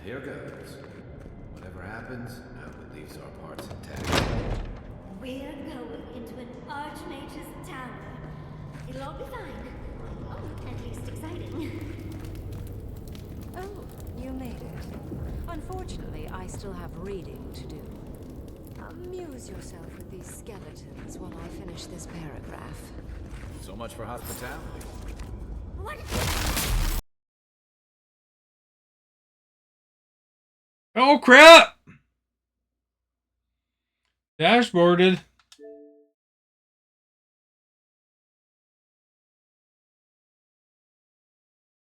Here goes. Whatever happens, I hope it leaves our parts intact. We're going into an Archmage's tower. It'll all be fine. Oh, at least exciting. Oh, you made it. Unfortunately, I still have reading to do. Amuse yourself with these skeletons while I finish this paragraph. So much for hospitality. What? Oh crap! Dashboarded.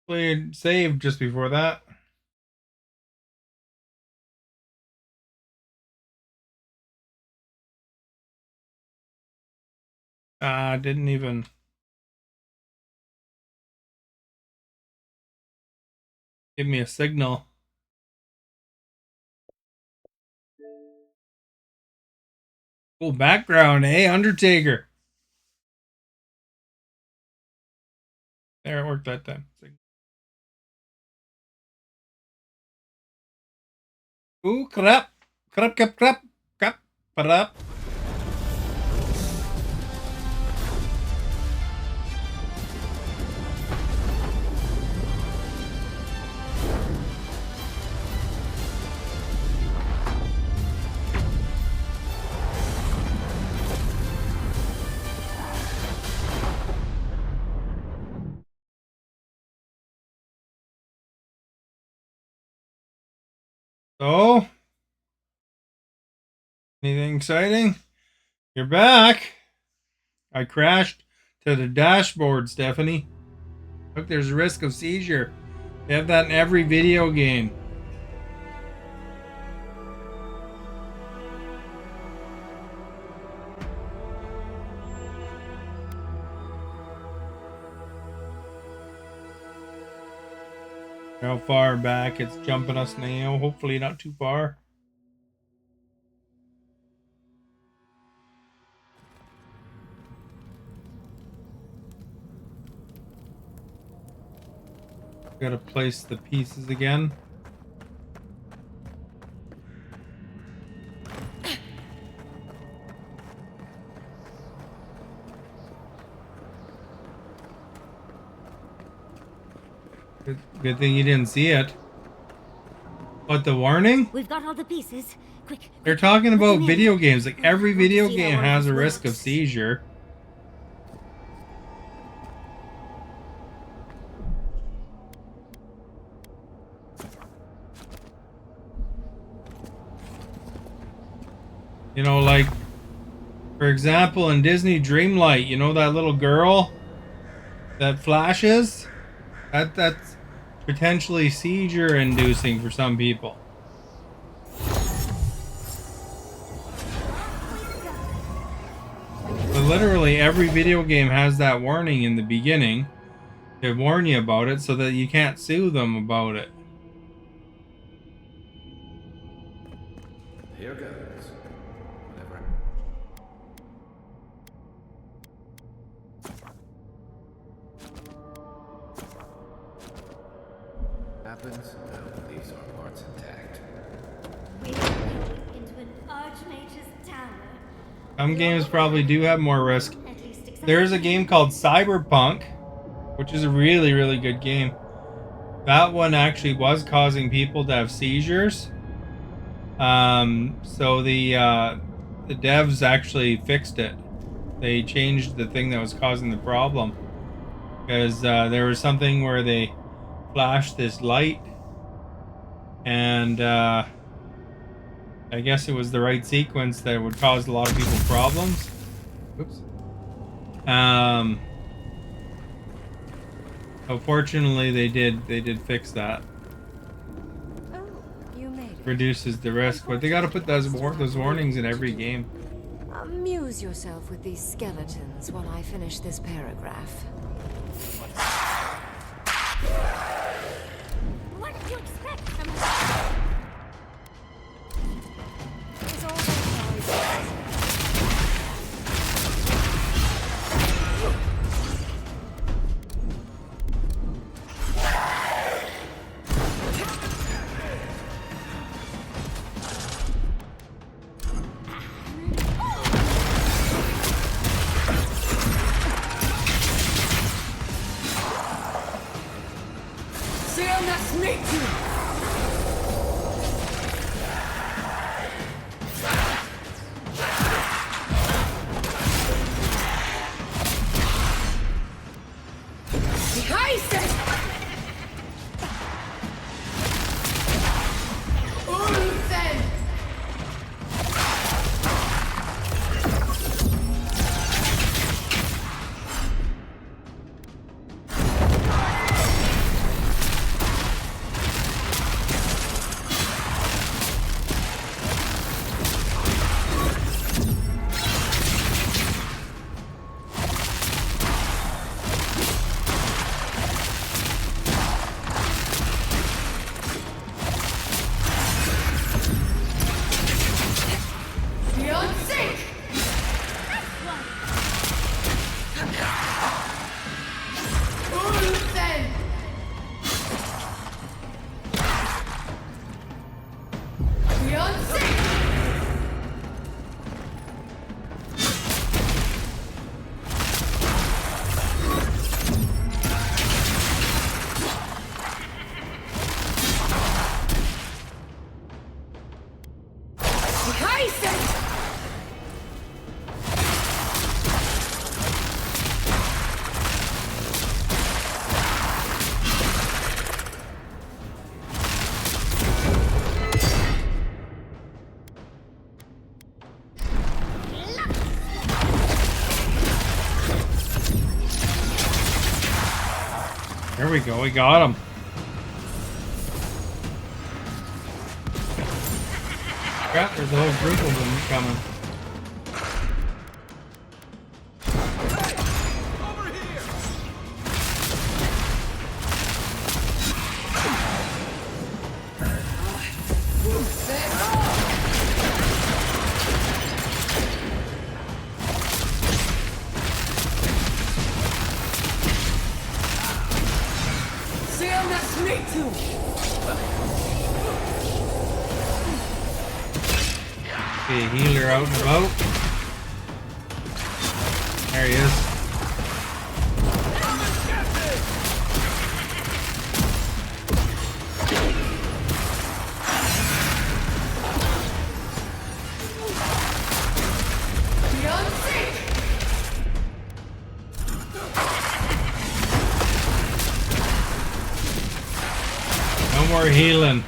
Played saved just before that. Didn't even. Give me a signal. Cool background, eh? Undertaker. There, it worked that time. Ooh, crap. Crap, crap, crap. Crap, crap. So, anything exciting? You're back. I crashed to the dashboard, Stephanie. Look, there's a risk of seizure. They have that in every video game. How far back it's jumping us now? Hopefully not too far. Gotta place the pieces again. Good thing you didn't see it. But the warning? We've got all the pieces. Quick. They're talking about video games. Like every video game has a risk of seizure. You know, like, for example, in Disney Dreamlight, you know that little girl that flashes? That's potentially seizure-inducing for some people. But literally, every video game has that warning in the beginning. to warn you about it so that you can't sue them about it. Here goes. Whatever. Happens? No, these are parts intact. We are going into an Archmage's tower. Some games probably do have more risk. There's a game called Cyberpunk, which is a really, really good game. That one actually was causing people to have seizures. So the devs actually fixed it. They changed the thing that was causing the problem. Because there was something where they flashed this light. And I guess it was the right sequence that would cause a lot of people problems. Oops. Fortunately, they did fix that. Oh, you made it. Reduces the risk, but they got to put those warnings in every game. Amuse yourself with these skeletons while I finish this paragraph. What did you expect from Is all that noise? There we go, we got him. Crap, there's a whole group of them coming. See a healer out and about. There he is. No more healing.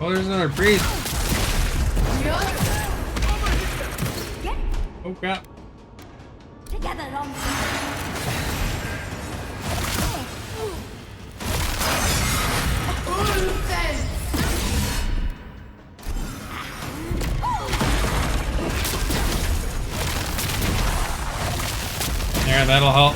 Oh, there's another priest. Oh crap. Together, long. There, that'll help.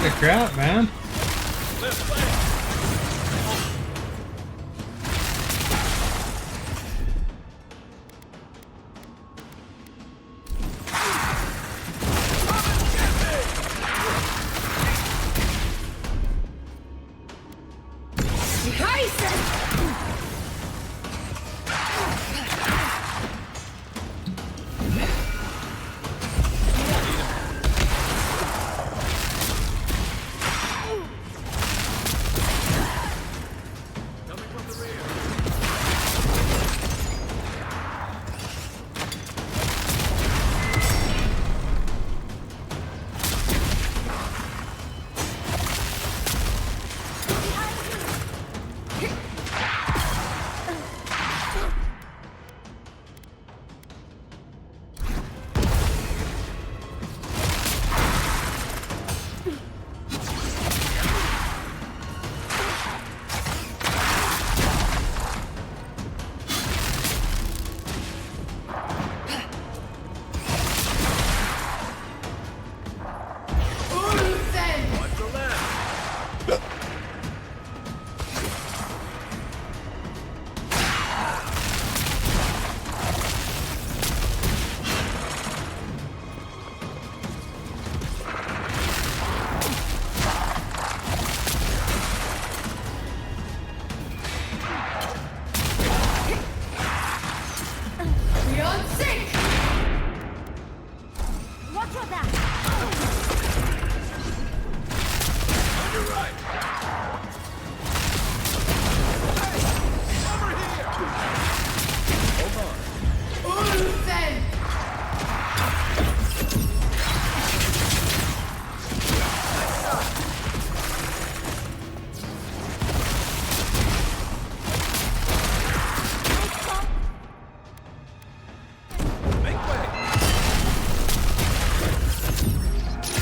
The crap, man.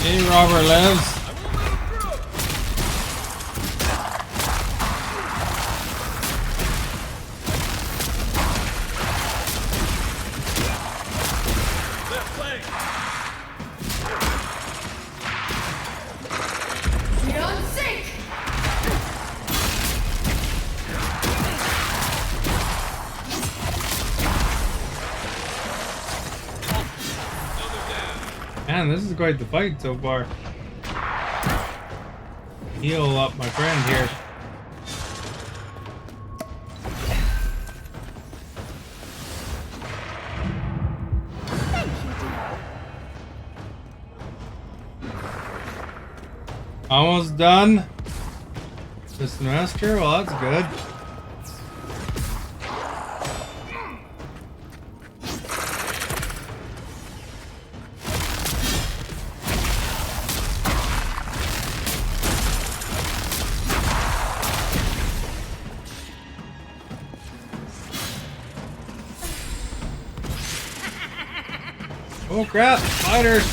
Hey, Robert lives. Man, this is quite the fight so far. Heal up my friend here. Almost done. This master? Well, that's good. Oh crap, spiders!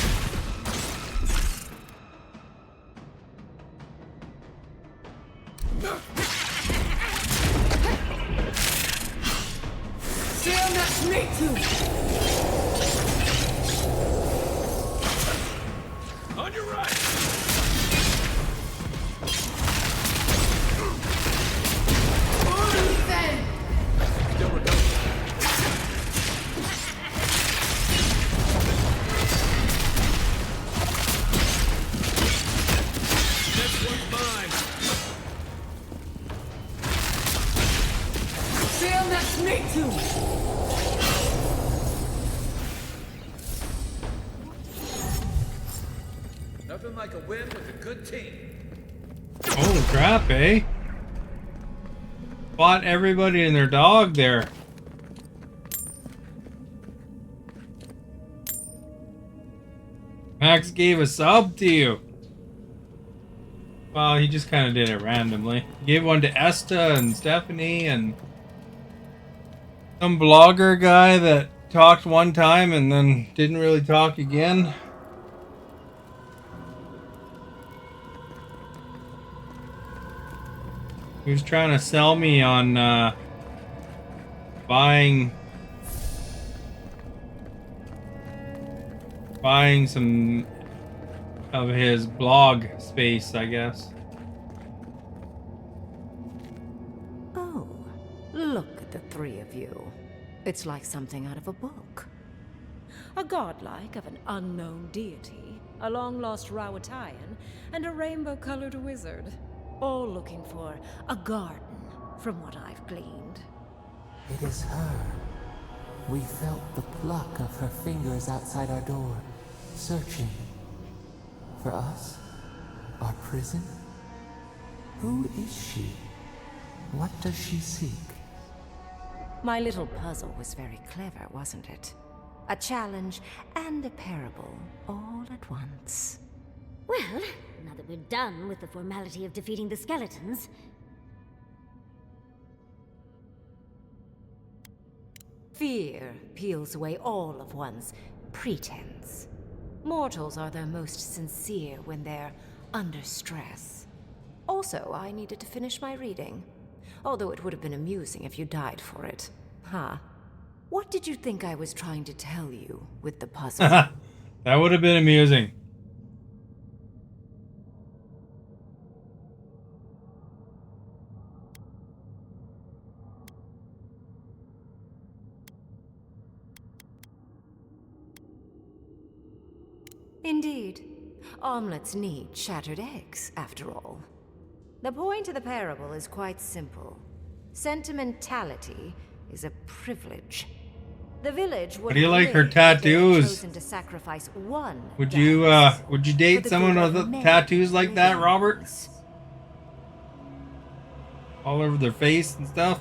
Damn, that's me too! On your right! Only then! Still recovering. Next one's mine. Damn, that's me too! Nothing like a win with a good team. Holy crap, eh? Fought everybody and their dog there. Max gave a sub to you. Well, he just kind of did it randomly. He gave one to Esta and Stephanie and some blogger guy that talked one time and then didn't really talk again. He was trying to sell me on buying some of his blog space, I guess. Oh, look at the three of you. It's like something out of a book. A godlike of an unknown deity, a long-lost Rawatayan, and a rainbow-colored wizard. All looking for a garden, from what I've gleaned. It is her. We felt the pluck of her fingers outside our door, searching. For us? Our prison? Who is she? What does she seek? My little puzzle was very clever, wasn't it? A challenge and a parable, all at once. Well, now that we're done with the formality of defeating the skeletons... Fear peels away all of one's pretense. Mortals are their most sincere when they're under stress. Also, I needed to finish my reading. Although it would have been amusing if you died for it. Huh? What did you think I was trying to tell you with the puzzle? That would have been amusing. Indeed. Omelets need shattered eggs, after all. The point of the parable is quite simple. Sentimentality is a privilege. The village would How do you like her tattoos? chosen to sacrifice one. Would you date someone with tattoos like that, Robert? All over their face and stuff?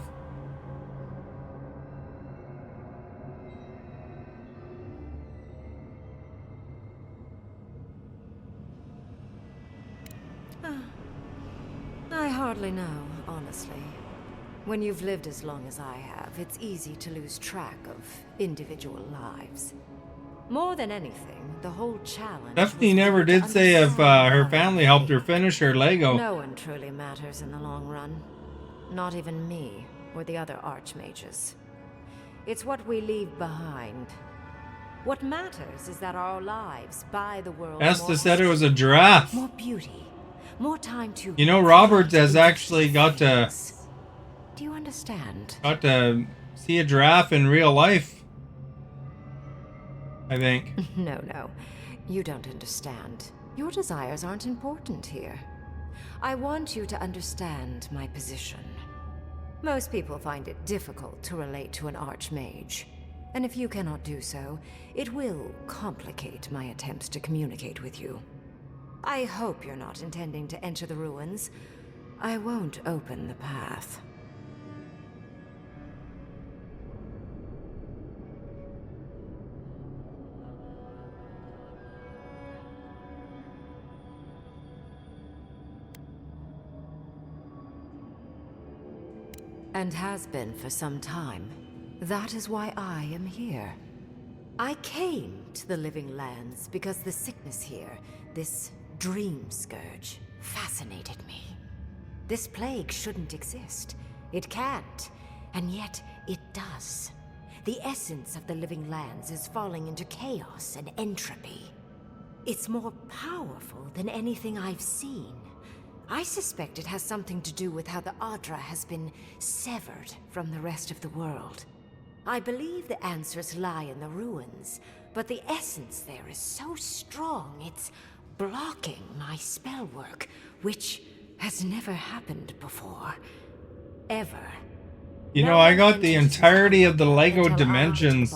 I hardly know, honestly. When you've lived as long as I have, it's easy to lose track of individual lives. More than anything, the whole challenge... Stephanie never did say if her family helped her finish her Lego. No one truly matters in the long run. Not even me, or the other archmages. It's what we leave behind. What matters is that our lives buy the world Esta said it was a giraffe. more beauty, more time to... You know, Robert has actually got to... Do you understand? Got to see a giraffe in real life. I think. No. You don't understand. Your desires aren't important here. I want you to understand my position. Most people find it difficult to relate to an archmage. And if you cannot do so, it will complicate my attempts to communicate with you. I hope you're not intending to enter the ruins. I won't open the path. And has been for some time. That is why I am here. I came to the Living Lands because the sickness here, this dream scourge, fascinated me. This plague shouldn't exist. It can't, and yet it does. The essence of the Living Lands is falling into chaos and entropy. It's more powerful than anything I've seen. I suspect it has something to do with how the Adra has been severed from the rest of the world. I believe the answers lie in the ruins, but the essence there is so strong it's blocking my spell work, which has never happened before. Ever. You know, I got the entirety of the Lego Dimensions.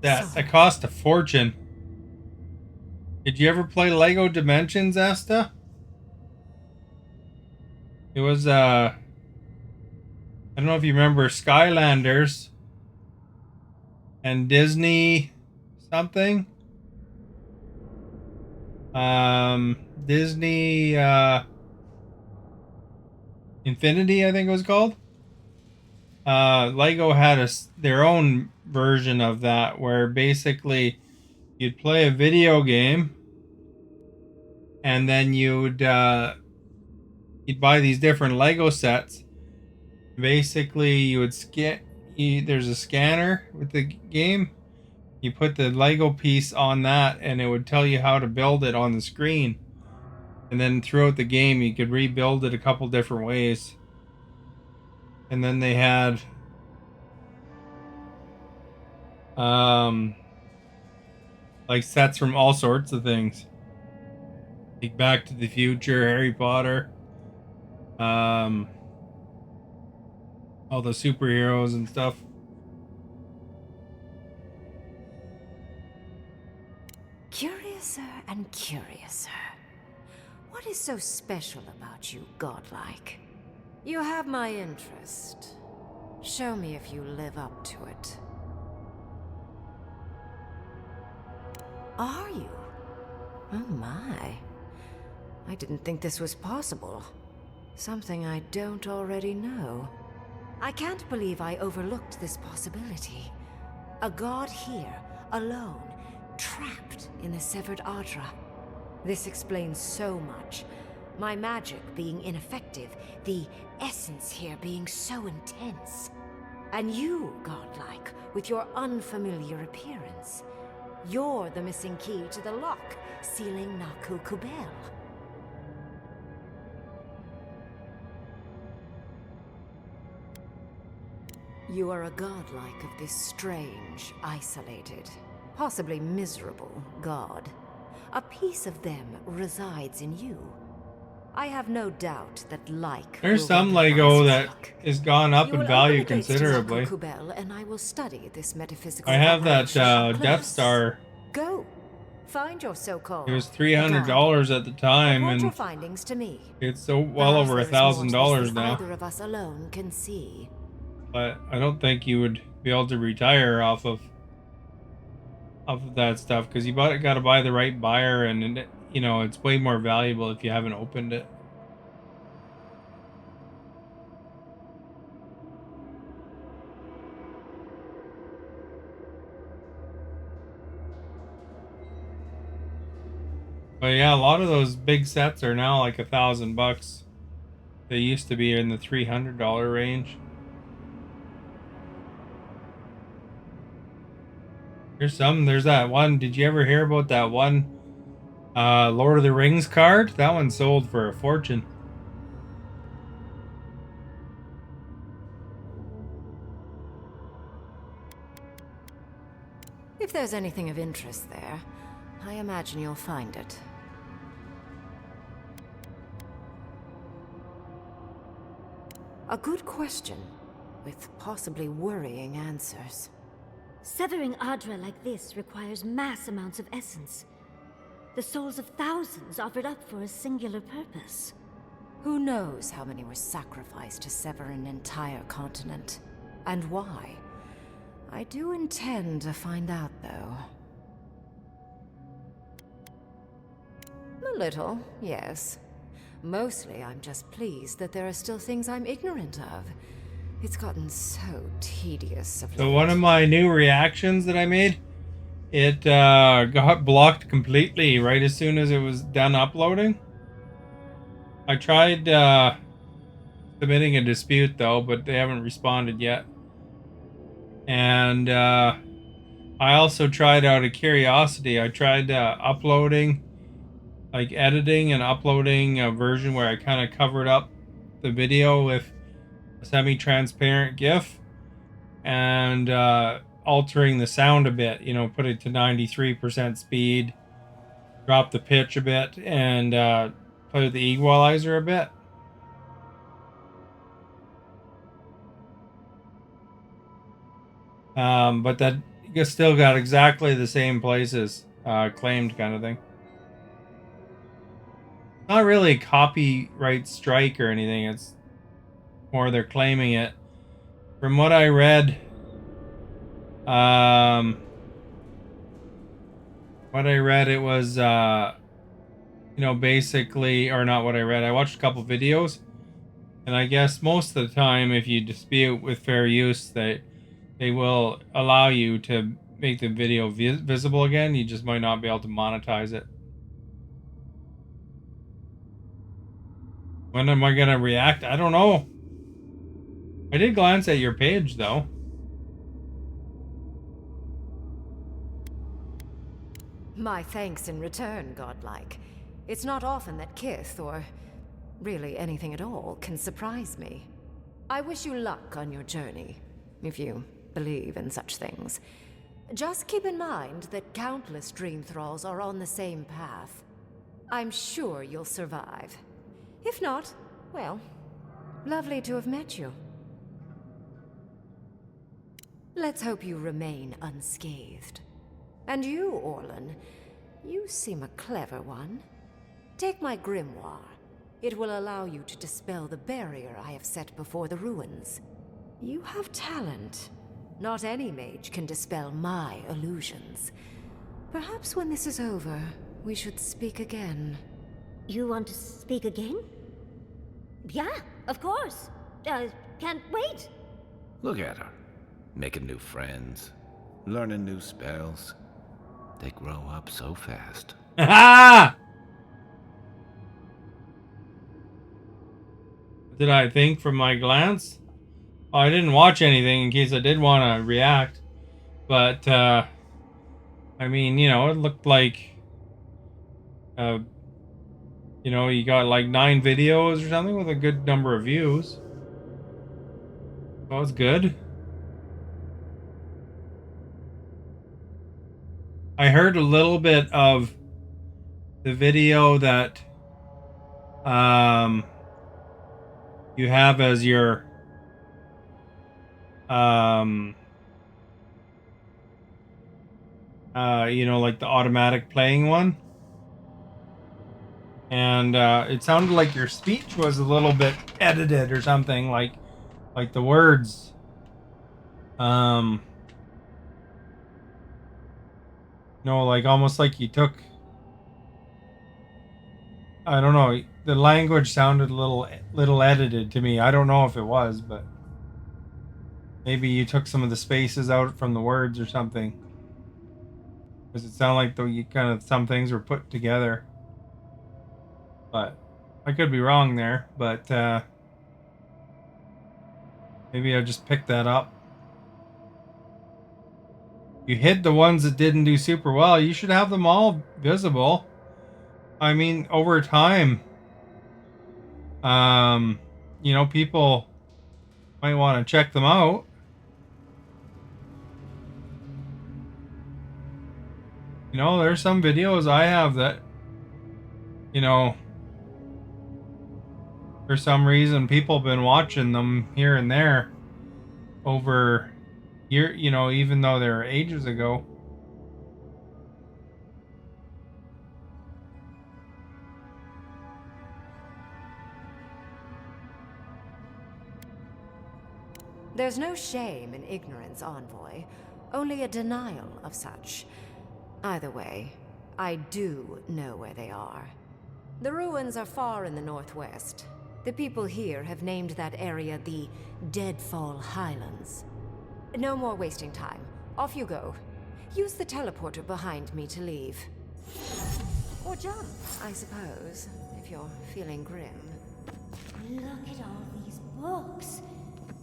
That cost a fortune. Did you ever play Lego Dimensions, Asta? It was, I don't know if you remember Skylanders and Disney something. Disney, Infinity, I think it was called. Lego had their own version of that where basically you'd play a video game and then you'd buy these different Lego sets. Basically, you would there's a scanner with the game. You put the Lego piece on that and it would tell you how to build it on the screen. And then throughout the game, you could rebuild it a couple different ways. And then they had like sets from all sorts of things. Like Back to the Future, Harry Potter, all the superheroes and stuff. Curiouser and curiouser. What is so special about you, godlike? You have my interest. Show me if you live up to it. Are you? Oh my. I didn't think this was possible. Something I don't already know. I can't believe I overlooked this possibility. A god here, alone, trapped in the severed Adra. This explains so much. My magic being ineffective, the essence here being so intense. And you, godlike, with your unfamiliar appearance. You're the missing key to the lock, sealing Naku Kubel. You are a godlike of this strange, isolated, possibly miserable god. A piece of them resides in you. I have no doubt that There's some Lego that has gone up in value considerably. And I will study this metaphysical. I have that Death Star. Go. Find your so-called. It was $300 at the time, Report your and findings to me. it's so well over $1,000 now. Neither of us alone can see. But I don't think you would be able to retire off of that stuff because you got to buy the right buyer, and you know it's way more valuable if you haven't opened it. But yeah, a lot of those big sets are now like $1,000. They used to be in the $300 range. There's that one. Did you ever hear about that one Lord of the Rings card? That one sold for a fortune. If there's anything of interest there, I imagine you'll find it. A good question, with possibly worrying answers. Severing Adra like this requires mass amounts of essence. The souls of thousands offered up for a singular purpose. Who knows how many were sacrificed to sever an entire continent? And why? I do intend to find out, though. A little, yes. Mostly I'm just pleased that there are still things I'm ignorant of. It's gotten so tedious of So late. one of my new reactions that I made, it got blocked completely right as soon as it was done uploading. I tried submitting a dispute though, but they haven't responded yet. And I also tried out of curiosity. I tried uploading, like editing and uploading a version where I kind of covered up the video with a semi-transparent GIF and altering the sound a bit, you know, put it to 93% speed, drop the pitch a bit, and play with the equalizer a bit. But that still got exactly the same places claimed, kind of thing. Not really a copyright strike or anything. It's more they're claiming it. From what I read, it was you know, basically, or not what I read. I watched a couple videos, and I guess most of the time, if you dispute with fair use, they will allow you to make the video visible again. You just might not be able to monetize it. When am I gonna react? I don't know. I did glance at your page though. My thanks in return, godlike. It's not often that Kith, or really anything at all, can surprise me. I wish you luck on your journey, if you believe in such things. Just keep in mind that countless dream thralls are on the same path. I'm sure you'll survive. If not, well, lovely to have met you. Let's hope you remain unscathed. And you, Orlan, you seem a clever one. Take my grimoire. It will allow you to dispel the barrier I have set before the ruins. You have talent. Not any mage can dispel my illusions. Perhaps when this is over, we should speak again. You want to speak again? Yeah, of course. Can't wait. Look at her. Making new friends. Learning new spells. They grow up so fast. Ha! What did I think from my glance? Oh, I didn't watch anything in case I did want to react. But, I mean, you know, it looked like, you know, you got like 9 videos or something with a good number of views. That was good. I heard a little bit of the video that you have as your you know, like the automatic playing one, and it sounded like your speech was a little bit edited or something, like the words no, like almost like you took, I don't know, the language sounded a little edited to me. I don't know if it was, but maybe you took some of the spaces out from the words or something, because it sounded like you kind of, some things were put together. But I could be wrong there, but maybe I just picked that up. You hid the ones that didn't do super well. You should have them all visible. I mean, over time, you know, people might want to check them out. You know, there's some videos I have that, you know, for some reason people have been watching them here and there over year, you know, even though they're ages ago. There's no shame in ignorance, Envoy, only a denial of such. Either way, I do know where they are. The ruins are far in the northwest. The people here have named that area the Deadfall Highlands. No more wasting time. Off you go. Use the teleporter behind me to leave. Or jump, I suppose, if you're feeling grim. Look at all these books.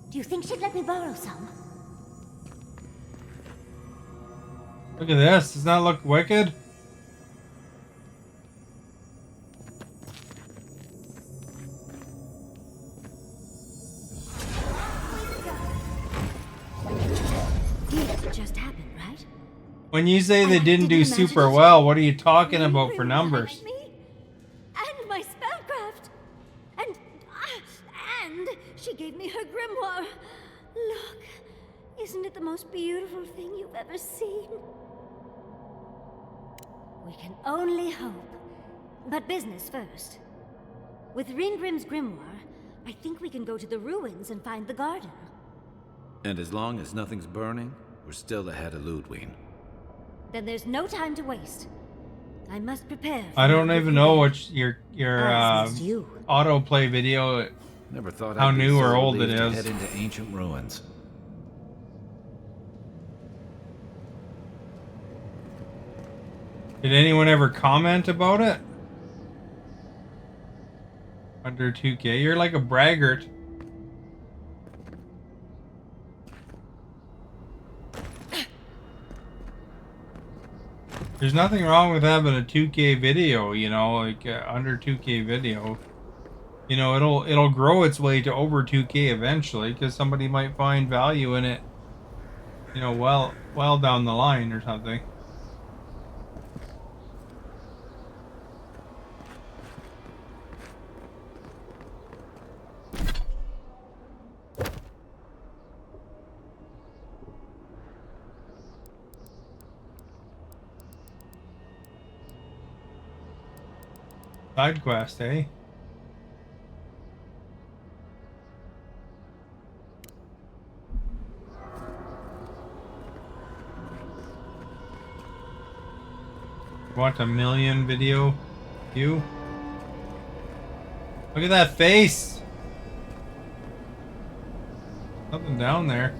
Do you think she'd let me borrow some? Look at this. Does that look wicked? It just happened, right? When you say they didn't do super well, what are you talking about for numbers? And my spellcraft! And she gave me her grimoire. Look, isn't it the most beautiful thing you've ever seen? We can only hope. But business first. With Ringrim's grimoire, I think we can go to the ruins and find the garden. And as long as nothing's burning, we're still ahead of Ludwig. Then there's no time to waste. I must prepare. I don't even know what your autoplay video. Never thought how I'd be new so or old it relieved to is. head into ancient ruins. Did anyone ever comment about it? Under 2K, you're like a braggart. There's nothing wrong with having a 2K video, you know, like under 2K video. You know, it'll grow its way to over 2K eventually, because somebody might find value in it. You know, well down the line or something. Side quest, eh? Want a million video view? Look at that face! Something down there.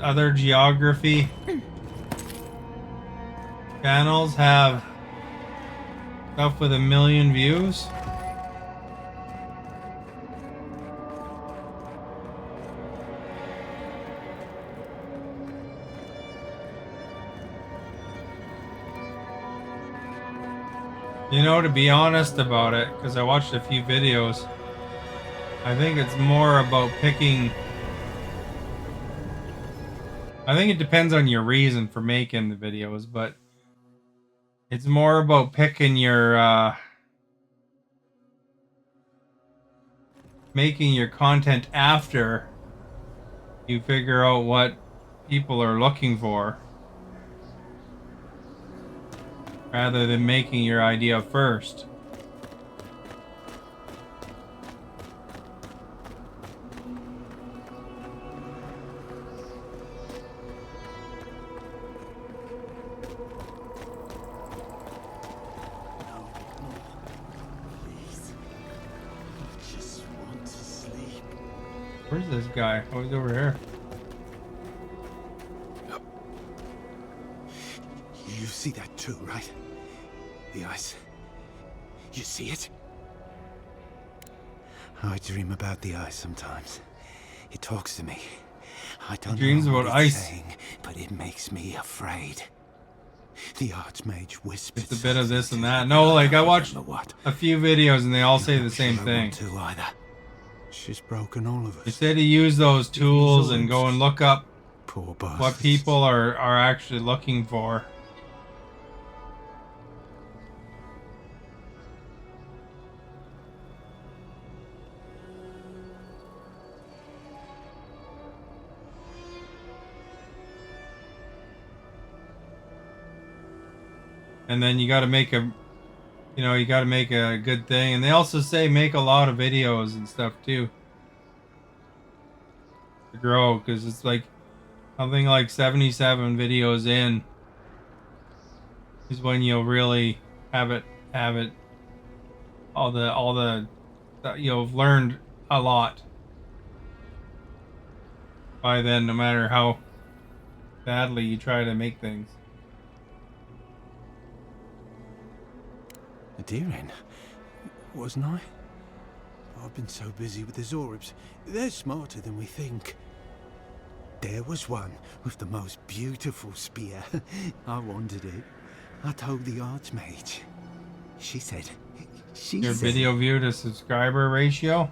Other geography channels have stuff with 1 million views. You know, to be honest about it, because I watched a few videos, I think it's more about picking. I think it depends on your reason for making the videos, but it's more about picking your, making your content after you figure out what people are looking for, rather than making your idea first. Where's this guy? Oh, he's over here. You see that too, right? The ice. You see it? I dream about the ice sometimes. It talks to me. I don't Dreams know what about it's ice. saying, but it makes me afraid. The Archmage whispers. It's a bit of this and that. No, like I watched a few videos and they all say the same thing. Either. She's broken all of us. They say to use those tools and go and look up Poor what bastards. people are actually looking for. And then you got to make a, you got to make a good thing. And they also say make a lot of videos and stuff too to grow, because it's like something like 77 videos in is when you'll really have it all the you'll have learned a lot by then, no matter how badly you try to make things. A deer-hen, wasn't I? I've been so busy with the Zoribs. They're smarter than we think. There was one with the most beautiful spear. I wanted it. I told the Archmage. She said... Your video view to subscriber ratio?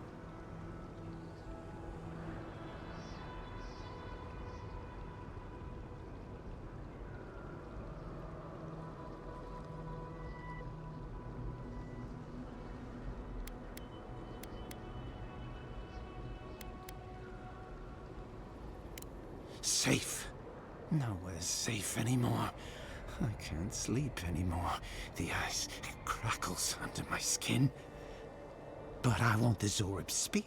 Safe. Nowhere's safe anymore. I can't sleep anymore. The ice crackles under my skin. But I want the Zorib spear,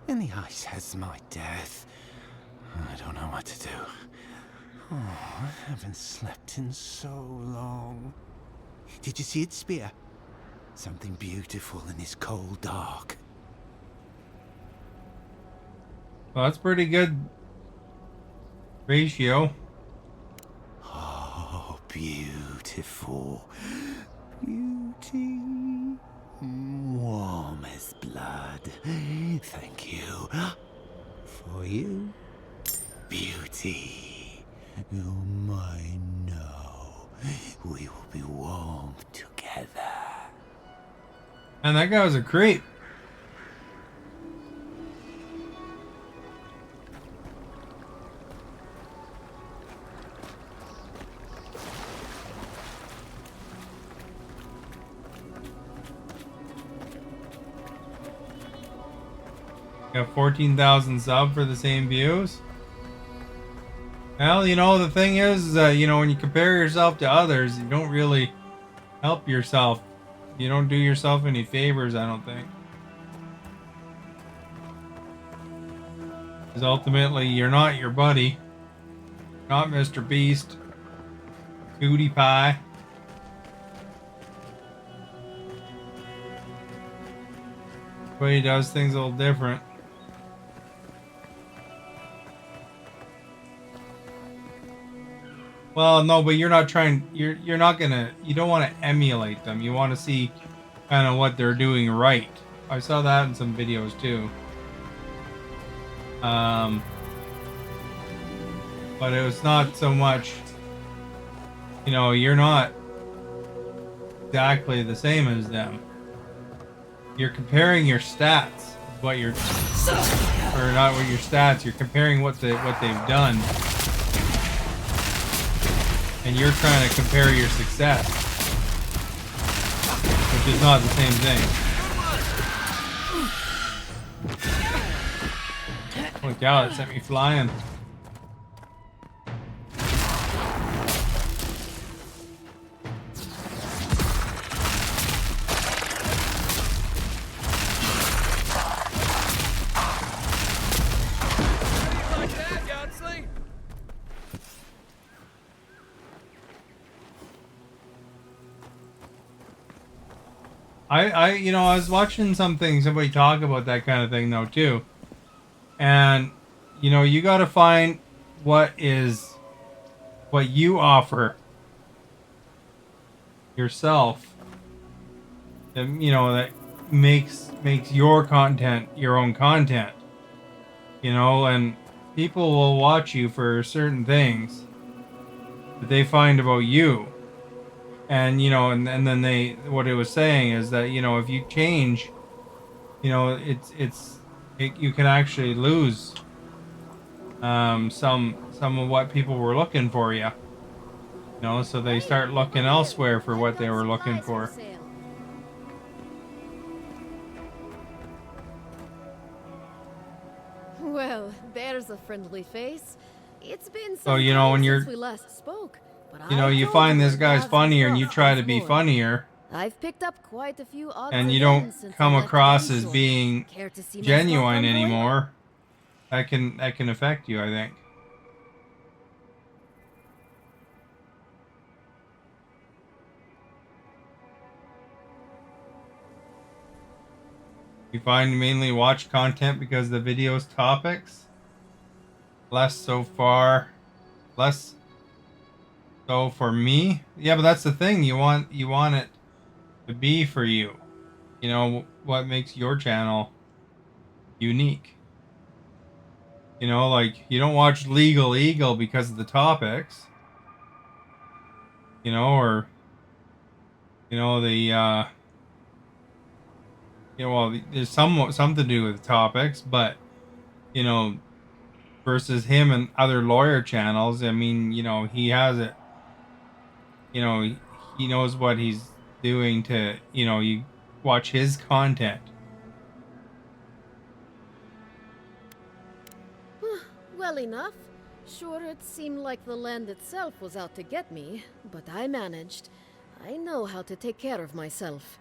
and the ice has my death. I don't know what to do. Oh, I haven't slept in so long. Did you see its spear? Something beautiful in this cold dark. Well, that's pretty good ratio. Oh, beautiful. Beauty. Warm as blood. Thank you. For you, beauty. You're mine now. We will be warm together. And that guy was a creep. Got 14,000 sub for the same views. Well, the thing is that, when you compare yourself to others, you don't really help yourself. You don't do yourself any favors, I don't think. Because ultimately, you're not your buddy. Not Mr. Beast. Cutie Pie. But he does things a little different. Well, no, but you're not trying, you're not gonna, you don't want to emulate them. You want to see kind of what they're doing right. I saw that in some videos too. But it was not so much, you're not exactly the same as them. You're comparing your stats, or not what your stats, you're comparing what they've done. And you're trying to compare your success, which is not the same thing. Holy cow, that sent me flying. I was watching somebody talk about that kind of thing though too. And, you gotta find what you offer yourself that, that makes your content your own content, and people will watch you for certain things that they find about you. And, and then what it was saying is that, if you change, you can actually lose some of what people were looking for you. So they start looking elsewhere for what they were looking for. Well, there's a friendly face. It's been So, some when time you're since we last spoke, you know, you find this guy's funnier and you try to be funnier, I've picked up quite a few odds and you and don't ends since come I left across the as resort. being Care to see my genuine stock, Envoy? anymore, that can affect you, I think. You find you mainly watch content because of the video's topics? Less so for me. Yeah, but that's the thing. You want it to be for you. You know what makes your channel unique. You know, like you don't watch Legal Eagle because of the topics. You know, or you know well, there's something to do with the topics, but you know, versus him and other lawyer channels, I mean, you know, he has it. You know, he knows what he's doing to, you know, you watch his content. Well enough. Sure, it seemed like the land itself was out to get me, but I managed. I know how to take care of myself.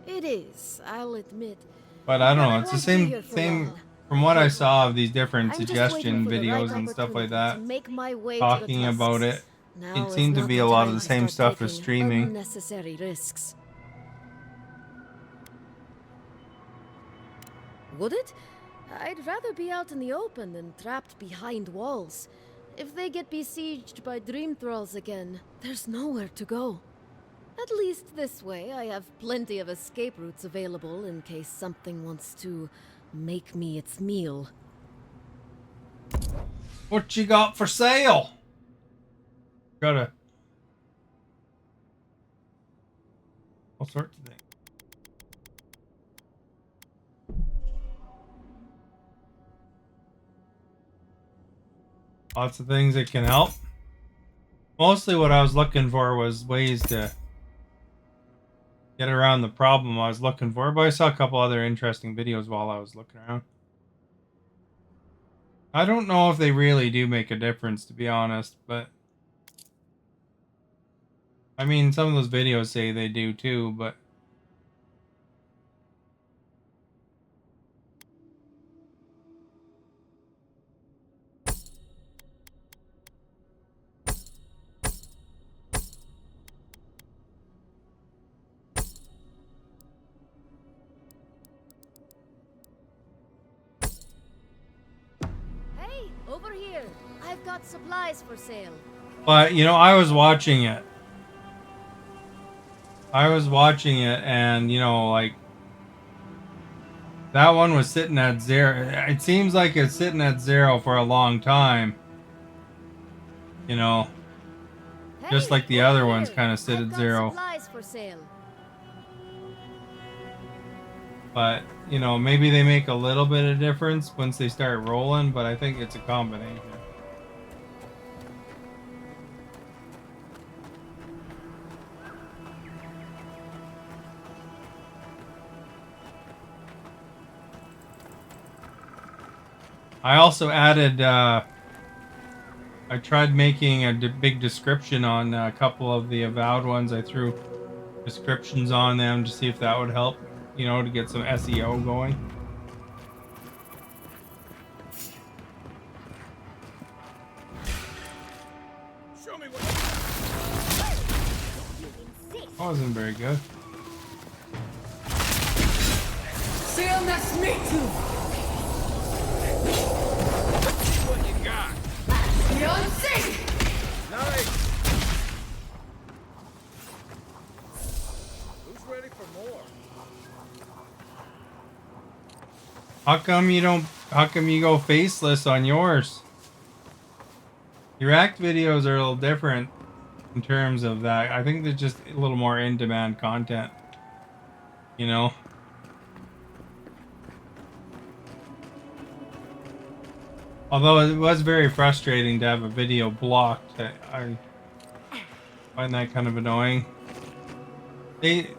It is, I'll admit. But I don't know, it's the won't be here for same long. from what I saw of these different I'm just suggestion waiting for the right videos and stuff like opportunity that, to make my way to the talking about tusks. it. Now It is seemed to not be the a lot time of the to same start stuff as taking streaming. unnecessary risks. Would it? I'd rather be out in the open than trapped behind walls. If they get besieged by dream thralls again, there's nowhere to go. At least this way, I have plenty of escape routes available in case something wants to make me its meal. What you got for sale? Got all sorts of things. Lots of things that can help. Mostly what I was looking for was ways to get around the problem I was looking for, but I saw a couple other interesting videos while I was looking around. I don't know if they really do make a difference, to be honest, but I mean, some of those videos say they do too, but Hey, over here! I've got supplies for sale. you know, I was watching it. And you know, like that one was sitting at 0. It seems like it's sitting at 0 for a long time. You know, just like the other ones kind of sit at 0. Supplies for sale. But, you know, maybe they make a little bit of difference once they start rolling, but I think it's a combination. I also added, I tried making a big description on a couple of the Avowed ones. I threw descriptions on them to see if that would help, you know, to get some SEO going. Show me That wasn't very good. Seal that's me too. what you got. Beyonce! Nice. Who's ready for more? How come you go faceless on yours? Your act videos are a little different in terms of that. I think they're just a little more in-demand content. You know? Although it was very frustrating to have a video blocked. I find that kind of annoying.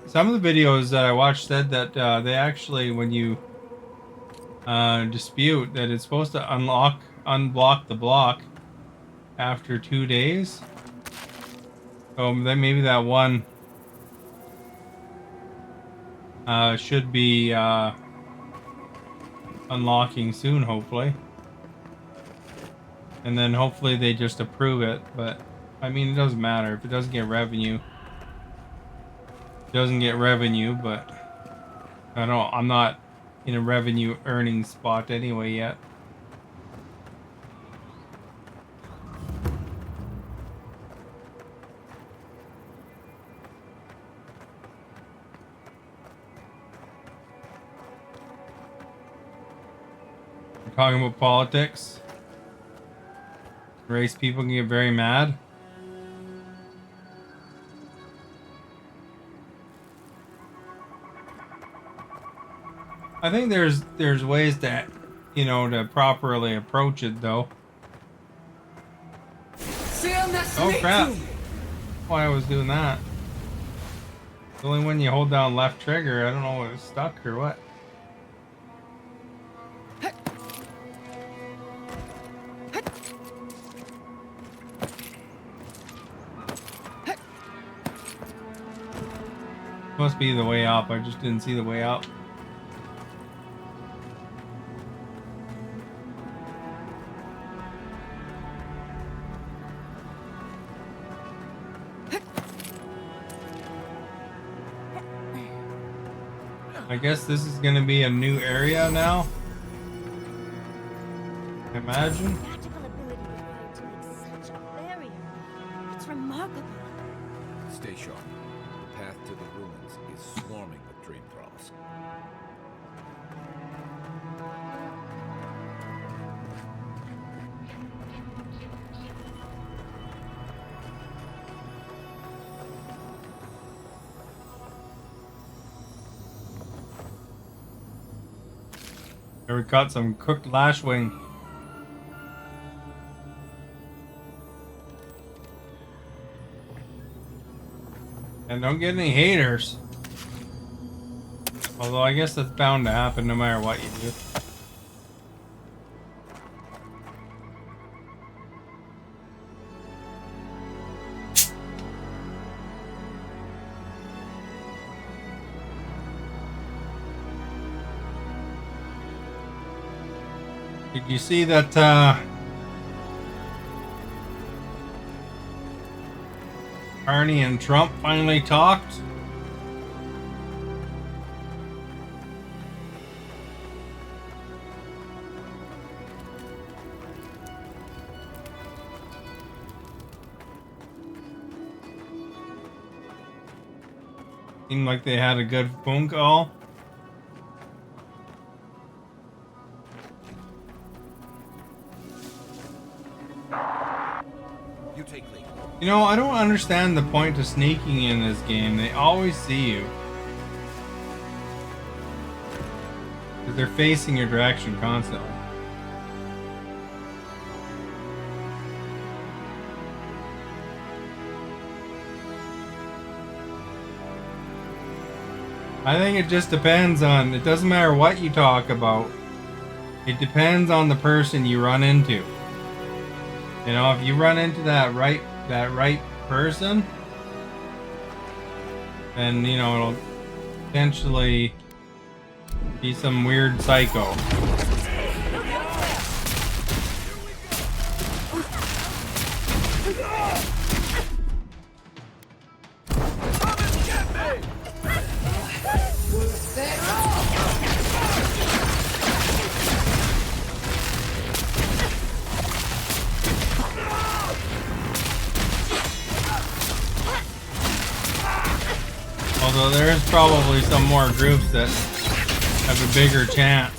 Some of the videos that I watched said that they actually, when you dispute that it's supposed to unblock the block after 2 days. So then maybe that one should be unlocking soon, hopefully. And then hopefully they just approve it. But I mean, it doesn't matter if it doesn't get revenue. It doesn't get revenue, but I'm not in a revenue earning spot anyway yet. We're talking about politics. Race people can get very mad. I think there's ways to, to properly approach it though. Oh crap! Why I was doing that? It's only when you hold down left trigger. I don't know if it's stuck or what. Must be the way up. I just didn't see the way up. I guess this is gonna be a new area now. Imagine. It's remarkable. Stay sharp. The path to the ruins is swarming with dream thralls. There we got some cooked lashwing. And don't get any haters. Although I guess that's bound to happen no matter what you do. Did you see that Arnie and Trump finally talked? Seemed like they had a good phone call. You know, I don't understand the point of sneaking in this game. They always see you. Because they're facing your direction constantly. I think it just depends on, it doesn't matter what you talk about. It depends on the person you run into. You know, if you run into that right person, then, you know, it'll potentially be some weird psycho. Although there is probably some more groups that have a bigger chance.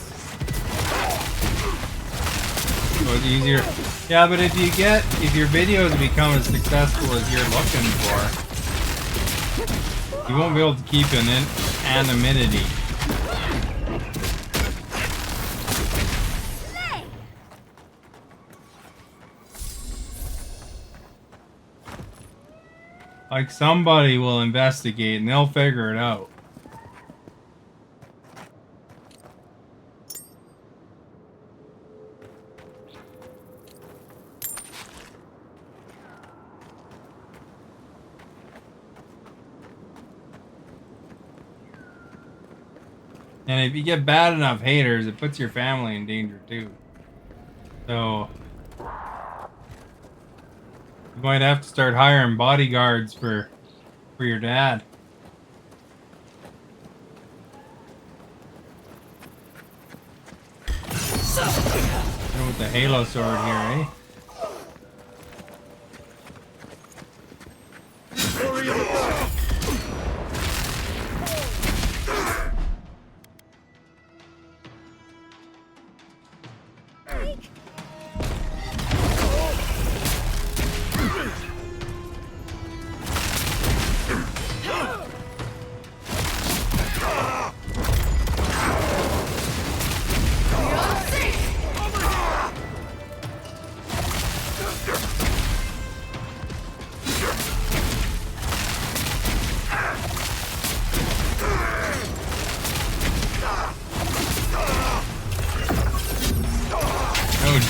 So it's easier. Yeah, but if your videos become as successful as you're looking for, you won't be able to keep an anonymity. Like somebody will investigate and they'll figure it out. And if you get bad enough haters, it puts your family in danger too. So you might have to start hiring bodyguards for your dad. With the Halo sword here, eh?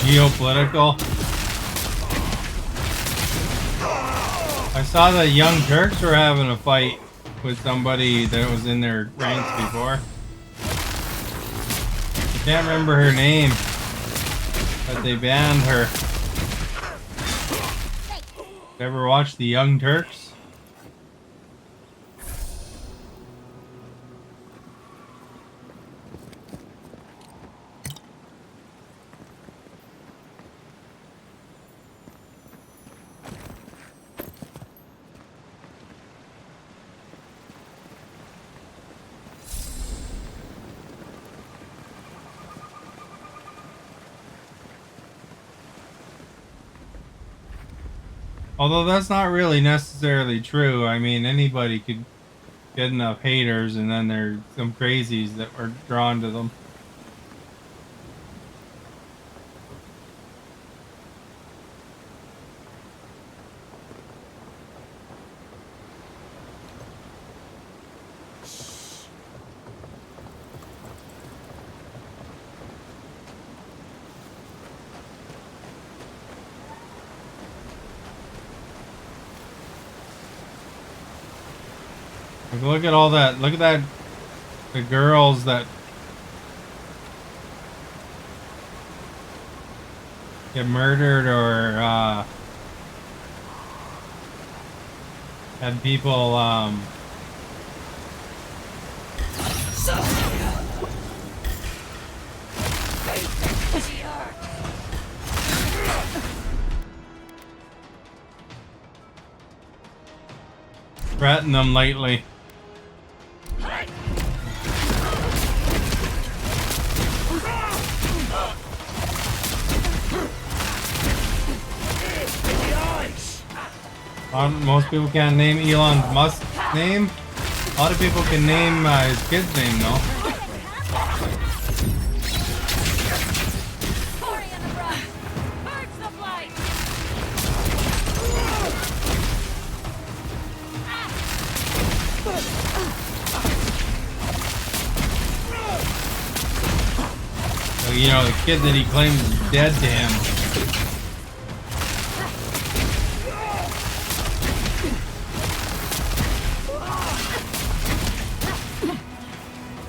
Geopolitical. I saw that Young Turks were having a fight with somebody that was in their ranks before. I can't remember her name, but they banned her. Ever watched the Young Turks? Although that's not really necessarily true. I mean, anybody could get enough haters and then there's some crazies that are drawn to them. Look at all that. Look at that. The girls that get murdered or had people threaten them lately. Most people can't name Elon Musk's name. A lot of people can name his kid's name, though. So, you know, the kid that he claims is dead to him.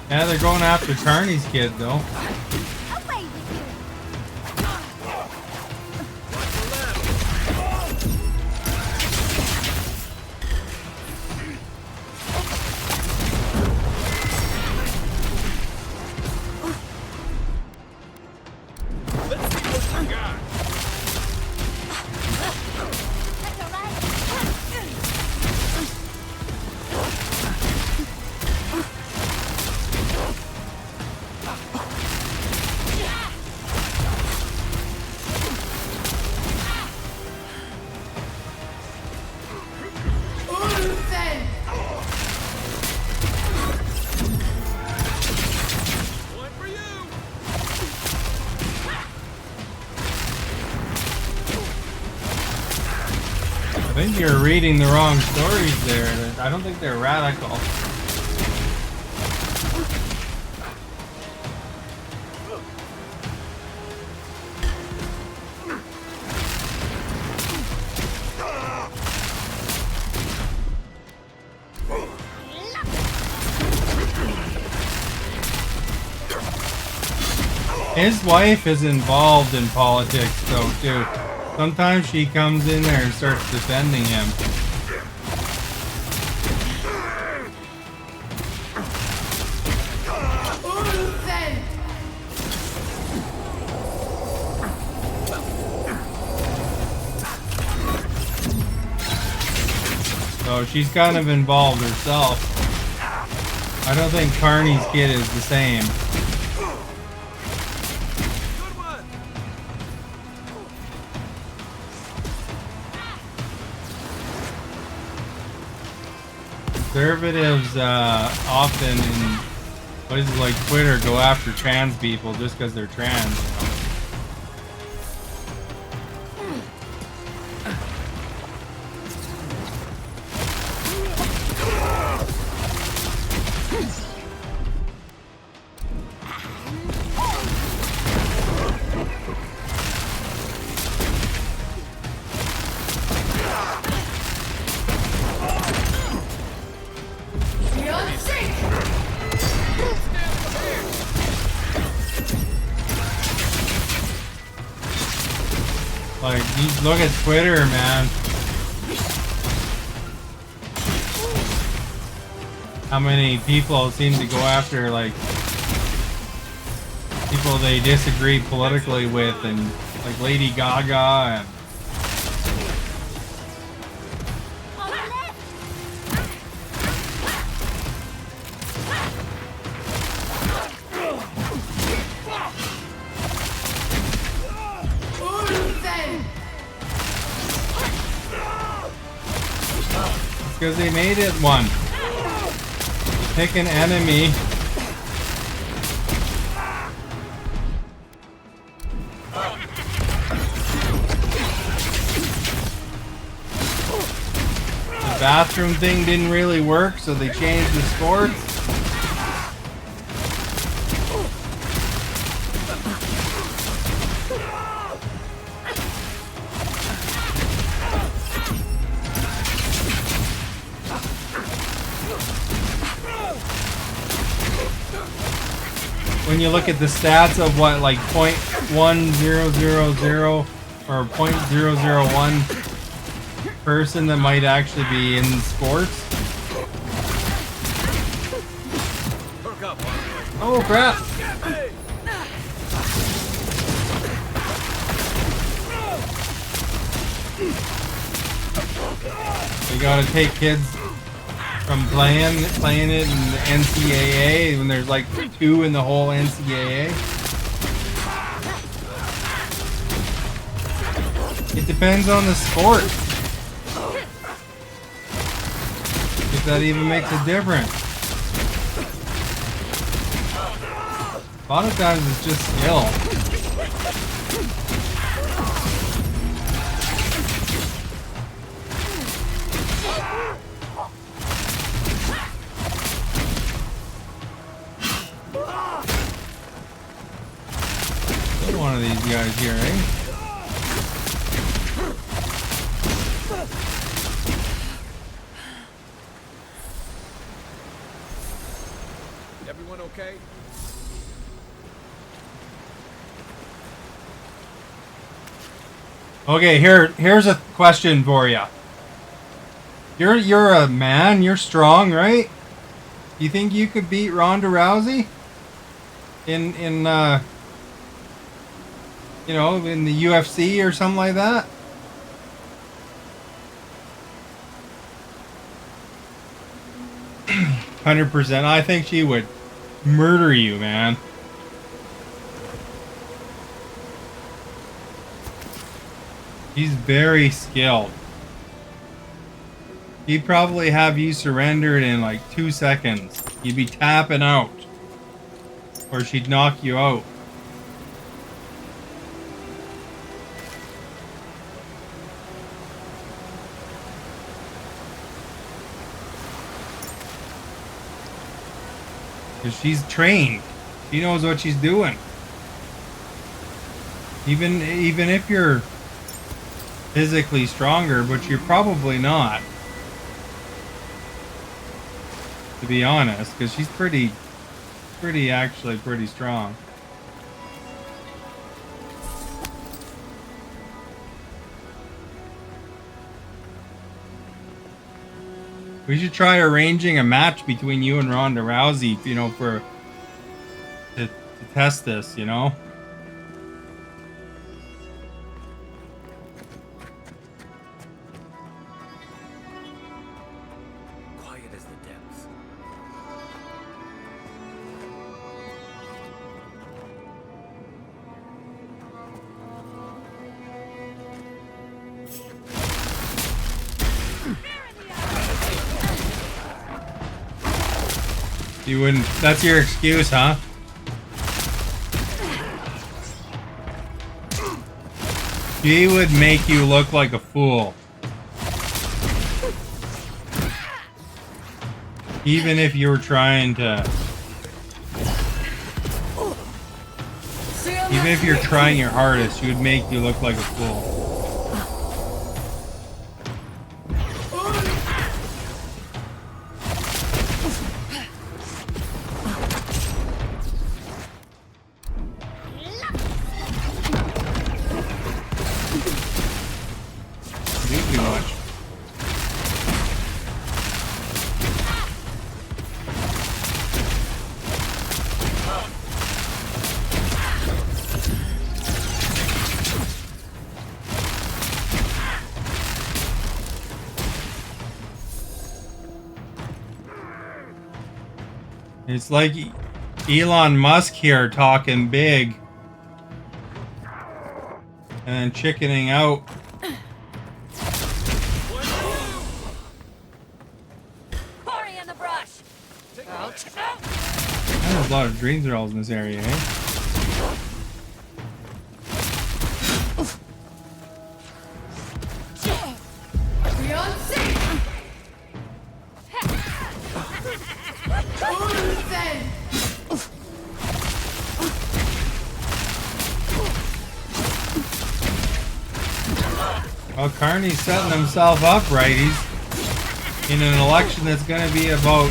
Yeah, they're going after Carney's kid, though. I think you're reading the wrong stories there. I don't think they're radical. His wife is involved in politics, though, too. Sometimes she comes in there and starts defending him. So she's kind of involved herself. I don't think Carney's kid is the same. Conservatives often in places like Twitter go after trans people just because they're trans, you know? Like, you look at Twitter, man. How many people seem to go after, like, people they disagree politically with, and like Lady Gaga and because they made it one. Pick an enemy. The bathroom thing didn't really work, so they changed the sports. When you look at the stats of what, like 0.1000 or 0.001 person that might actually be in sports. Oh crap! You gotta take kids from playing it in the NCAA when there's like 2 in the whole NCAA. It depends on the sport. If that even makes a difference. A lot of times it's just skill. One of these guys here, eh? Everyone okay? Okay, here's a question for you. You're a man, you're strong, right? You think you could beat Ronda Rousey? In you know, in the UFC or something like that? %. I think she would murder you, man. She's very skilled. She'd probably have you surrendered in like 2 seconds. You'd be tapping out. Or she'd knock you out. Because she's trained. She knows what she's doing. Even if you're physically stronger, but you're probably not. To be honest, because she's actually pretty strong. We should try arranging a match between you and Ronda Rousey, you know, to test this, you know? Quiet as the depths. You wouldn't. That's your excuse, huh? She would make you look like a fool. Even if you were trying to. Even if you're trying your hardest, she would make you look like a fool. Too much. It's like Elon Musk here talking big and then chickening out. There's a lot of dream thralls in this area, eh? Well, Carney's setting himself up right. He's in an election that's going to be about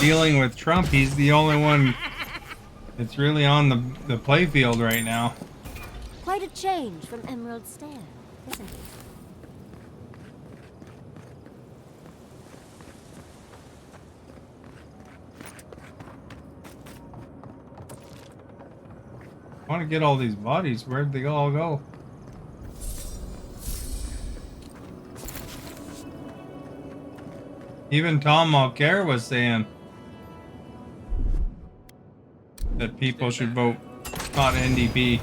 dealing with Trump. He's the only one that's really on the playfield right now. Quite a change from Emerald Stair, isn't it? I want to get all these bodies. Where'd they all go? Even Tom Mulcair was saying that people should vote not NDP.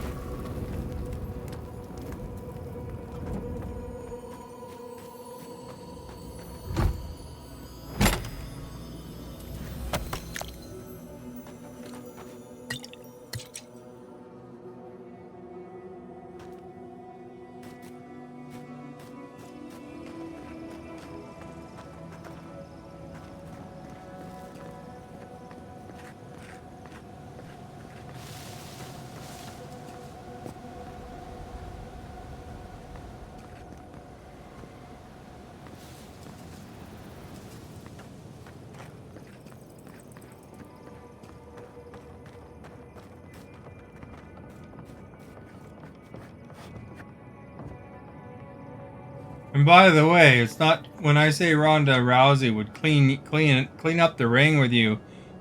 And by the way, it's not when I say Ronda Rousey would clean up the ring with you,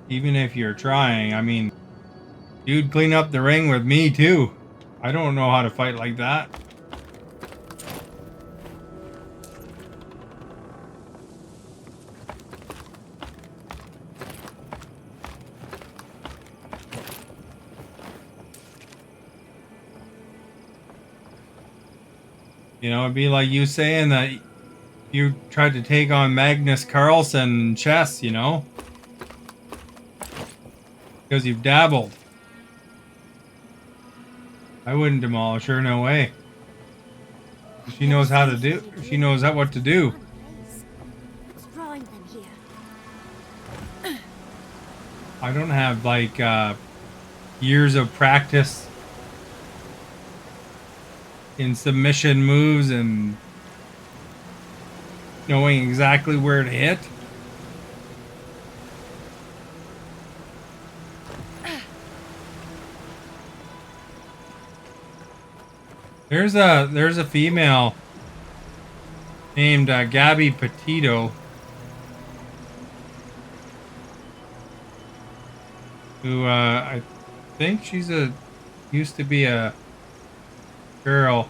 even if you're trying. I mean, you'd clean up the ring with me too. I don't know how to fight like that. You know, it'd be like you saying that you tried to take on Magnus Carlsen in chess, you know? Because you've dabbled. I wouldn't demolish her, no way. She knows how to do, she knows what to do. What's drawing them here? I don't have like years of practice in submission moves and knowing exactly where to hit. There's a female named Gabby Petito who I think used to be a girl,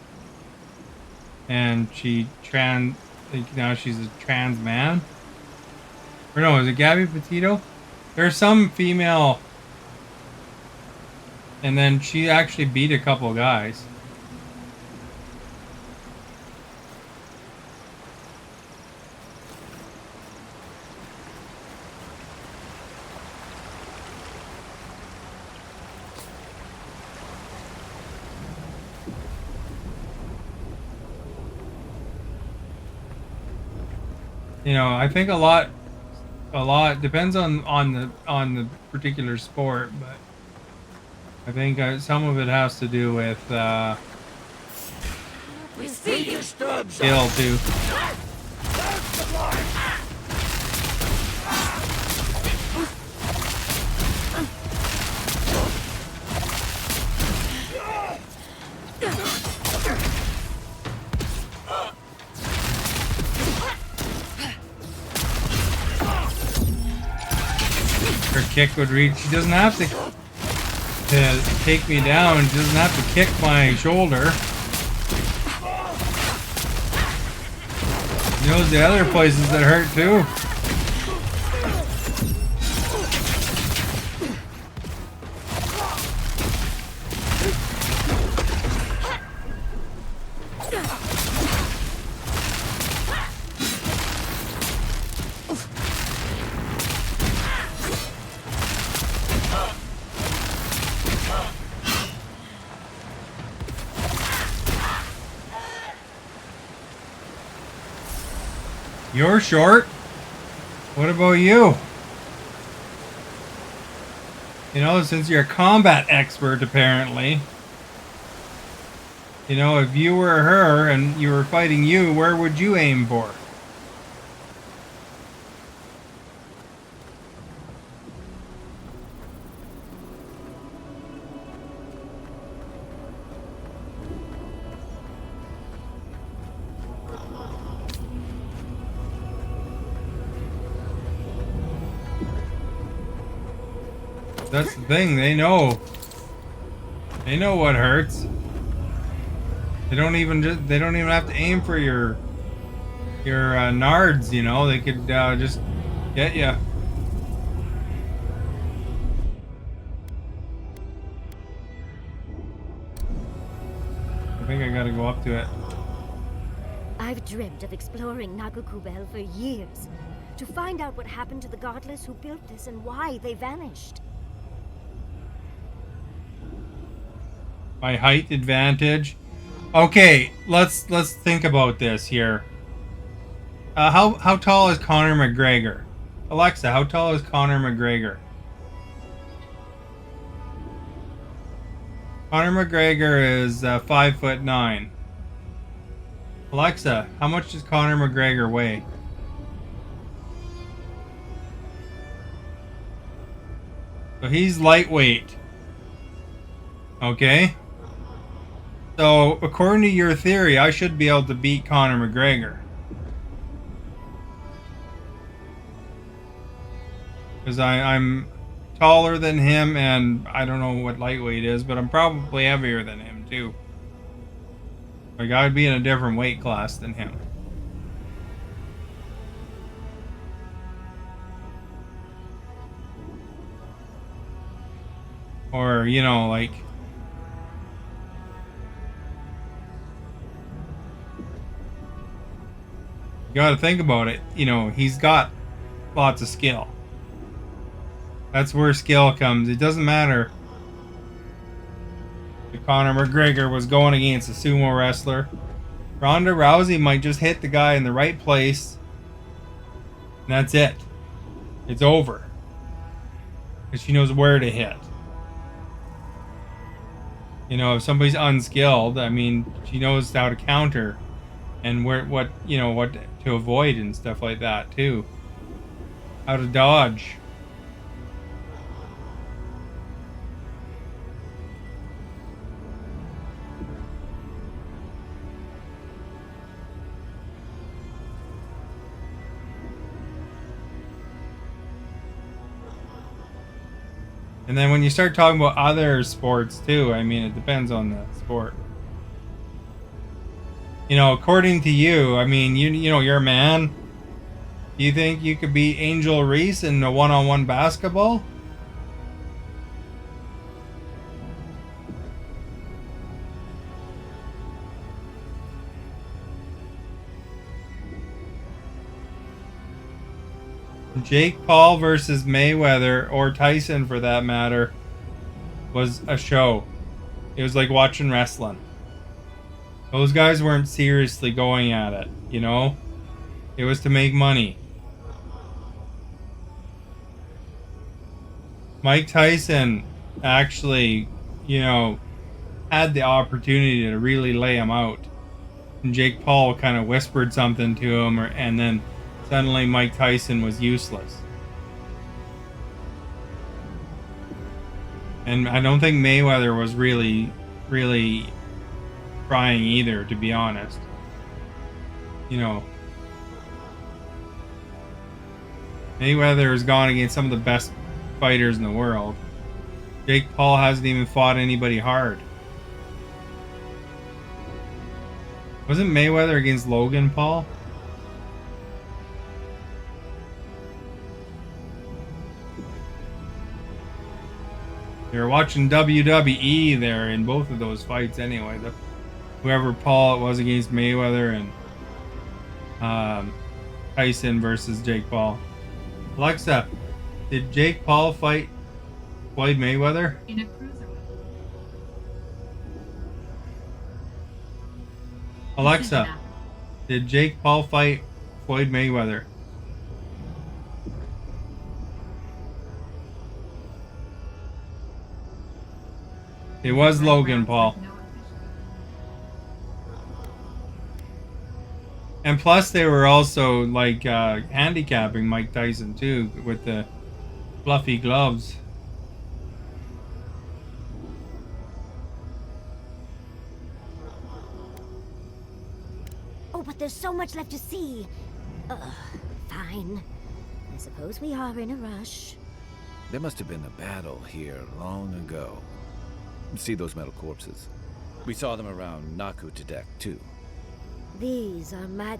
and like now she's a trans man. Or no, is it Gabby Petito? There's some female, and then she actually beat a couple guys. You know, I think a lot depends on the particular sport, but I think some of it has to do with We see you, Stubbs. skill too. Her kick would reach. She doesn't have to take me down. She doesn't have to kick my shoulder. She knows the other places that hurt too. You're short. What about you? You know, since you're a combat expert, apparently. You know, if you were her and you were fighting you, where would you aim for? That's the thing, they know. They know what hurts. They don't even have to aim for your nards, you know. They could just get you. I think I gotta go up to it. I've dreamt of exploring Nagakubel for years. To find out what happened to the godless who built this and why they vanished. My height advantage. Okay, let's think about this here. How tall is Conor McGregor? Alexa, how tall is Conor McGregor? Conor McGregor is 5'9". Alexa, how much does Conor McGregor weigh? So he's lightweight. Okay. So, according to your theory, I should be able to beat Conor McGregor. Because I'm taller than him, and I don't know what lightweight is, but I'm probably heavier than him, too. Like, I would be in a different weight class than him. Or, you know, like... You gotta think about it. You know, he's got lots of skill. That's where skill comes. It doesn't matter if Conor McGregor was going against a sumo wrestler. Ronda Rousey might just hit the guy in the right place. And that's it. It's over. Because she knows where to hit. You know, if somebody's unskilled, I mean, she knows how to counter. And what to avoid and stuff like that too. How to dodge. And then when you start talking about other sports too, I mean, it depends on the sport. You know, according to you, I mean, you know, you're a man. Do you think you could beat Angel Reese in a one-on-one basketball? Jake Paul versus Mayweather, or Tyson for that matter, was a show. It was like watching wrestling. Those guys weren't seriously going at it, you know? It was to make money. Mike Tyson actually, you know, had the opportunity to really lay him out. And Jake Paul kind of whispered something to him, and then suddenly Mike Tyson was useless. And I don't think Mayweather was really trying either, to be honest. You know, Mayweather has gone against some of the best fighters in the world. Jake Paul hasn't even fought anybody hard. Wasn't Mayweather against Logan Paul? You're watching WWE there in both of those fights anyway. Whoever Paul it was against Mayweather and Tyson versus Jake Paul. Alexa, did Jake Paul fight Floyd Mayweather? In a cruiserweight. Alexa, did Jake Paul fight Floyd Mayweather? It was Logan Paul. And plus they were also like handicapping Mike Tyson too with the fluffy gloves. Oh, but there's so much left to see. Fine. I suppose we are in a rush. There must have been a battle here long ago. See those metal corpses? We saw them around Naku Tedek, too. These are magfolk.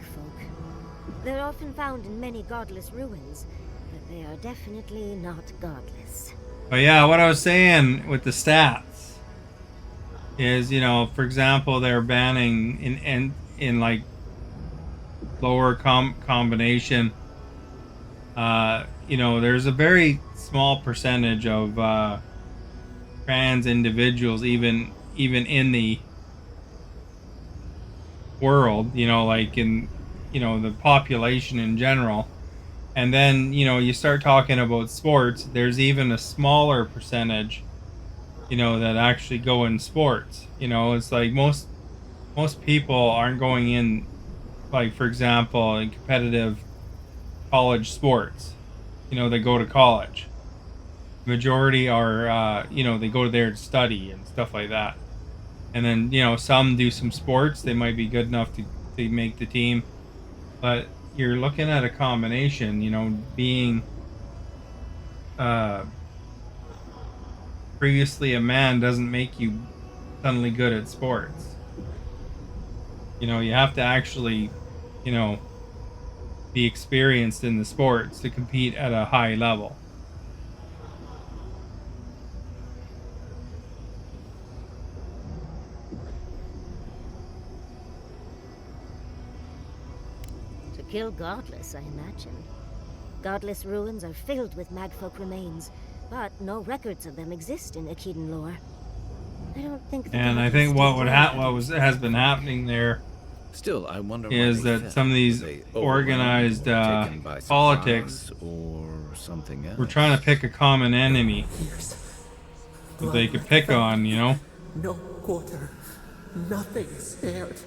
They're often found in many godless ruins, but they are definitely not godless. But yeah, what I was saying with the stats is, you know, for example, they're banning in like lower combination. You know, there's a very small percentage of trans individuals even in the world, you know, like in, you know, the population in general. And then, you know, you start talking about sports, there's even a smaller percentage, you know, that actually go in sports. You know, it's like most people aren't going in, like, for example, in competitive college sports. You know, they go to college. Majority are, you know, they go there to study and stuff like that. And then, you know, some do some sports. They might be good enough to make the team. But you're looking at a combination, you know, being previously a man doesn't make you suddenly good at sports. You know, you have to actually, you know, be experienced in the sports to compete at a high level. To kill godless, I imagine. Godless ruins are filled with magfolk remains, but no records of them exist in Akedan lore. I don't think. And I think what has been happening there. Still, I wonder is that some of these organized politics or something else. were trying to pick a common enemy that they could pick on, you know? No quarter. Nothing spared.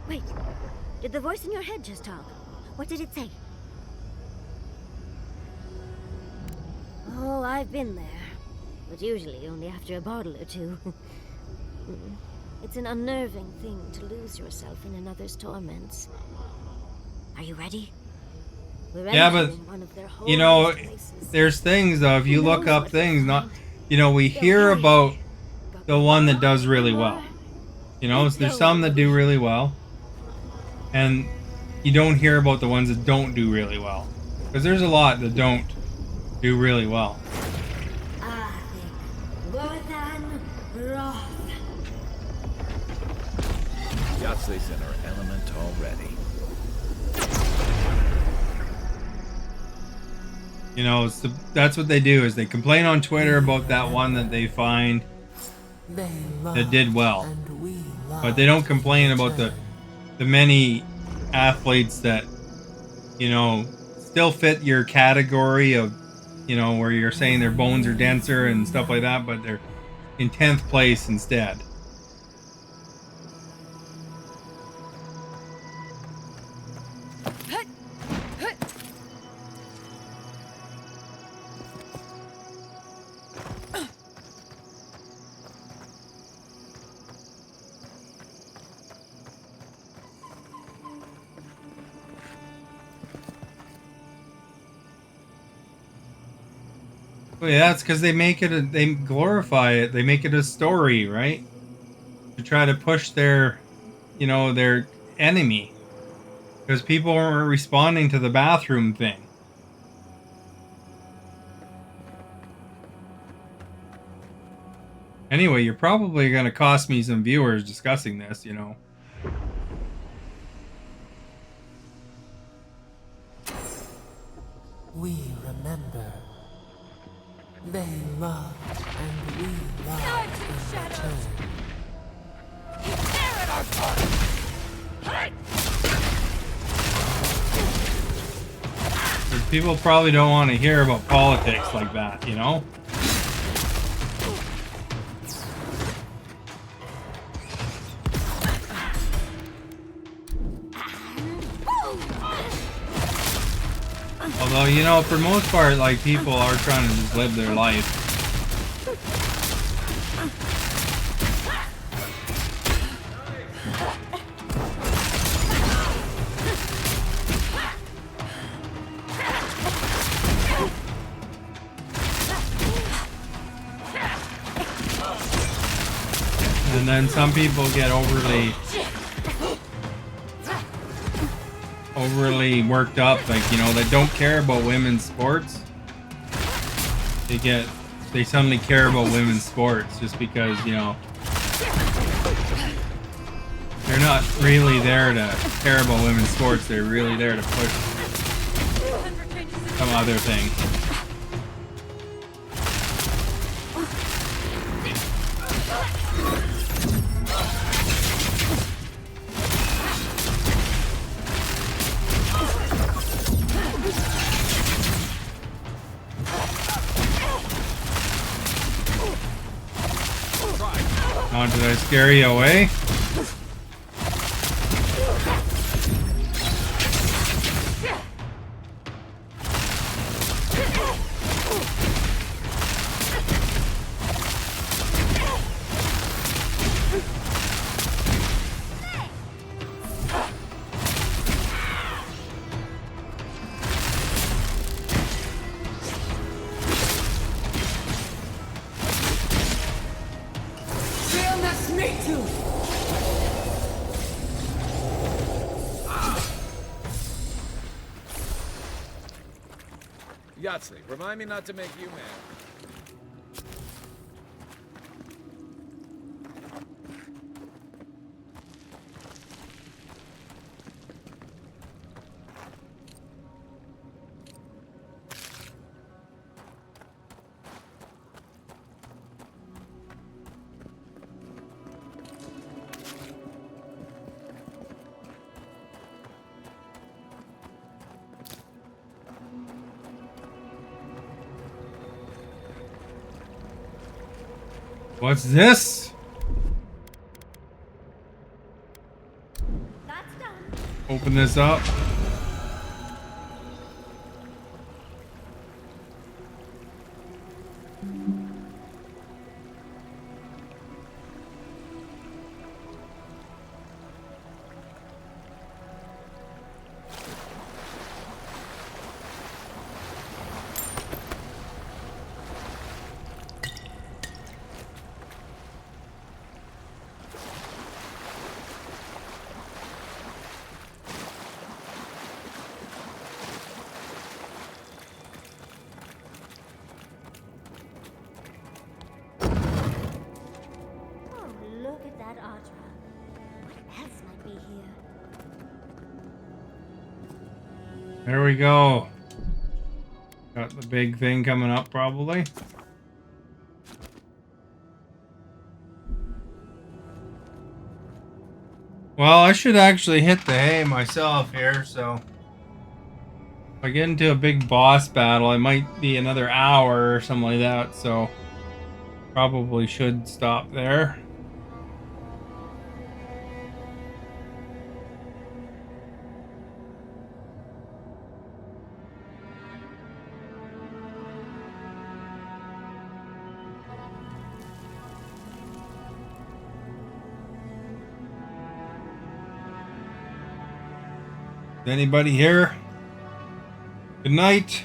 Wait, did the voice in your head just talk? What did it say? Oh, I've been there. But usually only after a bottle or two. It's an unnerving thing to lose yourself in another's torments. Are you ready? We're Yeah, but entering one of their you know, holiest places. there's things though. If you Who look knows up what we'll things, not find? we Don't hear worry. about Got the my one that bow, does really my well. mark. You know, Let's there's go, some that do Willoughby. really well, and you don't hear about the ones that don't do really well, because there's a lot that don't do really well. Yahtzei's in her element already. You know, that's what they do, is they complain on Twitter about that one that they find that did well, but they don't complain about the many athletes that, you know, still fit your category of, you know, where you're saying their bones are denser and stuff like that, but they're in 10th place instead. Well, yeah, that's because they make it they glorify it. They make it a story, right? To try to push their, you know, their enemy. Because people aren't responding to the bathroom thing. Anyway, you're probably going to cost me some viewers discussing this, you know. We remember. They loved and we loved in return. Because people probably don't want to hear about politics like that, you know? Although, you know, for the most part, like, people are trying to just live their life. And then some people get overly worked up, like, you know, that don't care about women's sports. They suddenly care about women's sports just because, you know, they're not really there to care about women's sports. They're really there to push some other thing. Oh, did I scare you away? Yahtzee, remind me not to make you mad. What's this? That's done. Open this up. that Audra. What else might be here? There we go. Got the big thing coming up, probably. Well, I should actually hit the hay myself here, so if I get into a big boss battle, it might be another hour or something like that, so probably should stop there. Anybody here? Good night.